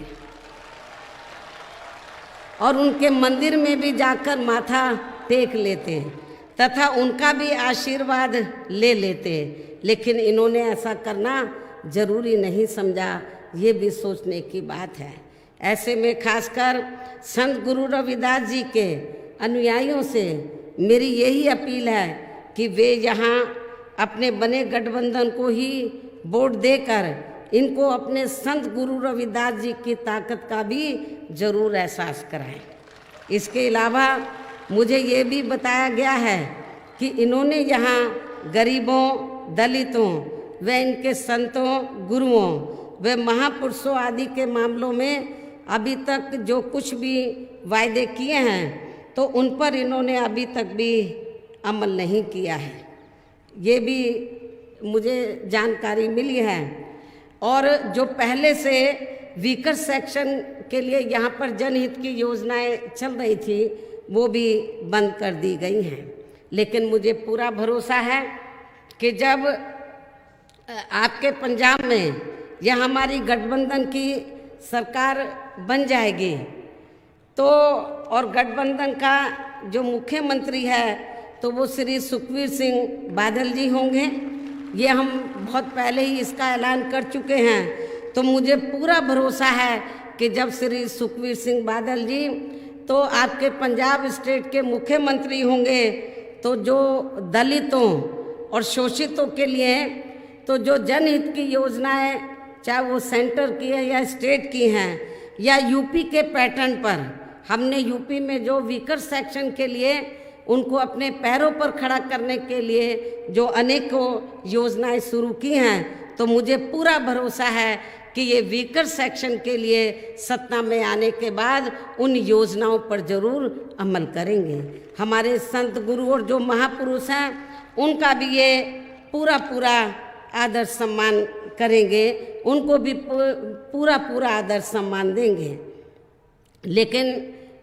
और उनके मंदिर में भी जाकर माथा टेक लेते तथा उनका भी आशीर्वाद ले लेते। लेकिन इन्होंने ऐसा करना जरूरी नहीं समझा, ये भी सोचने की बात है। ऐसे में खासकर संत गुरु रविदास जी के अनुयायियों से मेरी यही अपील है कि वे यहाँ अपने बने गठबंधन को ही वोट देकर इनको अपने संत गुरु रविदास जी की ताकत का भी जरूर एहसास कराएं। इसके अलावा मुझे ये भी बताया गया है कि इन्होंने यहाँ गरीबों, दलितों व इनके संतों, गुरुओं व महापुरुषों आदि के मामलों में अभी तक जो कुछ भी वायदे किए हैं तो उन पर इन्होंने अभी तक भी अमल नहीं किया है, ये भी मुझे जानकारी मिली है। और जो पहले से वीकर सेक्शन के लिए यहाँ पर जनहित की योजनाएं चल रही थी वो भी बंद कर दी गई हैं। लेकिन मुझे पूरा भरोसा है कि जब आपके पंजाब में यह हमारी गठबंधन की सरकार बन जाएगी तो और गठबंधन का जो मुख्यमंत्री है तो वो श्री सुखबीर सिंह बादल जी होंगे। ये हम बहुत पहले ही इसका ऐलान कर चुके हैं। तो मुझे पूरा भरोसा है कि जब श्री सुखबीर सिंह बादल जी तो आपके पंजाब स्टेट के मुख्यमंत्री होंगे तो जो दलितों और शोषितों के लिए तो जो जनहित की योजनाएं चाहे वो सेंटर की है या स्टेट की हैं या यूपी के पैटर्न पर, हमने यूपी में जो वीकर सेक्शन के लिए उनको अपने पैरों पर खड़ा करने के लिए जो अनेकों योजनाएं शुरू की हैं तो मुझे पूरा भरोसा है कि ये वीकर सेक्शन के लिए सत्ता में आने के बाद उन योजनाओं पर जरूर अमल करेंगे। हमारे संत गुरु और जो महापुरुष हैं उनका भी ये पूरा आदर सम्मान करेंगे, उनको भी पूरा आदर सम्मान देंगे। लेकिन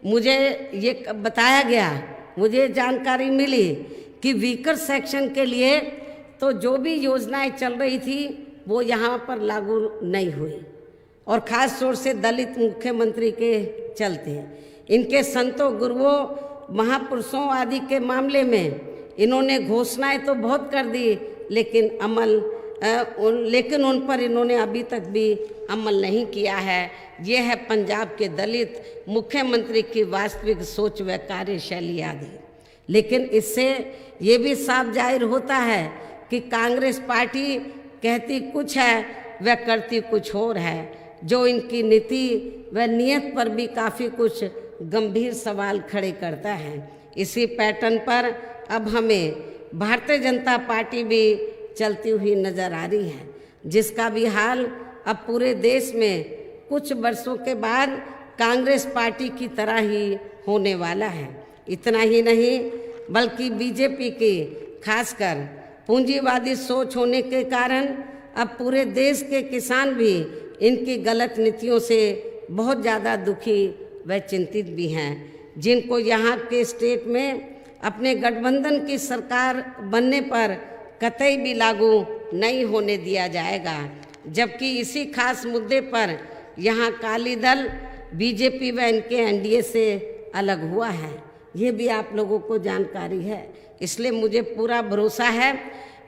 मुझे ये बताया गया, मुझे जानकारी मिली कि वीकर सेक्शन के लिए तो जो भी योजनाएं चल रही थी वो यहाँ पर लागू नहीं हुई, और ख़ास तौर से दलित मुख्यमंत्री के चलते इनके संतों गुरुओं महापुरुषों आदि के मामले में इन्होंने घोषणाएं तो बहुत कर दी, लेकिन उन पर इन्होंने अभी तक भी अमल नहीं किया है। ये है पंजाब के दलित मुख्यमंत्री की वास्तविक सोच व कार्यशैली आदि। लेकिन इससे ये भी साफ जाहिर होता है कि कांग्रेस पार्टी कहती कुछ है व करती कुछ और है, जो इनकी नीति व नियत पर भी काफ़ी कुछ गंभीर सवाल खड़े करता है। इसी पैटर्न पर अब हमें भारतीय जनता पार्टी भी चलती हुई नजर आ रही है, जिसका भी हाल अब पूरे देश में कुछ वर्षों के बाद कांग्रेस पार्टी की तरह ही होने वाला है। इतना ही नहीं बल्कि बीजेपी की खासकर पूंजीवादी सोच होने के कारण अब पूरे देश के किसान भी इनकी गलत नीतियों से बहुत ज़्यादा दुखी व चिंतित भी हैं, जिनको यहाँ के स्टेट में अपने गठबंधन की सरकार बनने पर कतई भी लागू नहीं होने दिया जाएगा। जबकि इसी खास मुद्दे पर यहाँ अकाली दल बीजेपी व इनके एनडीए से अलग हुआ है, ये भी आप लोगों को जानकारी है। इसलिए मुझे पूरा भरोसा है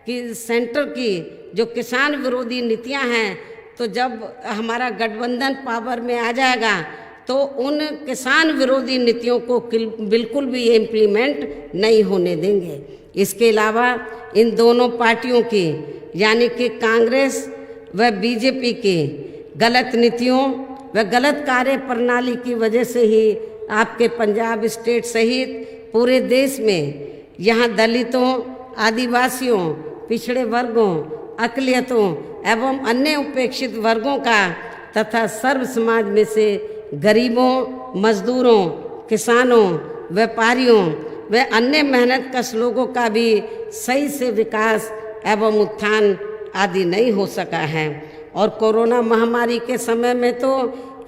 कि सेंटर की जो किसान विरोधी नीतियां हैं, तो जब हमारा गठबंधन पावर में आ जाएगा तो उन किसान विरोधी नीतियों को बिल्कुल भी इम्प्लीमेंट नहीं होने देंगे। इसके अलावा इन दोनों पार्टियों की यानी कि कांग्रेस व बीजेपी की गलत नीतियों व गलत कार्य प्रणाली की वजह से ही आपके पंजाब स्टेट सहित पूरे देश में यहाँ दलितों, आदिवासियों, पिछड़े वर्गों, अक़लियतों एवं अन्य उपेक्षित वर्गों का तथा सर्व समाज में से गरीबों, मजदूरों, किसानों, व्यापारियों व अन्य मेहनतकश लोगों का भी सही से विकास एवं उत्थान आदि नहीं हो सका है। और कोरोना महामारी के समय में तो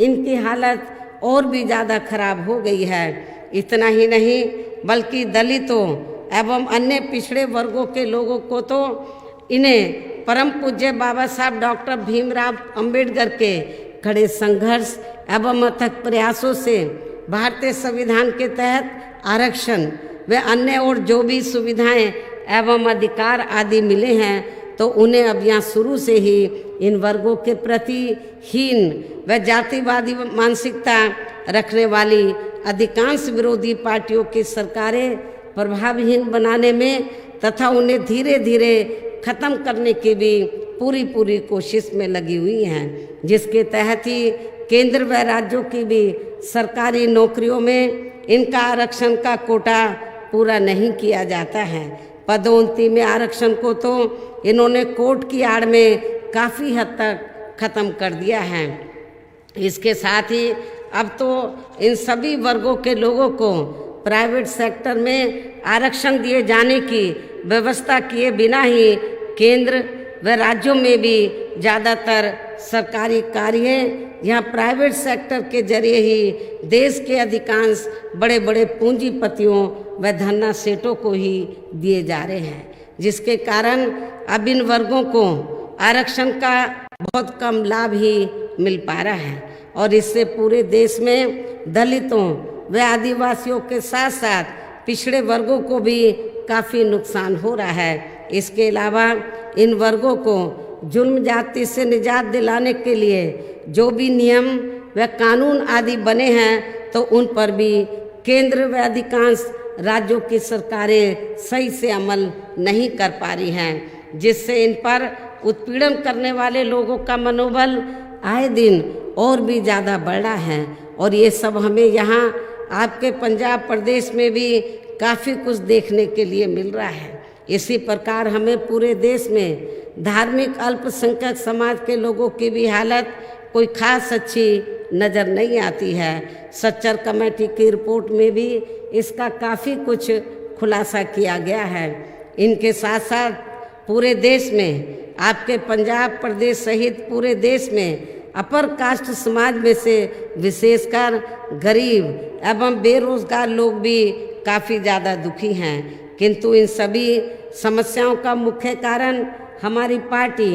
इनकी हालत और भी ज़्यादा खराब हो गई है। इतना ही नहीं बल्कि दलितों एवं अन्य पिछड़े वर्गों के लोगों को तो इन्हें परम पूज्य बाबा साहब डॉक्टर भीमराव अंबेडकर के कड़े संघर्ष एवं अथक प्रयासों से भारतीय संविधान के तहत आरक्षण व अन्य और जो भी सुविधाएं एवं अधिकार आदि मिले हैं, तो उन्हें अब यहाँ शुरू से ही इन वर्गों के प्रति हीन व जातिवादी मानसिकता रखने वाली अधिकांश विरोधी पार्टियों की सरकारें प्रभावहीन बनाने में तथा उन्हें धीरे धीरे खत्म करने की भी पूरी कोशिश में लगी हुई हैं, जिसके तहत ही केंद्र व राज्यों की भी सरकारी नौकरियों में इनका आरक्षण का कोटा पूरा नहीं किया जाता है। पदोन्नति में आरक्षण को तो इन्होंने कोर्ट की आड़ में काफ़ी हद तक खत्म कर दिया है। इसके साथ ही अब तो इन सभी वर्गों के लोगों को प्राइवेट सेक्टर में आरक्षण दिए जाने की व्यवस्था किए बिना ही केंद्र व राज्यों में भी ज़्यादातर सरकारी कार्य यहाँ प्राइवेट सेक्टर के जरिए ही देश के अधिकांश बड़े बड़े पूंजीपतियों व धन्ना सेठों को ही दिए जा रहे हैं, जिसके कारण अब इन वर्गों को आरक्षण का बहुत कम लाभ ही मिल पा रहा है। और इससे पूरे देश में दलितों व आदिवासियों के साथ साथ पिछड़े वर्गों को भी काफ़ी नुकसान हो रहा है। इसके अलावा इन वर्गों को जुल्म जाति से निजात दिलाने के लिए जो भी नियम व कानून आदि बने हैं, तो उन पर भी केंद्र व अधिकांश राज्यों की सरकारें सही से अमल नहीं कर पा रही हैं, जिससे इन पर उत्पीड़न करने वाले लोगों का मनोबल आए दिन और भी ज़्यादा बढ़ रहा है। और ये सब हमें यहाँ आपके पंजाब प्रदेश में भी काफ़ी कुछ देखने के लिए मिल रहा है। इसी प्रकार हमें पूरे देश में धार्मिक अल्पसंख्यक समाज के लोगों की भी हालत कोई खास अच्छी नज़र नहीं आती है। सच्चर कमेटी की रिपोर्ट में भी इसका काफ़ी कुछ खुलासा किया गया है। इनके साथ साथ पूरे देश में आपके पंजाब प्रदेश सहित पूरे देश में अपर कास्ट समाज में से विशेषकर गरीब एवं बेरोजगार लोग भी काफ़ी ज़्यादा दुखी हैं। किंतु इन सभी समस्याओं का मुख्य कारण हमारी पार्टी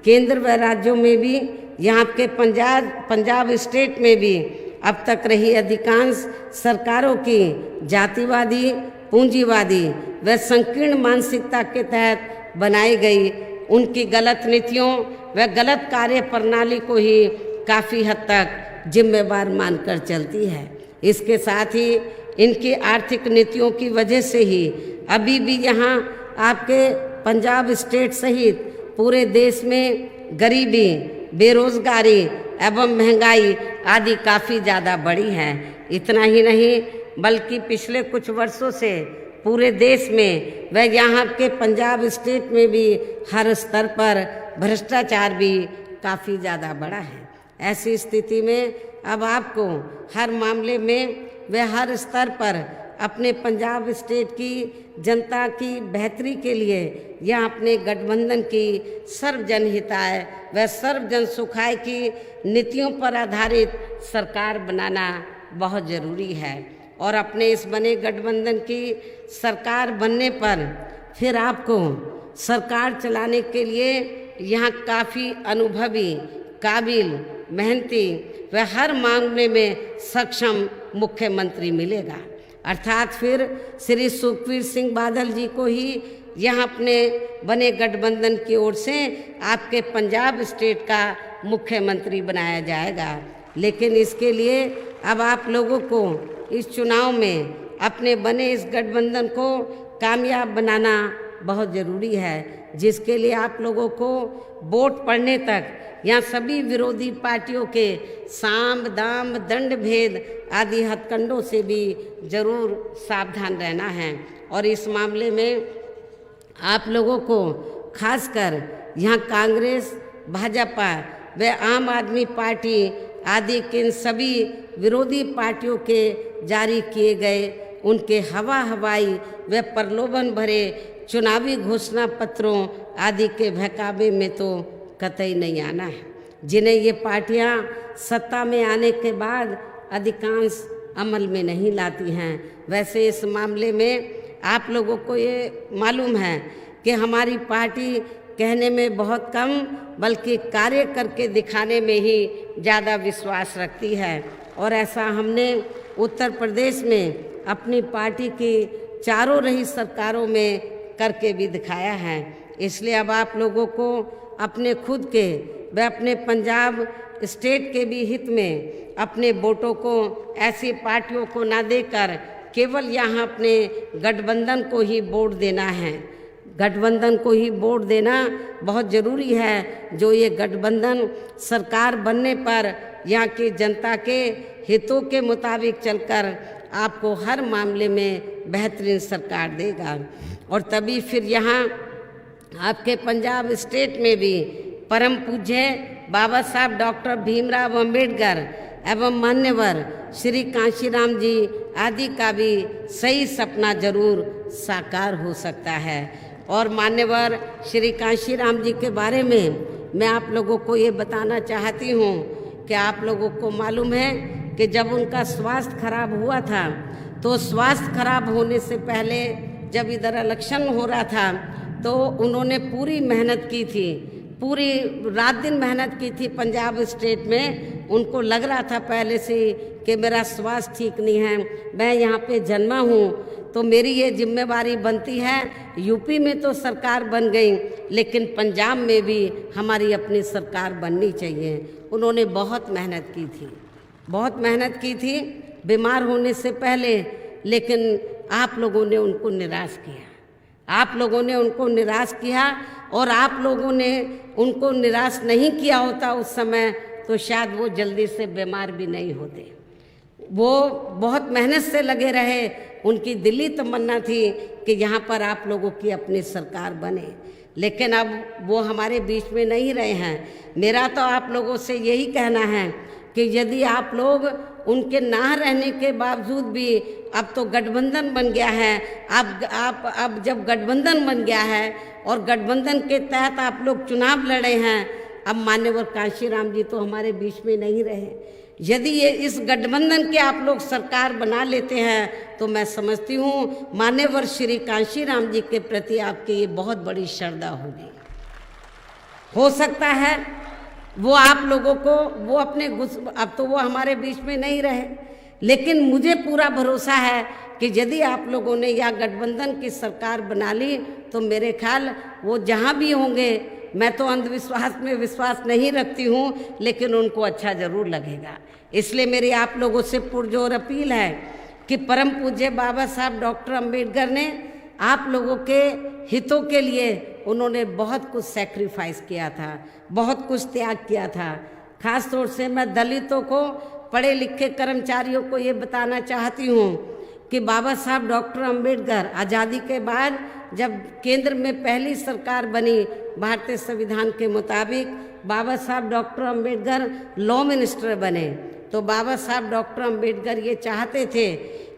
केंद्र व राज्यों में भी, यहाँ के पंजाब स्टेट में भी अब तक रही अधिकांश सरकारों की जातिवादी, पूंजीवादी व संकीर्ण मानसिकता के तहत बनाई गई उनकी गलत नीतियों व गलत कार्य प्रणाली को ही काफ़ी हद तक जिम्मेवार मानकर चलती है। इसके साथ ही इनकी आर्थिक नीतियों की वजह से ही अभी भी यहाँ आपके पंजाब स्टेट सहित पूरे देश में गरीबी, बेरोजगारी एवं महंगाई आदि काफ़ी ज़्यादा बढ़ी है। इतना ही नहीं बल्कि पिछले कुछ वर्षों से पूरे देश में व यहाँ के पंजाब स्टेट में भी हर स्तर पर भ्रष्टाचार भी काफ़ी ज़्यादा बढ़ा है। ऐसी स्थिति में अब आपको हर मामले में व हर स्तर पर अपने पंजाब स्टेट की जनता की बेहतरी के लिए या अपने गठबंधन की सर्वजन हिताय व सर्वजन सुखाय की नीतियों पर आधारित सरकार बनाना बहुत ज़रूरी है। और अपने इस बने गठबंधन की सरकार बनने पर फिर आपको सरकार चलाने के लिए यहाँ काफ़ी अनुभवी, काबिल, मेहनती व हर मामले में सक्षम मुख्यमंत्री मिलेगा। अर्थात फिर श्री सुखबीर सिंह बादल जी को ही यहाँ अपने बने गठबंधन की ओर से आपके पंजाब स्टेट का मुख्यमंत्री बनाया जाएगा। लेकिन इसके लिए अब आप लोगों को इस चुनाव में अपने बने इस गठबंधन को कामयाब बनाना बहुत ज़रूरी है, जिसके लिए आप लोगों को वोट पड़ने तक यहाँ सभी विरोधी पार्टियों के साम दाम दंड भेद आदि हथकंडों से भी ज़रूर सावधान रहना है। और इस मामले में आप लोगों को खासकर यहाँ कांग्रेस, भाजपा व आम आदमी पार्टी आदि के इन सभी विरोधी पार्टियों के जारी किए गए उनके हवाई व प्रलोभन भरे चुनावी घोषणा पत्रों आदि के बहकावे में तो कतई नहीं आना है, जिन्हें ये पार्टियां सत्ता में आने के बाद अधिकांश अमल में नहीं लाती हैं। वैसे इस मामले में आप लोगों को ये मालूम है कि हमारी पार्टी कहने में बहुत कम बल्कि कार्य करके दिखाने में ही ज़्यादा विश्वास रखती है। और ऐसा हमने उत्तर प्रदेश में अपनी पार्टी की चारों रही सरकारों में करके भी दिखाया है। इसलिए अब आप लोगों को अपने खुद के व अपने पंजाब स्टेट के भी हित में अपने वोटों को ऐसी पार्टियों को ना देकर केवल यहाँ अपने गठबंधन को ही वोट देना है। गठबंधन को ही वोट देना बहुत ज़रूरी है, जो ये गठबंधन सरकार बनने पर यहाँ की जनता के हितों के मुताबिक चलकर आपको हर मामले में बेहतरीन सरकार देगा। और तभी फिर यहाँ आपके पंजाब स्टेट में भी परम पूज्य बाबा साहब डॉक्टर भीमराव अंबेडकर एवं मान्यवर श्री कांशीराम जी आदि का भी सही सपना जरूर साकार हो सकता है। और मान्यवर श्री कांशीराम जी के बारे में मैं आप लोगों को ये बताना चाहती हूँ कि आप लोगों को मालूम है कि जब उनका स्वास्थ्य खराब हुआ था तो स्वास्थ्य खराब होने से पहले जब इधर इलेक्शन हो रहा था तो उन्होंने पूरी मेहनत की थी, पूरी रात दिन मेहनत की थी पंजाब स्टेट में। उनको लग रहा था पहले से कि मेरा स्वास्थ्य ठीक नहीं है, मैं यहाँ पे जन्मा हूँ तो मेरी ये जिम्मेवारी बनती है। यूपी में तो सरकार बन गई लेकिन पंजाब में भी हमारी अपनी सरकार बननी चाहिए। उन्होंने बहुत मेहनत की थी, बहुत मेहनत की थी बीमार होने से पहले, लेकिन आप लोगों ने उनको निराश किया, आप लोगों ने उनको निराश किया। और आप लोगों ने उनको निराश नहीं किया होता उस समय तो शायद वो जल्दी से बीमार भी नहीं होते। वो बहुत मेहनत से लगे रहे, उनकी दिली तमन्ना थी कि यहाँ पर आप लोगों की अपनी सरकार बने, लेकिन अब वो हमारे बीच में नहीं रहे हैं। मेरा तो आप लोगों से यही कहना है कि यदि आप लोग उनके ना रहने के बावजूद भी, अब तो गठबंधन बन गया है, अब जब गठबंधन बन गया है और गठबंधन के तहत आप लोग चुनाव लड़े हैं, अब मान्यवर कांशीराम जी तो हमारे बीच में नहीं रहे। यदि ये इस गठबंधन के आप लोग सरकार बना लेते हैं तो मैं समझती हूँ मान्यवर श्री कांशीराम जी के प्रति आपकी ये बहुत बड़ी श्रद्धा होगी। हो सकता है वो आप लोगों को वो अपने अब तो वो हमारे बीच में नहीं रहे, लेकिन मुझे पूरा भरोसा है कि यदि आप लोगों ने यह गठबंधन की सरकार बना ली तो मेरे ख्याल वो जहाँ भी होंगे, मैं तो अंधविश्वास में विश्वास नहीं रखती हूँ, लेकिन उनको अच्छा जरूर लगेगा। इसलिए मेरी आप लोगों से पुरजोर अपील है कि परम पूज्य बाबा साहब डॉक्टर अंबेडकर ने आप लोगों के हितों के लिए उन्होंने बहुत कुछ सैक्रिफाइस किया था, बहुत कुछ त्याग किया था। खास तौर से मैं दलितों को, पढ़े लिखे कर्मचारियों को ये बताना चाहती हूँ कि बाबा साहब डॉक्टर अंबेडकर आज़ादी के बाद जब केंद्र में पहली सरकार बनी भारतीय संविधान के मुताबिक, बाबा साहब डॉक्टर अंबेडकर लॉ मिनिस्टर बने, तो बाबा साहब डॉक्टर अंबेडकर ये चाहते थे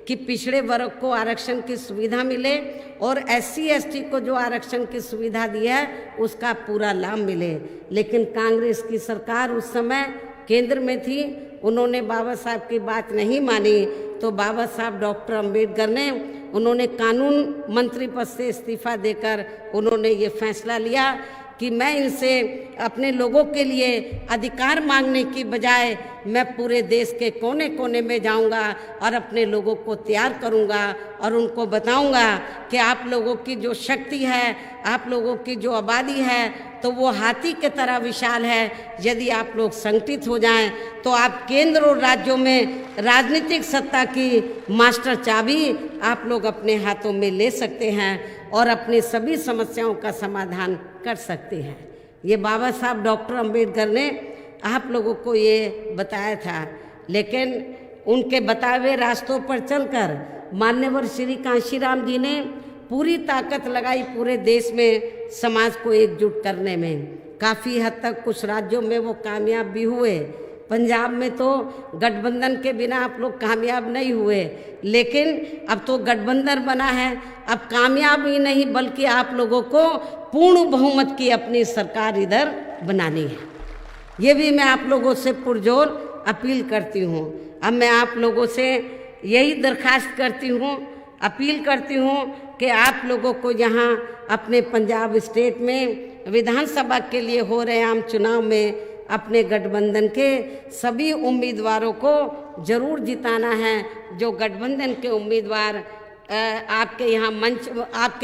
कि पिछड़े वर्ग को आरक्षण की सुविधा मिले और SC ST को जो आरक्षण की सुविधा दी है उसका पूरा लाभ मिले। लेकिन कांग्रेस की सरकार उस समय केंद्र में थी, उन्होंने बाबा साहब की बात नहीं मानी, तो बाबा साहब डॉक्टर अंबेडकर ने उन्होंने कानून मंत्री पद से इस्तीफा देकर उन्होंने ये फैसला लिया कि मैं इनसे अपने लोगों के लिए अधिकार मांगने की बजाय मैं पूरे देश के कोने कोने में जाऊंगा और अपने लोगों को तैयार करूंगा और उनको बताऊंगा कि आप लोगों की जो शक्ति है, आप लोगों की जो आबादी है, तो वो हाथी के तरह विशाल है। यदि आप लोग संगठित हो जाएं तो आप केंद्र और राज्यों में राजनीतिक सत्ता की मास्टर चाबी आप लोग अपने हाथों में ले सकते हैं और अपनी सभी समस्याओं का समाधान कर सकते हैं। ये बाबा साहब डॉक्टर अंबेडकर ने आप लोगों को ये बताया था, लेकिन उनके बताए हुए रास्तों पर चलकर मान्यवर श्री कांशीराम जी ने पूरी ताकत लगाई पूरे देश में समाज को एकजुट करने में। काफ़ी हद तक कुछ राज्यों में वो कामयाब भी हुए। पंजाब में तो गठबंधन के बिना आप लोग कामयाब नहीं हुए, लेकिन अब तो गठबंधन बना है, अब कामयाब ही नहीं बल्कि आप लोगों को पूर्ण बहुमत की अपनी सरकार इधर बनानी है। ये भी मैं आप लोगों से पुरजोर अपील करती हूँ। अब मैं आप लोगों से यही दरखास्त करती हूँ, अपील करती हूँ कि आप लोगों को यहाँ अपने पंजाब स्टेट में विधानसभा के लिए हो रहे आम चुनाव में अपने गठबंधन के सभी उम्मीदवारों को जरूर जिताना है। जो गठबंधन के उम्मीदवार आपके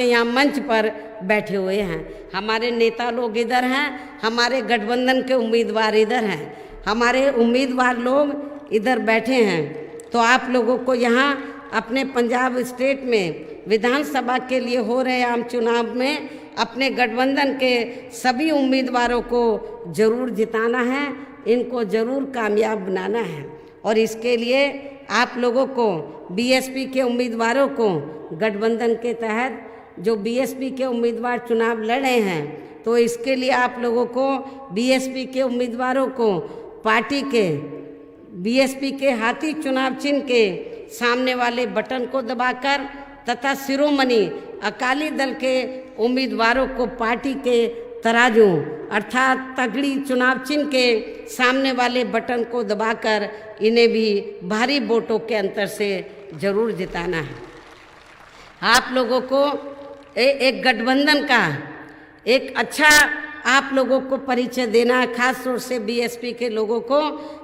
यहाँ मंच पर बैठे हुए हैं, हमारे नेता लोग इधर हैं, हमारे गठबंधन के उम्मीदवार इधर हैं, हमारे उम्मीदवार लोग इधर बैठे हैं। तो आप लोगों को यहाँ अपने पंजाब स्टेट में विधानसभा के लिए हो रहे आम चुनाव में अपने गठबंधन के सभी उम्मीदवारों को जरूर जिताना है, इनको जरूर कामयाब बनाना है। और इसके लिए आप लोगों को BSP के उम्मीदवारों को गठबंधन के तहत जो BSP के उम्मीदवार चुनाव लड़े हैं, तो इसके लिए आप लोगों को BSP के उम्मीदवारों को पार्टी के BSP के हाथी चुनाव चिन्ह के सामने वाले बटन को दबाकर तथा शिरोमणि अकाली दल के उम्मीदवारों को पार्टी के तराजू अर्थात तगड़ी चुनाव चिन्ह के सामने वाले बटन को दबाकर इन्हें भी भारी वोटों के अंतर से जरूर जिताना है। आप लोगों को एक गठबंधन का एक अच्छा आप लोगों को परिचय देना है। खास तौर से BSP के लोगों को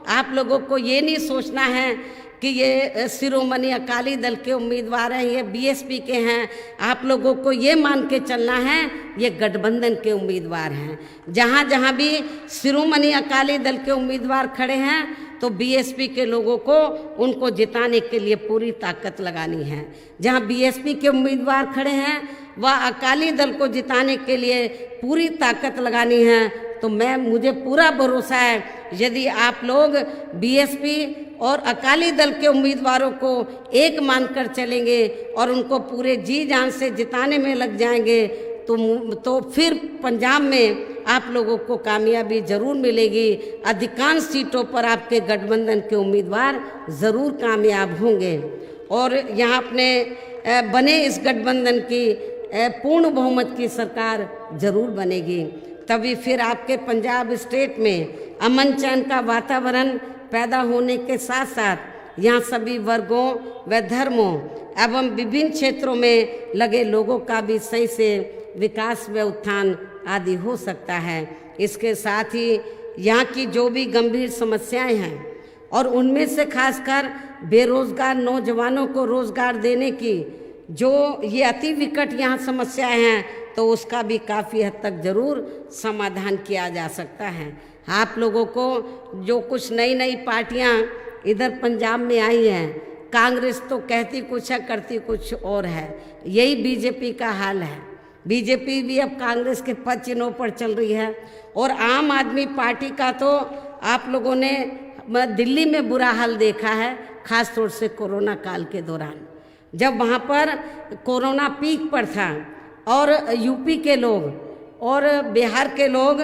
आप लोगों को ये नहीं सोचना है कि ये शिरोमणि अकाली दल के उम्मीदवार हैं, ये BSP के हैं। आप लोगों को ये मान के चलना है ये गठबंधन के उम्मीदवार हैं। जहाँ जहाँ भी शिरोमणि अकाली दल के उम्मीदवार खड़े हैं तो BSP के लोगों को उनको जिताने के लिए पूरी ताकत लगानी है। जहाँ BSP के उम्मीदवार खड़े हैं वह अकाली दल को जिताने के लिए पूरी ताकत लगानी है। तो मुझे पूरा भरोसा है यदि आप लोग BSP और अकाली दल के उम्मीदवारों को एक मानकर चलेंगे और उनको पूरे जी जान से जिताने में लग जाएंगे तो फिर पंजाब में आप लोगों को कामयाबी जरूर मिलेगी। अधिकांश सीटों पर आपके गठबंधन के उम्मीदवार ज़रूर कामयाब होंगे और यहाँ अपने बने इस गठबंधन की पूर्ण बहुमत की सरकार जरूर बनेगी। तभी फिर आपके पंजाब स्टेट में अमन चैन का वातावरण पैदा होने के साथ साथ यहाँ सभी वर्गों व धर्मों एवं विभिन्न क्षेत्रों में लगे लोगों का भी सही से विकास व उत्थान आदि हो सकता है। इसके साथ ही यहाँ की जो भी गंभीर समस्याएं हैं और उनमें से खासकर बेरोजगार नौजवानों को रोजगार देने की जो ये अति विकट यहाँ समस्याएं हैं तो उसका भी काफ़ी हद तक जरूर समाधान किया जा सकता है। आप लोगों को जो कुछ नई नई पार्टियाँ इधर पंजाब में आई हैं, कांग्रेस तो कहती कुछ है करती कुछ और है, यही बीजेपी का हाल है। बीजेपी भी अब कांग्रेस के पद चिन्हों पर चल रही है और आम आदमी पार्टी का तो आप लोगों ने दिल्ली में बुरा हाल देखा है, खास तौर से कोरोना काल के दौरान जब वहाँ पर कोरोना पीक पर था और यूपी के लोग और बिहार के लोग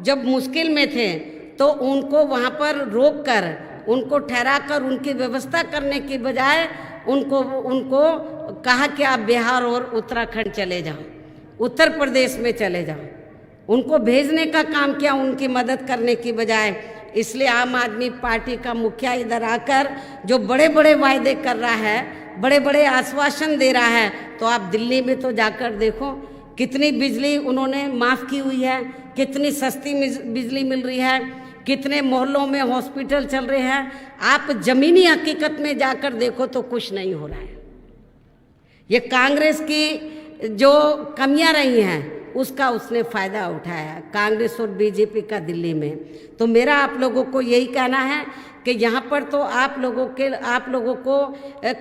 जब मुश्किल में थे तो उनको वहाँ पर रोक कर उनको ठहरा कर उनकी व्यवस्था करने की बजाय उनको कहा कि आप बिहार और उत्तराखंड चले जाओ, उत्तर प्रदेश में चले जाओ, उनको भेजने का काम किया उनकी मदद करने की बजाय। इसलिए आम आदमी पार्टी का मुखिया इधर आकर जो बड़े बड़े वायदे कर रहा है, बड़े बड़े आश्वासन दे रहा है, तो आप दिल्ली में तो जाकर देखो कितनी बिजली उन्होंने माफ़ की हुई है, कितनी सस्ती बिजली मिल रही है, कितने मोहल्लों में हॉस्पिटल चल रहे हैं। आप ज़मीनी हकीकत में जाकर देखो तो कुछ नहीं हो रहा है। ये कांग्रेस की जो कमियां रही हैं उसका उसने फ़ायदा उठाया, कांग्रेस और बीजेपी का दिल्ली में। तो मेरा आप लोगों को यही कहना है कि यहाँ पर तो आप लोगों को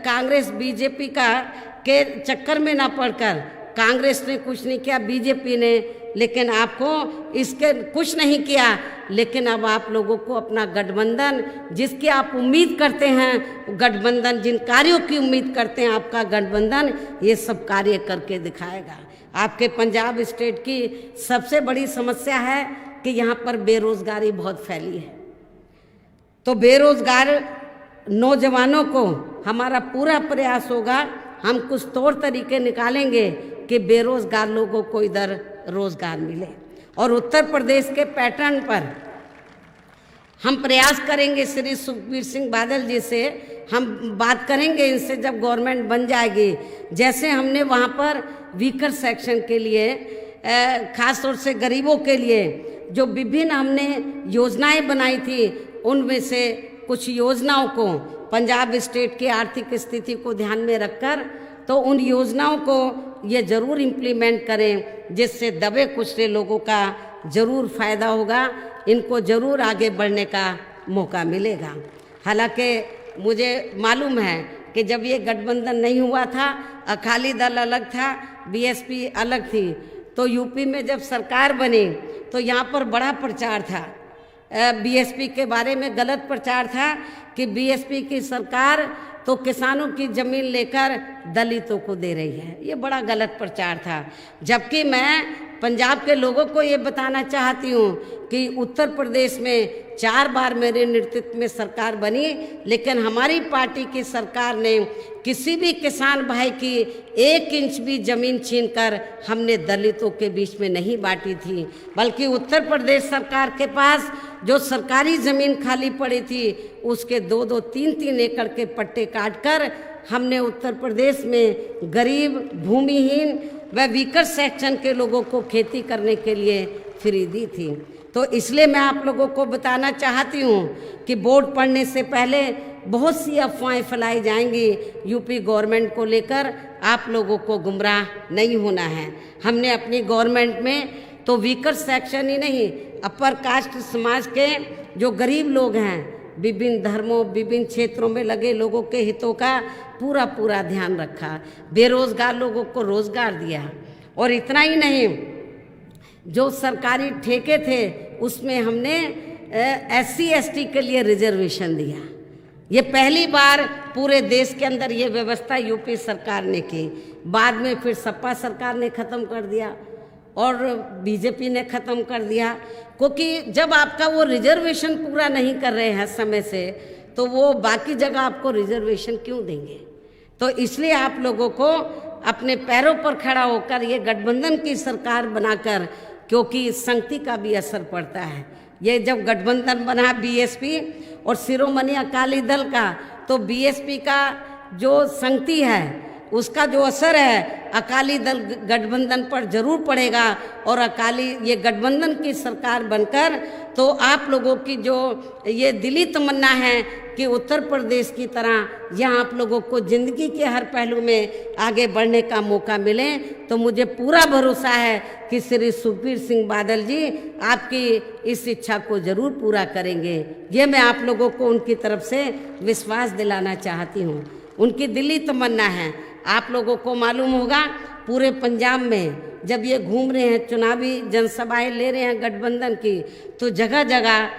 कांग्रेस बीजेपी के चक्कर में ना पड़कर, कांग्रेस ने कुछ नहीं किया, बीजेपी ने, लेकिन आपको इसके कुछ नहीं किया, लेकिन अब आप लोगों को अपना गठबंधन जिसकी आप उम्मीद करते हैं, गठबंधन जिन कार्यों की उम्मीद करते हैं, आपका गठबंधन ये सब कार्य करके दिखाएगा। आपके पंजाब स्टेट की सबसे बड़ी समस्या है कि यहाँ पर बेरोजगारी बहुत फैली है। तो बेरोजगार नौजवानों को हमारा पूरा प्रयास होगा, हम कुछ तौर तरीके निकालेंगे कि बेरोजगार लोगों को इधर रोजगार मिले। और उत्तर प्रदेश के पैटर्न पर हम प्रयास करेंगे, श्री सुखबीर सिंह बादल जी से हम बात करेंगे इनसे जब गवर्नमेंट बन जाएगी। जैसे हमने वहाँ पर वीकर सेक्शन के लिए, खास तौर से गरीबों के लिए जो विभिन्न हमने योजनाएं बनाई थी, उनमें से कुछ योजनाओं को पंजाब स्टेट की आर्थिक स्थिति को ध्यान में रखकर तो उन योजनाओं को ये ज़रूर इम्प्लीमेंट करें, जिससे दबे कुचले लोगों का ज़रूर फ़ायदा होगा, इनको ज़रूर आगे बढ़ने का मौका मिलेगा। हालांकि मुझे मालूम है कि जब ये गठबंधन नहीं हुआ था, अकाली दल अलग था, बीएसपी अलग थी, तो यूपी में जब सरकार बनी तो यहाँ पर बड़ा प्रचार था, बीएसपी के बारे में गलत प्रचार था कि बीएसपी की सरकार तो किसानों की ज़मीन लेकर दलितों को दे रही है। ये बड़ा गलत प्रचार था। जबकि मैं पंजाब के लोगों को ये बताना चाहती हूँ कि उत्तर प्रदेश में 4 बार मेरे नेतृत्व में सरकार बनी, लेकिन हमारी पार्टी की सरकार ने किसी भी किसान भाई की 1 इंच भी ज़मीन छीनकर हमने दलितों के बीच में नहीं बांटी थी, बल्कि उत्तर प्रदेश सरकार के पास जो सरकारी ज़मीन खाली पड़ी थी उसके 2-2, 3-3 एकड़ के पट्टे काटकर हमने उत्तर प्रदेश में गरीब, भूमिहीन व वीकर सेक्शन के लोगों को खेती करने के लिए फ्री दी थी। तो इसलिए मैं आप लोगों को बताना चाहती हूँ कि वोट पड़ने से पहले बहुत सी अफवाहें फैलाई जाएंगी यूपी गवर्नमेंट को लेकर, आप लोगों को गुमराह नहीं होना है। हमने अपनी गवर्नमेंट में तो वीकर सेक्शन ही नहीं, अपर कास्ट समाज के जो गरीब लोग हैं, विभिन्न धर्मों, विभिन्न क्षेत्रों में लगे लोगों के हितों का पूरा ध्यान रखा, बेरोजगार लोगों को रोजगार दिया। और इतना ही नहीं, जो सरकारी ठेके थे उसमें हमने SC ST के लिए रिजर्वेशन दिया, ये पहली बार पूरे देश के अंदर ये व्यवस्था यूपी सरकार ने की। बाद में फिर सपा सरकार ने ख़त्म कर दिया और बीजेपी ने ख़त्म कर दिया, क्योंकि जब आपका वो रिजर्वेशन पूरा नहीं कर रहे हैं समय से, तो वो बाकी जगह आपको रिजर्वेशन क्यों देंगे। तो इसलिए आप लोगों को अपने पैरों पर खड़ा होकर ये गठबंधन की सरकार बनाकर, क्योंकि संगति का भी असर पड़ता है। ये जब गठबंधन बना बीएसपी और शिरोमणि अकाली दल का, तो बीएसपी का जो संगति है उसका जो असर है अकाली दल गठबंधन पर जरूर पड़ेगा। और अकाली ये गठबंधन की सरकार बनकर तो आप लोगों की जो ये दिली तमन्ना है कि उत्तर प्रदेश की तरह यहाँ आप लोगों को ज़िंदगी के हर पहलू में आगे बढ़ने का मौका मिले, तो मुझे पूरा भरोसा है कि श्री सुखबीर सिंह बादल जी आपकी इस इच्छा को ज़रूर पूरा करेंगे। ये मैं आप लोगों को उनकी तरफ से विश्वास दिलाना चाहती हूँ। उनकी दिली तमन्ना है। आप लोगों को मालूम होगा पूरे पंजाब में जब ये घूम रहे हैं, चुनावी जनसभाएं ले रहे हैं गठबंधन की, तो जगह जगह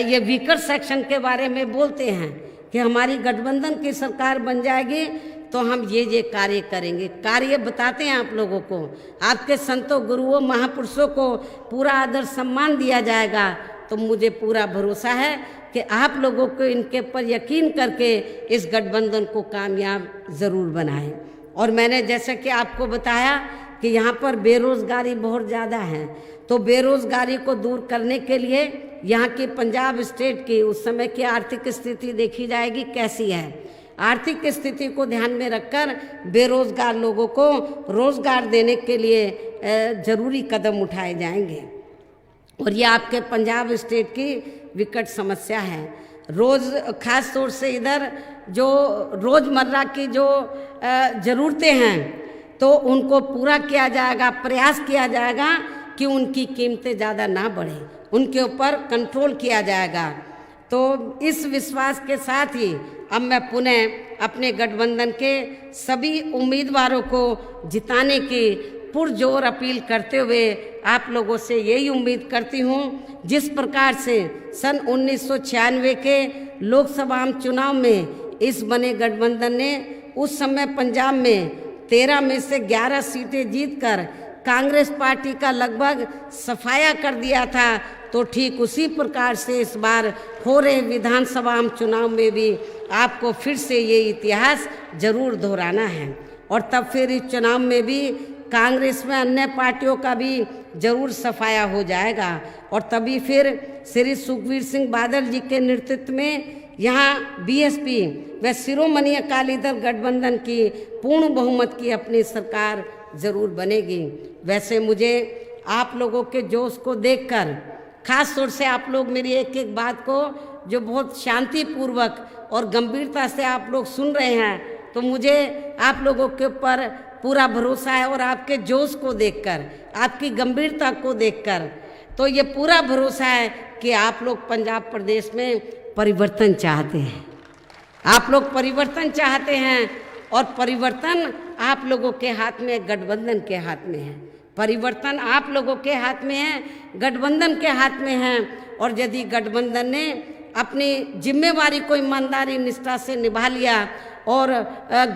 ये वीकर सेक्शन के बारे में बोलते हैं कि हमारी गठबंधन की सरकार बन जाएगी तो हम ये कार्य करेंगे। कार्य बताते हैं आप लोगों को। आपके संतों, गुरुओं, महापुरुषों को पूरा आदर सम्मान दिया जाएगा। तो मुझे पूरा भरोसा है कि आप लोगों को इनके पर यकीन करके इस गठबंधन को कामयाब ज़रूर बनाएं। और मैंने जैसे कि आपको बताया कि यहाँ पर बेरोज़गारी बहुत ज़्यादा है, तो बेरोज़गारी को दूर करने के लिए यहाँ की पंजाब स्टेट की उस समय की आर्थिक स्थिति देखी जाएगी कैसी है। आर्थिक स्थिति को ध्यान में रखकर बेरोज़गार लोगों को रोज़गार देने के लिए ज़रूरी कदम उठाए जाएंगे। और ये आपके पंजाब स्टेट की विकट समस्या है। खास तौर से इधर जो रोज़मर्रा की जो ज़रूरतें हैं तो उनको पूरा किया जाएगा, प्रयास किया जाएगा कि उनकी कीमतें ज़्यादा ना बढ़े, उनके ऊपर कंट्रोल किया जाएगा। तो इस विश्वास के साथ ही अब मैं पुनः अपने गठबंधन के सभी उम्मीदवारों को जिताने की पुरजोर अपील करते हुए आप लोगों से यही उम्मीद करती हूँ, जिस प्रकार से सन 1996 के लोकसभा चुनाव में इस बने गठबंधन ने उस समय पंजाब में 13 में से 11 सीटें जीतकर कांग्रेस पार्टी का लगभग सफाया कर दिया था, तो ठीक उसी प्रकार से इस बार हो रहे विधानसभा चुनाव में भी आपको फिर से ये इतिहास जरूर दोहराना है। और तब फिर इस चुनाव में भी कांग्रेस में अन्य पार्टियों का भी जरूर सफाया हो जाएगा। और तभी फिर श्री सुखबीर सिंह बादल जी के नेतृत्व में यहाँ बीएसपी व शिरोमणि अकाली दल गठबंधन की पूर्ण बहुमत की अपनी सरकार जरूर बनेगी। वैसे मुझे आप लोगों के जोश को देखकर, खास तौर से आप लोग मेरी एक एक बात को जो बहुत शांतिपूर्वक और गंभीरता से आप लोग सुन रहे हैं, तो मुझे आप लोगों के ऊपर पूरा भरोसा है। और आपके जोश को देखकर, आपकी गंभीरता को देखकर तो ये पूरा भरोसा है कि आप लोग पंजाब प्रदेश में परिवर्तन चाहते हैं। आप लोग परिवर्तन चाहते हैं और परिवर्तन आप लोगों के हाथ में, गठबंधन के हाथ में है। परिवर्तन आप लोगों के हाथ में है, गठबंधन के हाथ में है। और यदि गठबंधन ने अपनी जिम्मेवारी को ईमानदारी निष्ठा से निभा लिया और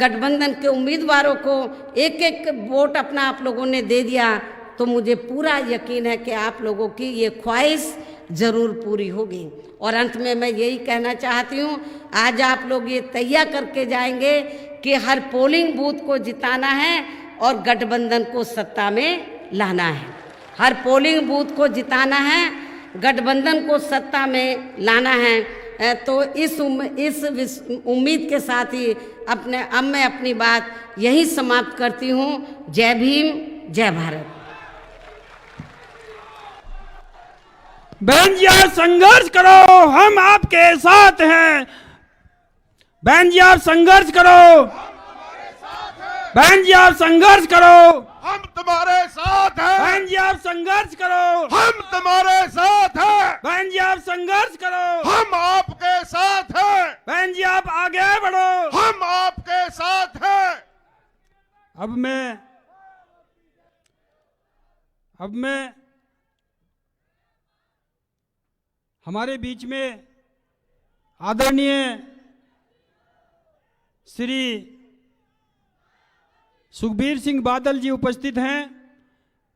गठबंधन के उम्मीदवारों को एक एक वोट अपना आप लोगों ने दे दिया, तो मुझे पूरा यकीन है कि आप लोगों की ये ख्वाहिश ज़रूर पूरी होगी। और अंत में मैं यही कहना चाहती हूँ, आज आप लोग ये तैयार करके जाएंगे कि हर पोलिंग बूथ को जिताना है और गठबंधन को सत्ता में लाना है। हर पोलिंग बूथ को जिताना है, गठबंधन को सत्ता में लाना है। तो इस उम्मीद के साथ ही अब मैं अपनी बात यही समाप्त करती हूँ। जय भीम, जय भारत। बहन जी आप संघर्ष करो, हम आपके साथ हैं। बहन जी आप संघर्ष करो, बहन जी आप संघर्ष करो, हम तुम्हारे साथ हैं। बहन जी आप संघर्ष करो, हम तुम्हारे साथ हैं। बहन जी आप संघर्ष करो, हम आपके साथ हैं। बहन जी आप आगे बढ़ो, हम आपके साथ हैं। अब मैं हमारे बीच में आदरणीय श्री सुखबीर सिंह बादल जी उपस्थित हैं।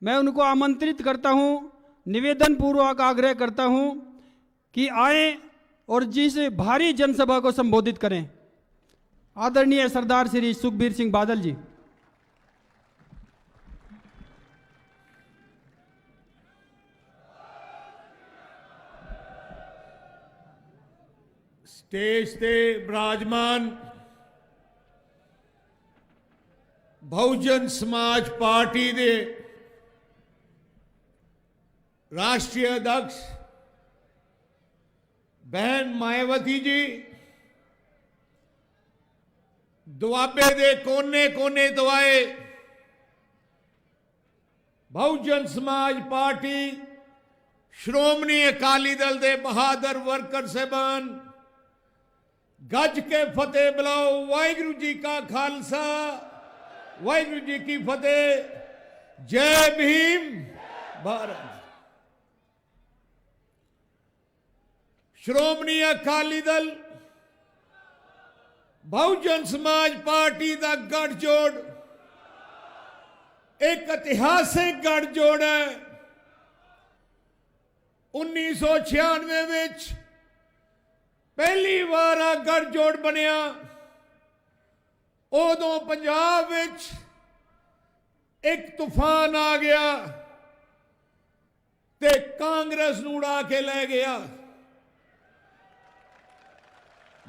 मैं उनको आमंत्रित करता हूं, निवेदन पूर्वक आग्रह करता हूं कि आए और जिस भारी जनसभा को संबोधित करें। आदरणीय सरदार श्री सुखबीर सिंह बादल जी। स्टेज ते विराजमान बहुजन समाज पार्टी दे राष्ट्रीय अध्यक्ष बहन मायावती जी, दुआबे दे कोने कोने दवाए बहुजन समाज पार्टी श्रोमणी अकाली दल दे बहादुर वर्कर साहबान, गज के फतेह बुलाओ। वाहिगुरू जी का खालसा, वाहिगुरू जी की फतेह। जय भीम भारत। श्रोमणी अकाली दल बहुजन समाज पार्टी का गठजोड़ एक इतिहासिक गठजोड़ है। 1996 विच पहली बार गठजोड़ बनिया। उदों पंजाब विच एक तूफान आ गया ते कांग्रेस नूं उड़ा के ले गया।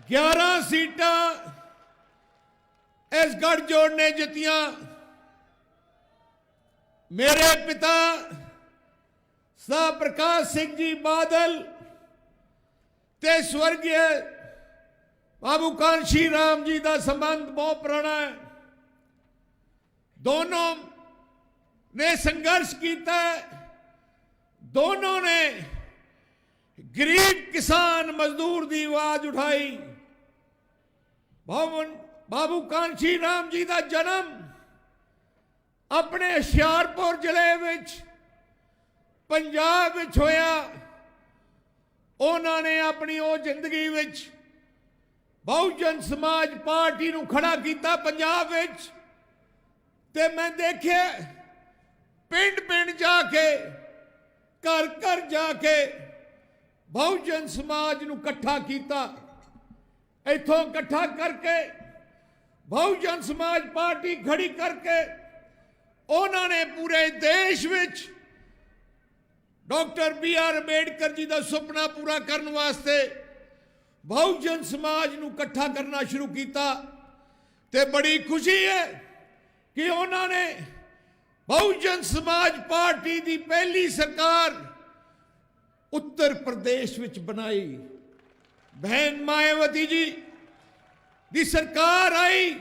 11 सीटां इस गठजोड़ ने जितियां। मेरे पिता साह प्रकाश सिंह जी बादल ते स्वर्गीय बाबू कांशी राम जी का संबंध बहुत पुराना है। दोनों ने संघर्ष किया। दोनों ने गरीब किसान मजदूर की आवाज उठाई। बाबू कांशी राम जी का जन्म अपने हुशियारपुर जिले विच पंजाब विच होया। उन्होंने अपनी वो जिंदगी विच बहुजन समाज पार्टी नूं खड़ा किया पंजाब विच। ते मैं देखे पिंड पिंड जाके घर घर जाके बहुजन समाज नूं इकट्ठा किया। इथों इकट्ठा करके बहुजन समाज पार्टी खड़ी करके उन्होंने पूरे देश विच डॉक्टर BR अंबेडकर जी का सुपना पूरा करने वास्ते बहुजन समाज नूं इकट्ठा करना शुरू किया। ते बड़ी खुशी है कि उन्होंने बहुजन समाज पार्टी की पहली सरकार उत्तर प्रदेश विच बनाई। बहन मायावती जी की सरकार आई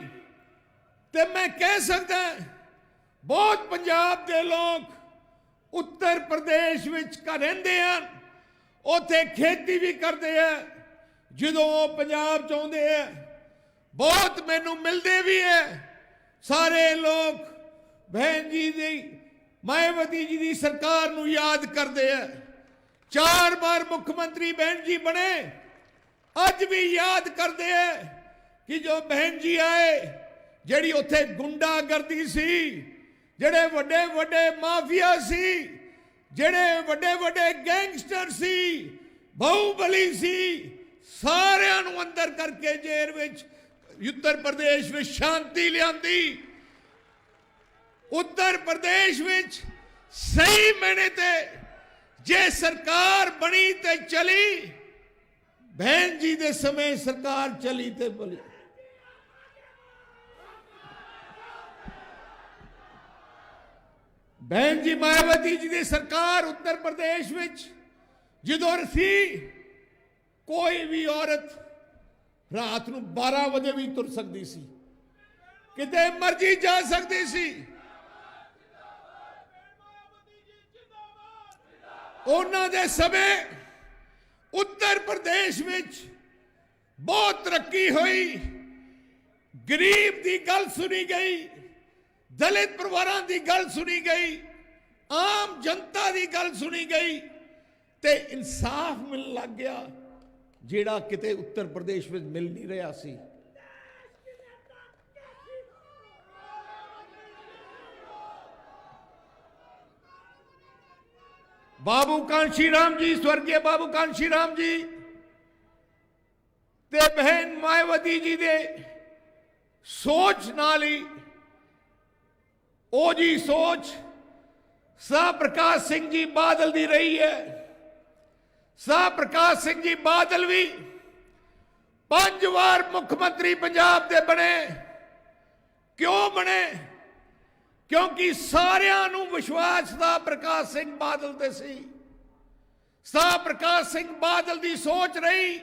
ते मैं कह सकता बहुत पंजाब के लोग उत्तर प्रदेश विच रहंदे हैं, उत्थे खेती भी करते हैं। जदों वो पंजाब चाहते हैं बहुत मैनू मिलते भी है। सारे लोग बहन जी दी मायावती जी की सरकार नू याद करते हैं। 4 बार मुख्यमंत्री बहन जी बने, अज भी याद करते हैं कि जो बहन जी आए जिहड़ी उत्थे गुंडागर्दी सी, जेड़े वड्डे वड्डे माफिया सी, जेड़े वड्डे वड्डे गैंगस्टर सी, बाहुबली सी, सारिਆਂ ਨੂੰ अंदर करके जेल विच उत्तर प्रदेश में शांति लियांदी। उत्तर प्रदेश विच सही मैंने ते जे सरकार बनी ते चली, बहन जी दे समय सरकार चली ते बोली। बहन जी मायावती जी की सरकार उत्तर प्रदेश विच जदों सी, कोई भी औरत रात नूं 12 बजे भी तुर सकती सी, किते मर्जी जा सकती सी। उन्हां दे समय उत्तर प्रदेश विच बहुत तरक्की हुई। गरीब की गल सुनी गई, दलित परिवारों की गल सुनी गई, आम जनता की गल सुनी गई ते इंसाफ मिलने लग गया, जिहड़ा किते उत्तर प्रदेश में मिल नहीं रहा सी। बाबू कांशी राम जी, स्वर्गीय बाबू कांशी राम जी ते बहन मायावती जी दे सोच नाल ही ओ जी सोच शाह प्रकाश सिंह जी बादल दी रही है। शाह प्रकाश सिंह जी बादल भी 5 बार मुख्यमंत्री पंजाब दे बने। क्यों बने? क्योंकि सारियां नूं विश्वास शाह प्रकाश सिंह बादल ते सी। शाह प्रकाश सिंह बादल दी सोच रही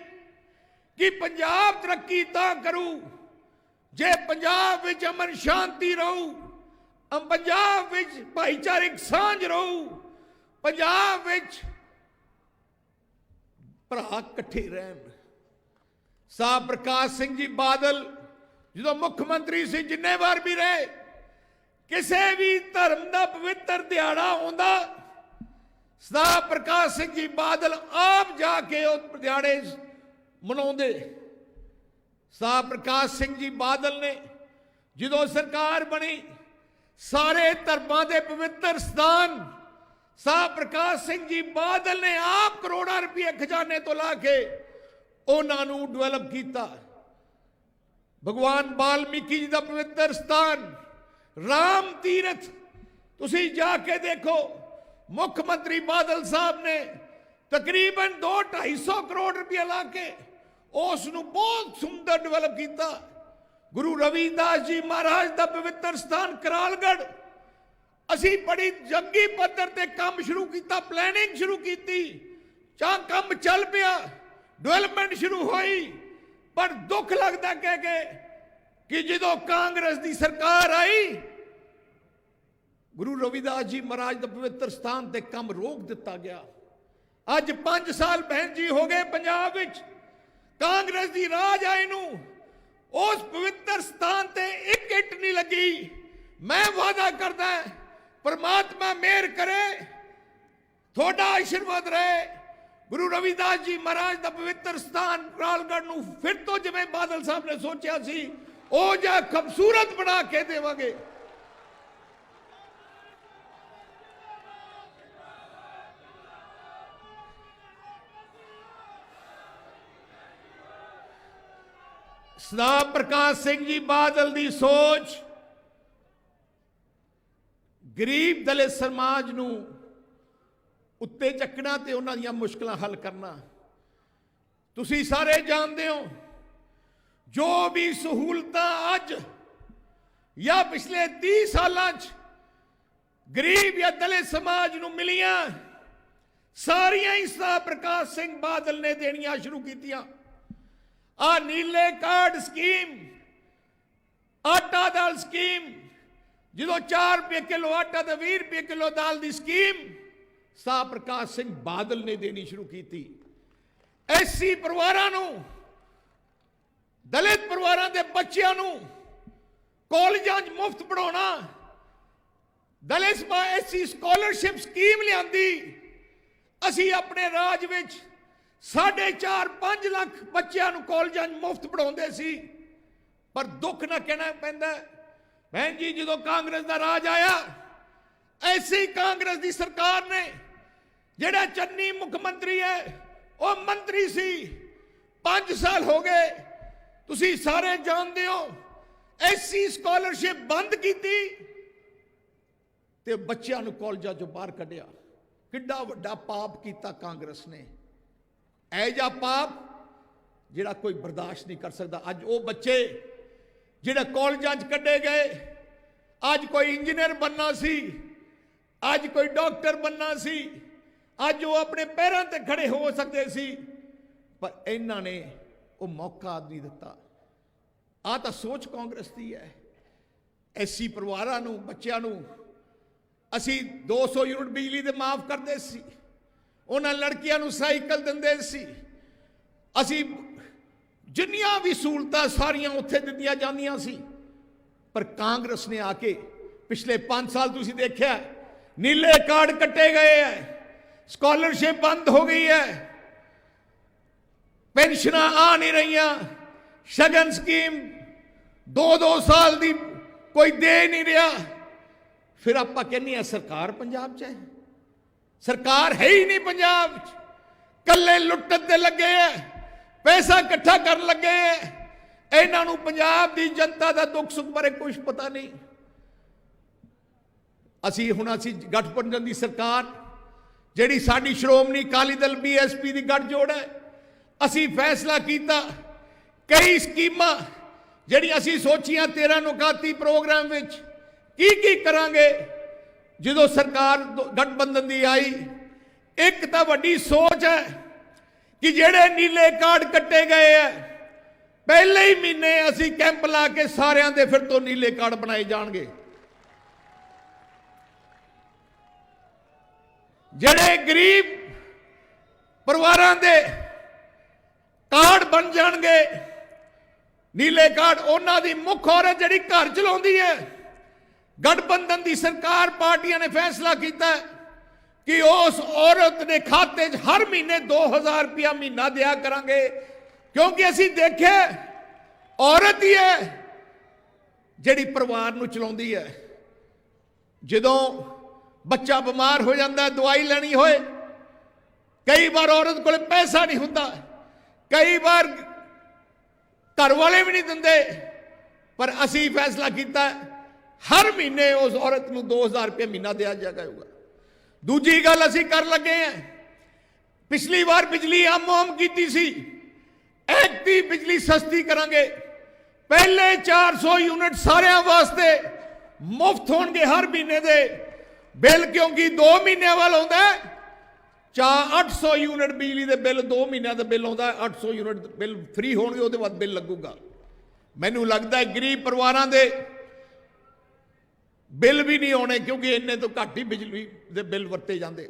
कि पंजाब तरक्की तां करू जे पंजाब विच अमन शांति रहू, पंजाब विच भाईचारिक सांझ रहू, पंजाब विच भरा इकट्ठे रहन। शाह प्रकाश सिंह जी बादल जो मुख्यमंत्री से जिन्ने बार भी रहे, किसी भी धर्म का पवित्र दिहाड़ा आंदा शाह प्रकाश सिंह जी बादल आप जाके उस दिहाड़े मनाउंदे। शाह प्रकाश सिंह जी बादल ने जो सरकार बनी, सारे धर्मां दे पवित्र स्थान शाह प्रकाश सिंह जी बादल ने आप करोड़ों रुपये खजाने तो ला के उन्होंने डेवलप किया। भगवान वाल्मीकि जी का पवित्र स्थान राम तीरथ तुसी जाके देखो, मुख्यमंत्री बादल साहब ने तकरीबन 200-250 करोड़ रुपया ला के उसनूं बहुत सुंदर डेवलप किया। गुरु रविदास जी महाराज का पवित्र स्थान करालगढ़ असी बड़ी जंगी पद्धर ते काम शुरू किया, प्लैनिंग शुरू की, चाह काम चल पिया, डेवलपमेंट शुरू हुई। पर दुख लगता कह के कि जो कांग्रेस की सरकार आई, गुरु रविदास जी महाराज का पवित्र स्थान ते काम रोक दिता गया। अज 5 साल बहन जी हो गए पंजाब विच कांग्रेस की राज आई नूं, उस पवित्र स्थान ते एक इट नहीं लगी। मैं वादा करदा परमात्मा मेहर करे, थोड़ा आशीर्वाद रहे, गुरु रविदास जी महाराज का पवित्र स्थान करालगढ़ नूं फिर तो जिवें बादल साहब ने सोचा सी ओ जा खूबसूरत बना के देवांगे। शाह प्रकाश सिंह जी बादल की सोच गरीब दलित समाज नूं उत्ते चकना ते उन्हां दीयां मुश्किलां हल करना। तुसी सारे जानते हो जो भी सहूलतां अज या पिछले 30 सालां गरीब या दलित समाज नूं मिलियां, सारियां ही शाह प्रकाश सिंह बादल ने देनियां शुरू कीतियां। आ नीले कार्ड स्कीम, आटा दाल स्कीम, जो 4 रुपये किलो आटा तो 20 रुपये किलो दाल की स्कीम शाह प्रकाश सिंह बादल ने देनी शुरू की थी। एससी परिवारां नूं, दलित परिवारां दे बच्चियां नूं कॉलेजां च मुफ्त पढ़ाउणा, दलित एससी स्कॉलरशिप स्कीम लियांदी। असी अपने राज विच 4.5 लाख बच्चों को कॉलेजां मुफ्त पढ़ाते सी। पर दुख ना कहना पैंदा बहन जी, जो कांग्रेस का राज आया, ऐसी कांग्रेस की सरकार ने जेड़ा चन्नी मुख्यमंत्री है वह मंत्री सी, 5 साल हो गए। तुसी सारे जानते हो एससी स्कॉलरशिप बंद की ते बच्चों को कॉलेजां चों बाहर कढ़िया। किड्डा वड्डा पाप किया कांग्रेस ने, ऐजा पाप जिहड़ा कोई बर्दाश्त नहीं कर सकता। अज वो बच्चे जिहड़े कॉलेजां च कढ़े गए, अज कोई इंजीनियर बनना सी, अज कोई डॉक्टर बनना सी, अज वो अपने पैरों ते खड़े हो सकते सी, पर इन्हां ने वो मौका नहीं दिता। आ तां सोच कांग्रेस की है। एससी परिवारां नूं, बच्चों नूं असी 200 यूनिट बिजली दे माफ करते सी, उन्हां लड़कियां नूं साइकिल दिंदे सी, असी जिन्नियां भी सहूलतां सारियां उत्थे दित्तियां जांदियां सी। पर कांग्रेस ने आके पिछले 5 साल तुसीं देखिया नीले कार्ड कट्टे गए हैं, स्कॉलरशिप बंद हो गई है, पेंशन आ नहीं रही, शगन स्कीम 2-2 साल दी कोई दे नहीं रहा। फिर आप कहने सरकार पंजाब च है, सरकार है ही नहीं पंजाब च, कल्ले लुट्टन ते लगे है, पैसा इकट्ठा कर लगे है। इन्हां नूं पंजाब दी जनता दा दुख सुख बारे कुछ पता नहीं। असी गठबंधन दी सरकार जिहड़ी साडी श्रोमणी अकाली दल BSP दी गठजोड़ है, असी फैसला कीता कई स्कीमां जिहड़ियां असी सोचियां 13 नुकाती प्रोग्राम विच की करांगे। जो सरकार गठबंधन दी आई, एक तो वड्डी सोच है कि जेड़े नीले कार्ड कट्टे गए हैं पहले ही महीने असी कैंप ला के सारियां दे फिर तो नीले कार्ड बनाए जाएंगे। जेड़े गरीब परिवारां दे कार्ड बन जाएंगे नीले कार्ड, उन्हां दी मुख औरत जिहड़ी घर चलाउंदी है, गठबंधन दी सरकार पार्टियां ने फैसला किया कि उस औरत ने खाते हर महीने 2000 रुपया महीना दिया करांगे। क्योंकि असी देखे औरत ही है जिहड़ी परिवार नूं चलाउंदी है। जदों बच्चा बीमार हो जाता है, दवाई लैनी होए, कई बार औरत को पैसा नहीं हुंदा, कई बार घर वाले भी नहीं दिंदे, पर असी फैसला किया हर महीने उस औरत को 2000 रुपये महीना दिया जाएगा। दूजी गल असी कर लगे हैं, पिछली बार बिजली आम की सी, ऐकती बिजली सस्ती करांगे। पहले 400 यूनिट सारे वास्ते मुफ्त होंगे हर महीने दे बिल, क्योंकि 2 महीने वाला होता है 800 यूनिट बिजली के बिल 2 महीनों का बिल आता है, 800 यूनिट बिल फ्री होंगे, उसके बाद बिल लगूगा। मैनू लगता है गरीब परिवारों के बिल भी नहीं आने, क्योंकि इन्ने तो घट ही बिजली के बिल वरते जाते।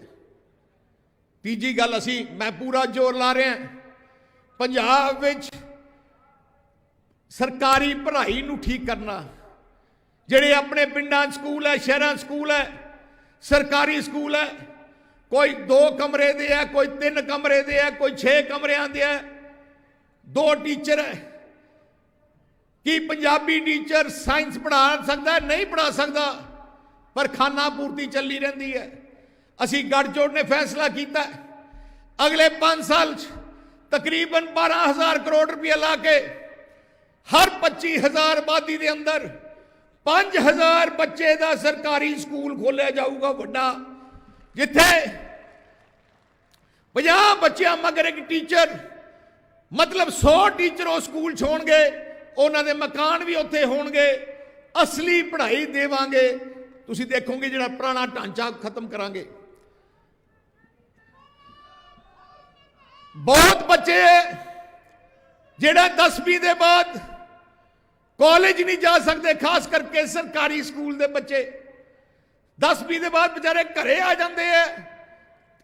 तीजी गल मैं पूरा जोर ला रहा पंजाब विच सरकारी पढ़ाई नूं ठीक करना। जिहड़े अपने पिंडां स्कूल है, शहरां स्कूल है, सरकारी स्कूल है, कोई 2 कमरे दे है, कोई 3 कमरे दे है, कोई 6 कमरियां दे है, 2 टीचर है। कि पंजाबी टीचर साइंस पढ़ा सकता है? नहीं पढ़ा सकता, पर खाना पूर्ति चली रही है। असी गठजोड़ ने फैसला किया अगले 5 साल तकरीबन 12,000 करोड़ रुपया ला के हर 25,000 आबादी के अंदर 5,000 बच्चे का सरकारी स्कूल खोलिया जाऊगा वड्डा, जिथे 50 बच्चों मगर एक टीचर, मतलब 100 टीचर उस स्कूल च होणगे, उन्होंने मकान भी उत्थे होणगे, असली पढ़ाई देवांगे। तुसीं देखोगे जिहड़ा पुराना ढांचा खत्म करांगे। बहुत बच्चे जिहड़ा 10वीं के बाद कॉलेज नहीं जा सकते, खास करके सरकारी स्कूल के बच्चे 10वीं के बाद बेचारे घरे आ जाते हैं।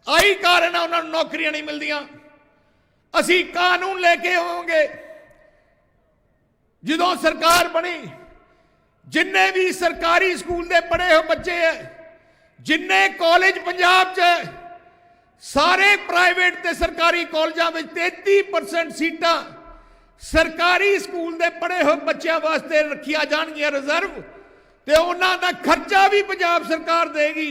आई कारण है उन्होंने नौकरियां नहीं मिलदियां। असी कानून लेके आवांगे जो सरकार बनी, जिन्ने भी सरकारी स्कूल के पढ़े हुए बच्चे हैं, जिन्ने कॉलेज पंजाब च है, सारे प्राइवेट ते सरकारी कॉलेजों में 33% सीटां सरकारी स्कूल के पढ़े हुए बच्चों वास्ते रखिया जाणगियां रिजर्व, ते उन्हां दा खर्चा भी पंजाब सरकार देगी।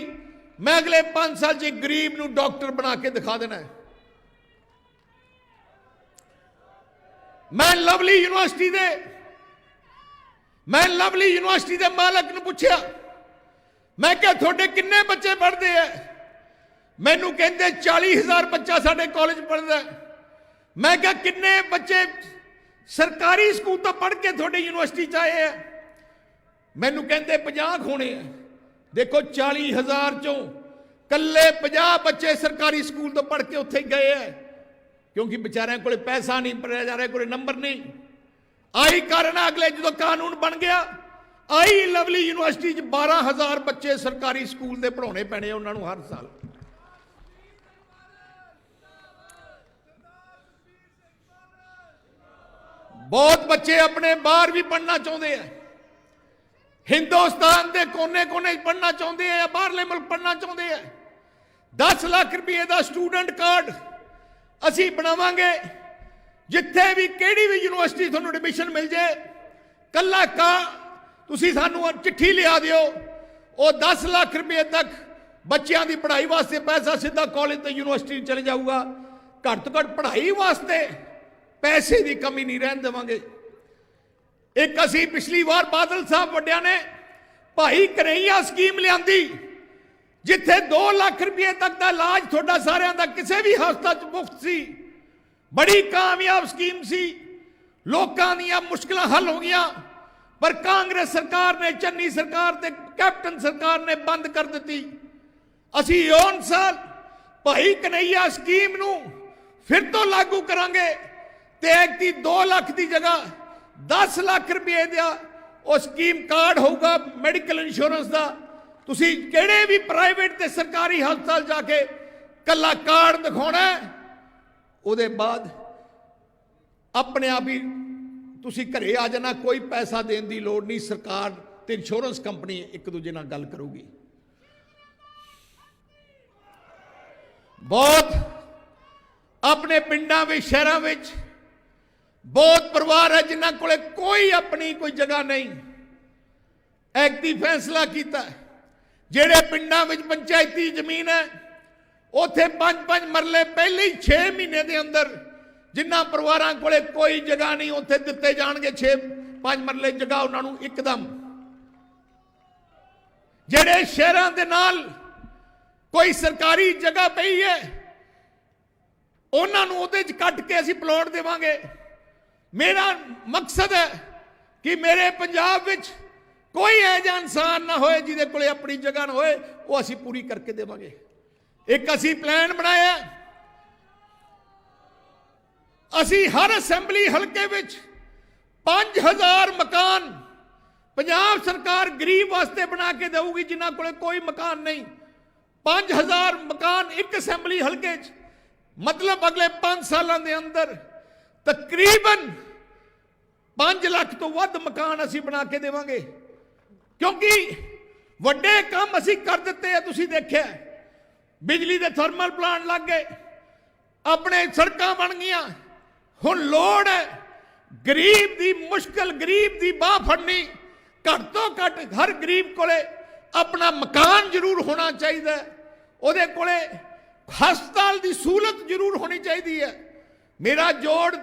मैं अगले 5 साल च गरीब नूं डॉक्टर बना के दिखा देना है। मैं लवली यूनिवर्सिटी के मालक ने पूछा, मैं क्या थोड़े किन्ने बच्चे पढ़ते हैं? मैनू कहते 40,000 बच्चा साडे कॉलेज पढ़ता है। मैं क्या किन्ने बच्चे सरकारी स्कूल तो पढ़ के थोड़ी यूनिवर्सिटी च आए हैं? मैनू कहते 50 होने हैं। देखो 40,000 चों कल्ले 50 बच्चे सरकारी स्कूल तो पढ़ के उत्थे गए हैं, क्योंकि बेचारे को पैसा नहीं, बेचारे को नंबर नहीं। आई कारण अगले जो कानून बन गया, आई लवली यूनिवर्सिटी 12,000 बच्चे सरकारी स्कूल के पढ़ाने पैने उन्होंने हर साल। बहुत बच्चे अपने बाहर भी पढ़ना चाहते हैं, हिंदुस्तान के कोने कोने पढ़ना चाहते हैं, बाहरले मुल्क पढ़ना चाहते हैं। 10 लाख रुपये का स्टूडेंट कार्ड असी बनावांगे, जिथे भी केड़ी भी यूनिवर्सिटी तुहानूं एडमिशन मिल जाए, कल्ला का तुसी सानूं चिट्ठी लिया दिओ, वो 10 लाख रुपये तक ਬੱਚਿਆਂ ਦੀ ਪੜ੍ਹਾਈ ਵਾਸਤੇ ਪੈਸਾ ਸਿੱਧਾ ਕਾਲਜ ਤੇ ਯੂਨੀਵਰਸਿਟੀ ਚਲੇ ਜਾਊਗਾ। ਘੱਟ ਤੋਂ ਘੱਟ ਪੜ੍ਹਾਈ ਵਾਸਤੇ ਪੈਸੇ ਦੀ ਕਮੀ ਨਹੀਂ ਰਹਿਣ ਦੇਵਾਂਗੇ। ਇੱਕ ਅਸੀਂ ਪਿਛਲੀ ਵਾਰ ਬਾਦਲ ਸਾਹਿਬ ਵੱਡਿਆਂ ਨੇ ਭਾਈ ਕਨਈਆ ਸਕੀਮ ਲਿਆਂਦੀ, ਜਿੱਥੇ 2 ਲੱਖ ਰੁਪਏ ਤੱਕ ਦਾ ਇਲਾਜ ਤੁਹਾਡਾ ਸਾਰਿਆਂ ਦਾ ਕਿਸੇ ਵੀ ਹਸਪਤਾਲ 'ਚ ਮੁਫਤ ਸੀ। ਬੜੀ ਕਾਮਯਾਬ ਸਕੀਮ ਸੀ, ਲੋਕਾਂ ਦੀਆਂ ਮੁਸ਼ਕਲਾਂ ਹੱਲ ਹੋ ਗਈਆਂ। ਪਰ ਕਾਂਗਰਸ ਸਰਕਾਰ ਨੇ, ਚੰਨੀ ਸਰਕਾਰ ਤੇ ਕੈਪਟਨ ਸਰਕਾਰ ਨੇ ਬੰਦ ਕਰ ਦਿੱਤੀ। ਅਸੀਂ ਇਸ ਸਾਲ ਭਾਈ ਕਨਈਆ ਸਕੀਮ ਨੂੰ ਫਿਰ ਤੋਂ ਲਾਗੂ ਕਰਾਂਗੇ ਤੇ ਐਕਟੀ 2 ਲੱਖ ਦੀ ਜਗ੍ਹਾ 10 ਲੱਖ ਰੁਪਏ ਦਾ ਉਹ ਸਕੀਮ ਕਾਰਡ ਹੋਊਗਾ ਮੈਡੀਕਲ ਇੰਸ਼ੋਰੈਂਸ ਦਾ। ਤੁਸੀਂ ਕਿਹੜੇ ਵੀ ਪ੍ਰਾਈਵੇਟ ਤੇ ਸਰਕਾਰੀ ਹਸਪਤਾਲ ਜਾ ਕੇ ਕੱਲਾ ਕਾਰਡ ਦਿਖਾਉਣਾ, ਉਹਦੇ ਬਾਅਦ ਆਪਣੇ ਆਪ ਹੀ ਤੁਸੀਂ ਘਰੇ ਆ ਜਾਣਾ, ਕੋਈ ਪੈਸਾ ਦੇਣ ਦੀ ਲੋੜ ਨਹੀਂ। ਸਰਕਾਰ ਤੇ ਇੰਸ਼ੋਰੈਂਸ ਕੰਪਨੀ ਇੱਕ ਦੂਜੇ ਨਾਲ ਗੱਲ ਕਰੂਗੀ। ਬਹੁਤ ਆਪਣੇ ਪਿੰਡਾਂ ਵਿੱਚ, ਸ਼ਹਿਰਾਂ ਵਿੱਚ ਬਹੁਤ ਪਰਿਵਾਰ ਹੈ ਜਿਨ੍ਹਾਂ ਕੋਲੇ ਕੋਈ ਆਪਣੀ ਕੋਈ ਜਗ੍ਹਾ ਨਹੀਂ। ਐਕਟੀ ਫੈਸਲਾ ਕੀਤਾ, ਜਿਹੜੇ ਪਿੰਡਾਂ ਵਿੱਚ ਪੰਚਾਇਤੀ ਜ਼ਮੀਨ ਹੈ ਉੱਥੇ 5-5 ਮਰਲੇ ਪਹਿਲੇ ਹੀ 6 ਮਹੀਨੇ ਦੇ ਅੰਦਰ, ਜਿਨ੍ਹਾਂ ਪਰਿਵਾਰਾਂ ਕੋਲੇ ਕੋਈ ਜਗ੍ਹਾ ਨਹੀਂ ਉੱਥੇ ਦਿੱਤੇ ਜਾਣਗੇ 5 ਮਰਲੇ ਜਗ੍ਹਾ ਉਹਨਾਂ ਨੂੰ ਇੱਕਦਮ। ਜਿਹੜੇ ਸ਼ਹਿਰਾਂ ਦੇ ਨਾਲ ਕੋਈ ਸਰਕਾਰੀ ਜਗ੍ਹਾ ਪਈ ਹੈ ਉਹਨਾਂ ਨੂੰ ਉਹਦੇ 'ਚ ਕੱਟ ਕੇ ਅਸੀਂ ਪਲਾਟ ਦੇਵਾਂਗੇ। ਮੇਰਾ ਮਕਸਦ ਹੈ ਕਿ ਮੇਰੇ ਪੰਜਾਬ ਵਿੱਚ ਕੋਈ ਇਹੋ ਜਿਹਾ ਇਨਸਾਨ ਨਾ ਹੋਏ ਜਿਹਦੇ ਕੋਲੇ ਆਪਣੀ ਜਗ੍ਹਾ ਨਾ ਹੋਏ, ਉਹ ਅਸੀਂ ਪੂਰੀ ਕਰਕੇ ਦੇਵਾਂਗੇ। ਇੱਕ ਅਸੀਂ ਪਲਾਨ ਬਣਾਇਆ, ਅਸੀਂ ਹਰ ਅਸੈਂਬਲੀ ਹਲਕੇ ਵਿੱਚ 5000 ਮਕਾਨ ਪੰਜਾਬ ਸਰਕਾਰ ਗਰੀਬ ਵਾਸਤੇ ਬਣਾ ਕੇ ਦੇਊਗੀ ਜਿਨ੍ਹਾਂ ਕੋਲੇ ਕੋਈ ਮਕਾਨ ਨਹੀਂ। 5000 ਮਕਾਨ ਇੱਕ ਅਸੈਂਬਲੀ ਹਲਕੇ 'ਚ, ਮਤਲਬ ਅਗਲੇ 5 ਸਾਲਾਂ ਦੇ ਅੰਦਰ ਤਕਰੀਬਨ 5 ਲੱਖ ਤੋਂ ਵੱਧ ਮਕਾਨ ਅਸੀਂ ਬਣਾ ਕੇ ਦੇਵਾਂਗੇ। ਕਿਉਂਕਿ ਵੱਡੇ ਕੰਮ ਅਸੀਂ ਕਰ ਦਿੱਤੇ ਆ, ਤੁਸੀਂ ਦੇਖਿਆ ਬਿਜਲੀ ਦੇ ਥਰਮਲ ਪਲਾਂਟ ਲੱਗ ਗਏ, ਆਪਣੇ ਸੜਕਾਂ ਬਣ ਗਈਆਂ। ਹੁਣ ਲੋੜ ਹੈ ਗਰੀਬ ਦੀ ਮੁਸ਼ਕਲ, ਗਰੀਬ ਦੀ ਬਾਹ ਫੜਨੀ। ਘੱਟ ਤੋਂ ਘੱਟ ਹਰ ਗਰੀਬ ਕੋਲੇ ਆਪਣਾ ਮਕਾਨ ਜ਼ਰੂਰ ਹੋਣਾ ਚਾਹੀਦਾ, ਉਹਦੇ ਕੋਲੇ ਹਸਪਤਾਲ ਦੀ ਸਹੂਲਤ ਜ਼ਰੂਰ ਹੋਣੀ ਚਾਹੀਦੀ ਹੈ। ਮੇਰਾ ਜੋੜ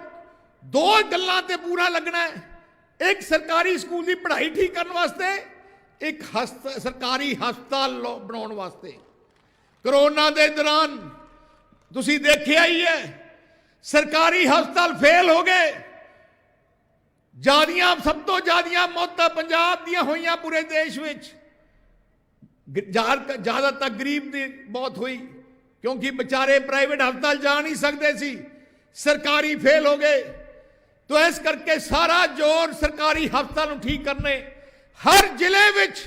2 ਗੱਲਾਂ ਤੇ ਪੂਰਾ ਲੱਗਣਾ ਹੈ। ਇੱਕ ਸਰਕਾਰੀ ਸਕੂਲ ਦੀ ਪੜ੍ਹਾਈ ਠੀਕ ਕਰਨ ਵਾਸਤੇ, ਇੱਕ ਸਰਕਾਰੀ ਹਸਪਤਾਲ ਬਣਾਉਣ ਵਾਸਤੇ। ਕਰੋਨਾ ਦੇ ਦੌਰਾਨ ਤੁਸੀਂ ਦੇਖਿਆ ਹੀ ਹੈ, ਸਰਕਾਰੀ ਹਸਪਤਾਲ ਫੇਲ ਹੋ ਗਏ। ਸਭ ਤੋਂ ਜ਼ਿਆਦੀਆਂ ਮੌਤਾਂ ਪੰਜਾਬ ਦੀਆਂ ਹੋਈਆਂ ਪੂਰੇ ਦੇਸ਼ ਵਿੱਚ। ਜ਼ਿਆਦਾਤਰ ਗਰੀਬ ਦੀ ਮੌਤ ਹੋਈ ਕਿਉਂਕਿ ਵਿਚਾਰੇ ਪ੍ਰਾਈਵੇਟ ਹਸਪਤਾਲ ਜਾ ਨਹੀਂ ਸਕਦੇ ਸੀ, ਸਰਕਾਰੀ ਫੇਲ ਹੋ ਗਏ। तो इस करके सारा जोर सरकारी हस्पताल ठीक करने। हर जिले विच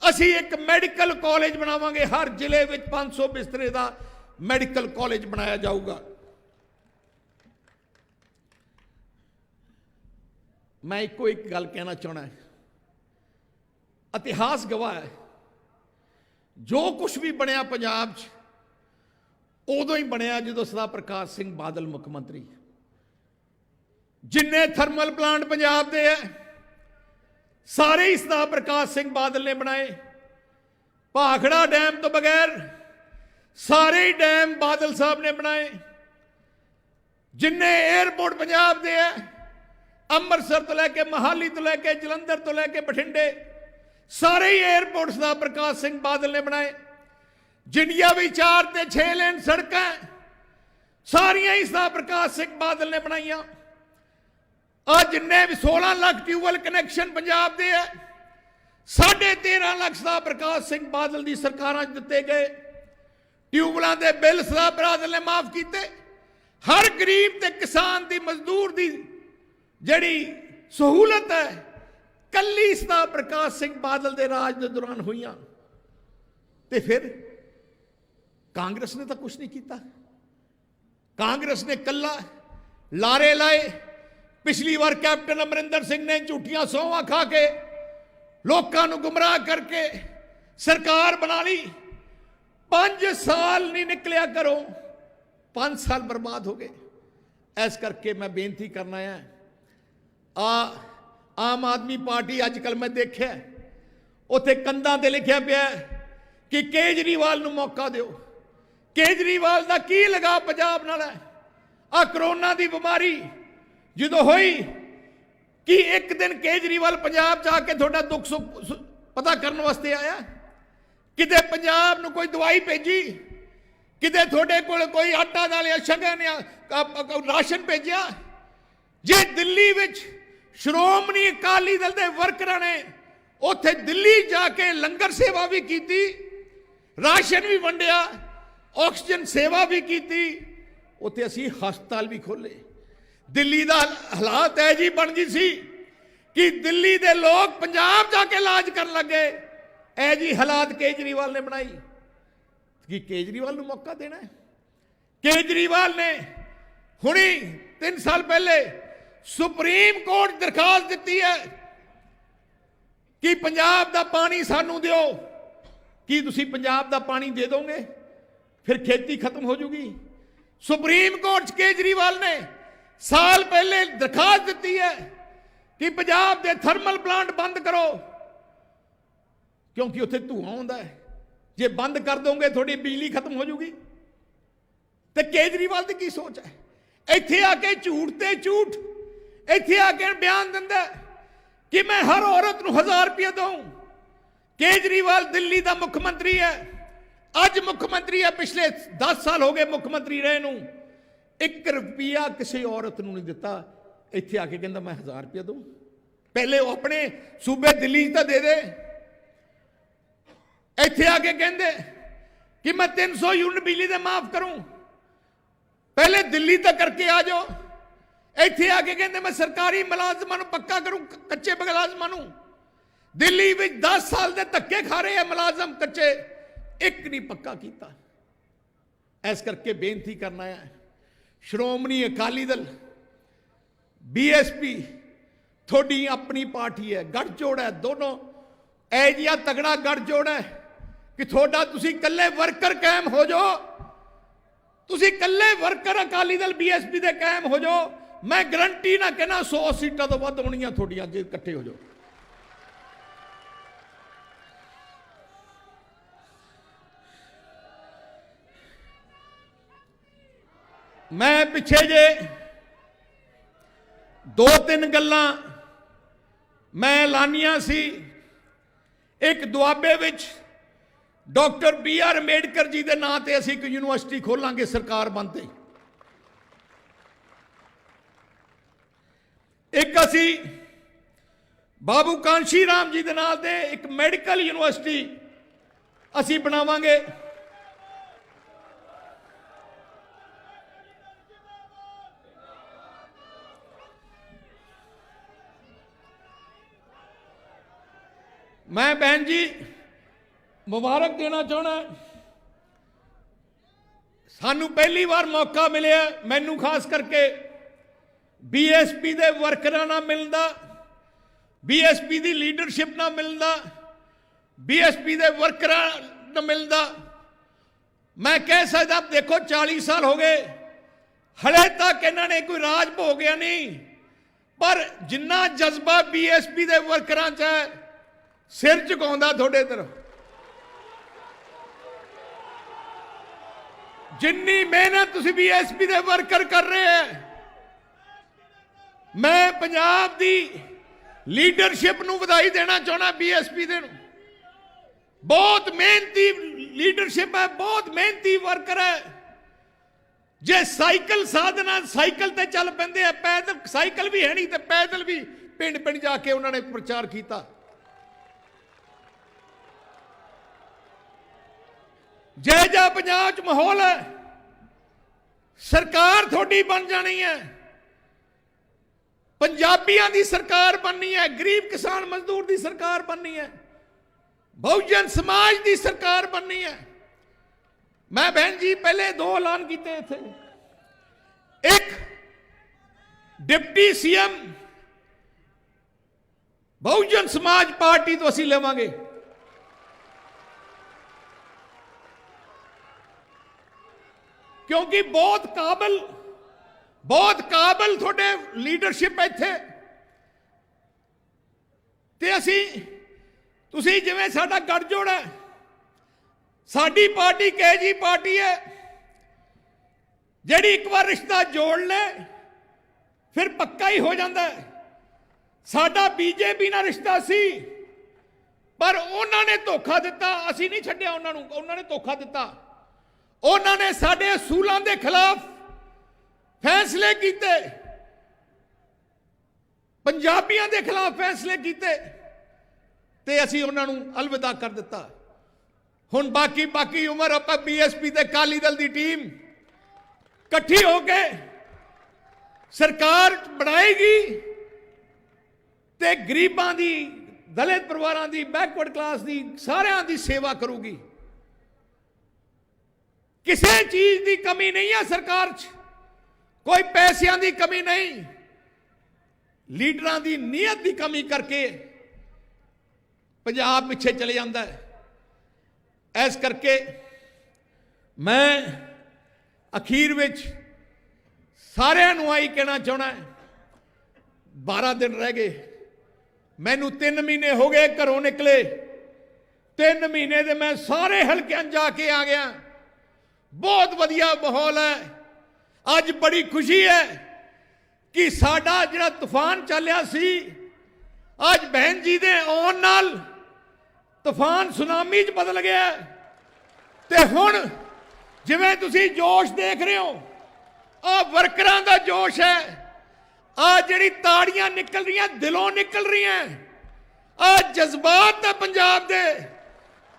असी एक मैडिकल कॉलेज बनावांगे, हर जिले विच 500 बिस्तरे का मैडिकल कॉलेज बनाया जाऊगा। मैं एको एक गल कहना चाहना है, इतिहास गवाह है जो कुछ भी बनया पंजाब च उदों ही बनया जो सरदार प्रकाश सिंह बादल मुख्यमंत्री। जिन्ने थर्मल प्लांट पंजाब दे है सारे ही सरदार प्रकाश सिंह बादल ने बनाए। भाखड़ा डैम तो बगैर सारे ही डैम बादल साहब ने बनाए। जिन्ने एयरपोर्ट पंजाब दे है अमृतसर तो लैके मोहाली तो लैके जलंधर तो लैके बठिंडे सारे ही एयरपोर्ट सरदार प्रकाश सिंह बादल ने बनाए। जिन्नियां भी 4 ते 6 लेन सड़क सारियां ही सरदार प्रकाश सिंह बादल ने बनाईयां। आज जिन्ने भी 16 लाख ट्यूबवेल कनैक्शन पंजाब दे है 13.5 लाख सरदार प्रकाश सिंह बादल की सरकारां दिते गए। ट्यूबवेलों के बिल सरदार बादल ने माफ किए। हर गरीब ते किसान दी मजदूर दी जिहड़ी सहूलत है कली सरदार प्रकाश सिंह बादल के राज के दौरान हुई। ते फिर कांग्रेस ने तो कुछ नहीं किया। कांग्रेस ने कला लारे लाए। पिछली बार कैप्टन अमरिंदर सिंह ने झूठियां सौहां खा के लोगों को गुमराह करके सरकार बना ली। 5 साल नहीं निकलिया करो, 5 साल बर्बाद हो गए। इस करके मैं बेनती करना है, आम आदमी पार्टी अजकल मैं देखा उत्थे कंधां ते लिखिया पिया कि केजरीवाल नूं मौका दिओ। केजरीवाल दा की लगा पंजाब नाल है? आ करोना दी बीमारी जदों होई कि एक दिन केजरीवाल पंजाब जाके थोड़ा दुख सुख पता करने वास्ते आया? किते पंजाब नूं कोई दवाई भेजी? किते थोड़े कोल कोई आटा दाल या शगन या राशन भेजिया? जे दिल्ली विच श्रोमणी अकाली दल दे वर्करां ने उत्थे दिल्ली जाके लंगर सेवा भी की, राशन भी वंडिया, ऑक्सीजन सेवा भी की, उत्थे असी हस्पताल भी खोले। दिल्ली दा हालात है जी बन गई सी कि दिल्ली दे लोग पंजाब जाके इलाज कर लगे। ऐ जी हालात केजरीवाल ने बनाई कि केजरीवाल नूं मौका देना है। केजरीवाल ने हुणी 3 साल पहले सुप्रीम कोर्ट दरखास्त दिती है कि पंजाब दा पानी सानू दिओ। कि तुसी पंजाब दा पानी दे दोगे फिर खेती खत्म हो जूगी? सुप्रीम कोर्ट केजरीवाल ने साल पहले दरखास्त दिती है कि पंजाब दे थर्मल प्लांट बंद करो क्योंकि उत्थे धुआं आउंदा है। जे बंद कर दोगे थोड़ी बिजली खत्म हो जूगी। तो केजरीवाल की सोच है? इत्थे आके झूठ ते झूठ इत्थे आके बयान दिंदा कि मैं हर औरत नूं 1000 रुपया दूं। केजरीवाल दिल्ली का मुख्यमंत्री है, अज मुख्यमंत्री है, पिछले 10 साल हो गए मुख्यमंत्री रहे नूं 1 रुपया किसी औरत नूं नहीं दिता। इत्थे आके कहंदा मैं 1000 रुपया दूं। पहले वो अपने सूबे दिल्ली तो दे दे, इत्थे आके कहंदे कि मैं 300 यूनिट बिजली दे माफ करूं। पहले दिल्ली तक करके आ जाओ। इत्थे आके कहंदे मैं सरकारी मुलाजमां नूं पक्का करूं, कच्चे मुलाजमां नूं। दिल्ली में 10 साल दे धक्के खा रहे हैं मुलाजम कच्चे, एक नहीं पक्का किया। इस करके बेनती करना है श्रोमणी अकाली दल बीएसपी थोड़ी अपनी पार्टी है, गठजोड़ है, दोनों ऐ जिहा तगड़ा गठजोड़ है कि थोड़ा तुसी कल्ले वर्कर कायम हो जाओ, तुसी कल्ले वर्कर अकाली दल बीएसपी दे कायम हो जाओ। मैं गारंटी ना कहना 100 सीटां तो वध होणियां थोड़ियां जे इकट्ठे हो जाओ। मैं पिछे जे 2-3 गल्लां मैं ऐलानियां सी। एक दुआबे विच डॉक्टर BR अंबेडकर जी के नाम से असीं एक यूनिवर्सिटी खोलांगे सरकार बनते। एक असी बाबू कांशी राम जी के नाम से एक मैडिकल यूनिवर्सिटी असी बनावांगे। मैं बहन जी मुबारक देना चाहना, सानू पहली बार मौका मिले, मैनू खास करके बीएसपी के वर्करां नाल मिलदा, बीएसपी की लीडरशिप नाल मिलदा, बीएसपी के वर्करां नाल मिलदा। मैं कह सकता देखो 40 साल हो गए हले तक इन्होंने कोई राज भोगया नहीं, पर जिन्ना जज्बा बीएसपी के वर्करां च है सिर झुकाउंदा थोड़े तरफ। जिन्नी मेहनत तुसीं बीएसपी के वर्कर कर रहे हैं, मैं पंजाब की लीडरशिप नूं वधाई देना चाहना। बीएसपी दे बहुत मेहनती लीडरशिप है, बहुत मेहनती वर्कर है। जे साइकिल साधना साइकिल ते चल पैंदे हैं, पैदल साइकिल भी है नहीं तो पैदल भी पिंड पिंड जाके उन्होंने प्रचार किया। जय जय पंजाब च माहौल है, सरकार थोड़ी बन जानी है, पंजाबियों की सरकार बननी है, गरीब किसान मजदूर की सरकार बननी है, बहुजन समाज की सरकार बननी है। मैं बहन जी पहले 2 ऐलान किए थे। एक deputy CM Bahujan Samaj party तो असी लेवांगे, क्योंकि बहुत काबिल थोड़े लीडरशिप इत्थे ते असी तुसी जिवें साडा गठजोड़ है ਸਾਡੀ ਪਾਰਟੀ ਕਹੇ ਜੀ ਪਾਰਟੀ ਹੈ ਜਿਹੜੀ ਇੱਕ ਵਾਰ ਰਿਸ਼ਤਾ ਜੋੜ ਲੈ ਫਿਰ ਪੱਕਾ ਹੀ ਹੋ ਜਾਂਦਾ ਹੈ। ਸਾਡਾ ਬੀਜੇਪੀ ਨਾਲ ਰਿਸ਼ਤਾ ਸੀ ਪਰ ਉਹਨਾਂ ਨੇ ਧੋਖਾ ਦਿੱਤਾ, ਅਸੀਂ ਨਹੀਂ ਛੱਡਿਆ ਉਹਨਾਂ ਨੂੰ, ਉਹਨਾਂ ਨੇ ਧੋਖਾ ਦਿੱਤਾ। ਉਹਨਾਂ ਨੇ ਸਾਡੇ ਅਸੂਲਾਂ ਦੇ ਖਿਲਾਫ ਫੈਸਲੇ ਕੀਤੇ, ਪੰਜਾਬੀਆਂ ਦੇ ਖਿਲਾਫ ਫੈਸਲੇ ਕੀਤੇ ਤੇ ਅਸੀਂ ਉਹਨਾਂ ਨੂੰ ਅਲਵਿਦਾ ਕਰ ਦਿੱਤਾ। ਹੁਣ ਬਾਕੀ ਉਮਰ ਆਪਾਂ ਬੀਐਸਪੀ ਤੇ ਅਕਾਲੀ ਦਲ ਦੀ ਟੀਮ ਇਕੱਠੀ ਹੋ ਕੇ ਸਰਕਾਰ ਬਣਾਏਗੀ ਤੇ ਗਰੀਬਾਂ ਦੀ, ਦਲਿਤ ਪਰਿਵਾਰਾਂ ਦੀ, ਬੈਕਵਰਡ ਕਲਾਸ ਦੀ, ਸਾਰਿਆਂ ਦੀ ਸੇਵਾ ਕਰੂਗੀ। ਕਿਸੇ ਚੀਜ਼ ਦੀ ਕਮੀ ਨਹੀਂ ਹੈ ਸਰਕਾਰ 'ਚ, ਕੋਈ ਪੈਸਿਆਂ ਦੀ ਕਮੀ ਨਹੀਂ, ਲੀਡਰਾਂ ਦੀ ਨੀਅਤ ਦੀ ਕਮੀ ਕਰਕੇ ਪੰਜਾਬ ਪਿੱਛੇ ਚਲੇ ਜਾਂਦਾ ਹੈ। ਇਸ ਕਰਕੇ ਮੈਂ ਅਖੀਰ ਵਿੱਚ ਸਾਰਿਆਂ ਨੂੰ ਆਈ ਕਹਿਣਾ ਚਾਹੁੰਦਾ, 12 ਦਿਨ ਰਹਿ ਗਏ, ਮੈਨੂੰ 3 ਮਹੀਨੇ ਹੋ ਗਏ ਘਰੋਂ ਨਿਕਲੇ, 3 ਮਹੀਨੇ ਦੇ ਮੈਂ ਸਾਰੇ ਹਲਕਿਆਂ ਜਾ ਕੇ ਆ ਗਿਆ। ਬਹੁਤ ਵਧੀਆ ਮਾਹੌਲ ਹੈ। ਅੱਜ ਬੜੀ ਖੁਸ਼ੀ ਹੈ ਕਿ ਸਾਡਾ ਜਿਹੜਾ ਤੂਫਾਨ ਚੱਲਿਆ ਸੀ, ਅੱਜ ਬਹਿਨ ਜੀ ਦੇ ਆਉਣ ਨਾਲ ਤੂਫਾਨ ਸੁਨਾਮੀ 'ਚ ਬਦਲ ਗਿਆ ਤੇ ਹੁਣ ਜਿਵੇਂ ਤੁਸੀਂ ਜੋਸ਼ ਦੇਖ ਰਹੇ ਹੋ, ਆਹ ਵਰਕਰਾਂ ਦਾ ਜੋਸ਼ ਹੈ, ਆਹ ਜਿਹੜੀ ਤਾੜੀਆਂ ਨਿਕਲ ਰਹੀਆਂ ਦਿਲੋਂ ਨਿਕਲ ਰਹੀਆਂ, ਆਹ ਜਜ਼ਬਾਤ ਹੈ ਪੰਜਾਬ ਦੇ,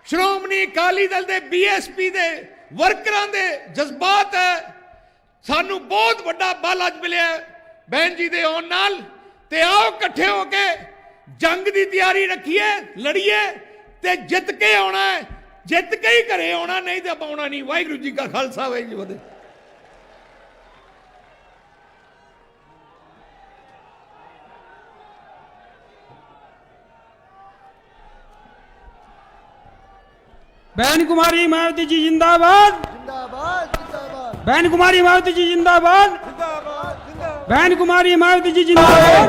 ਸ਼੍ਰੋਮਣੀ ਅਕਾਲੀ ਦਲ ਦੇ, ਬੀਐਸਪੀ ਦੇ ਵਰਕਰਾਂ ਦੇ ਜਜ਼ਬਾਤ ਹੈ। ਸਾਨੂੰ ਬਹੁਤ ਵੱਡਾ ਬਲ ਅੱਜ ਮਿਲਿਆ ਬਹਿਨ ਜੀ ਦੇ ਆਉਣ ਨਾਲ ਤੇ ਆਓ ਇਕੱਠੇ ਹੋ ਕੇ ਜੰਗ ਦੀ ਤਿਆਰੀ ਰੱਖੀਏ, ਲੜੀਏ ਤੇ ਜਿੱਤ ਕੇ ਆਉਣਾ ਹੈ, ਜਿੱਤ ਕੇ ਹੀ ਘਰੇ ਆਉਣਾ, ਨਹੀਂ ਤੇ ਪਾਉਣਾ ਨਹੀਂ। ਵਾਹਿਗੁਰੂ ਜੀ ਕਾ ਖਾਲਸਾ, ਵਾਹਿਗੁਰੂ ਜੀ ਕੀ ਫਤਿਹ। बहन कुमारी मायावती जी जिंदाबाद, जिंदाबाद जिंदाबाद बहन कुमारी मायावती जी जिंदाबाद, जिंदाबाद जिंदाबाद बहन कुमारी मायावती जी जिंदाबाद।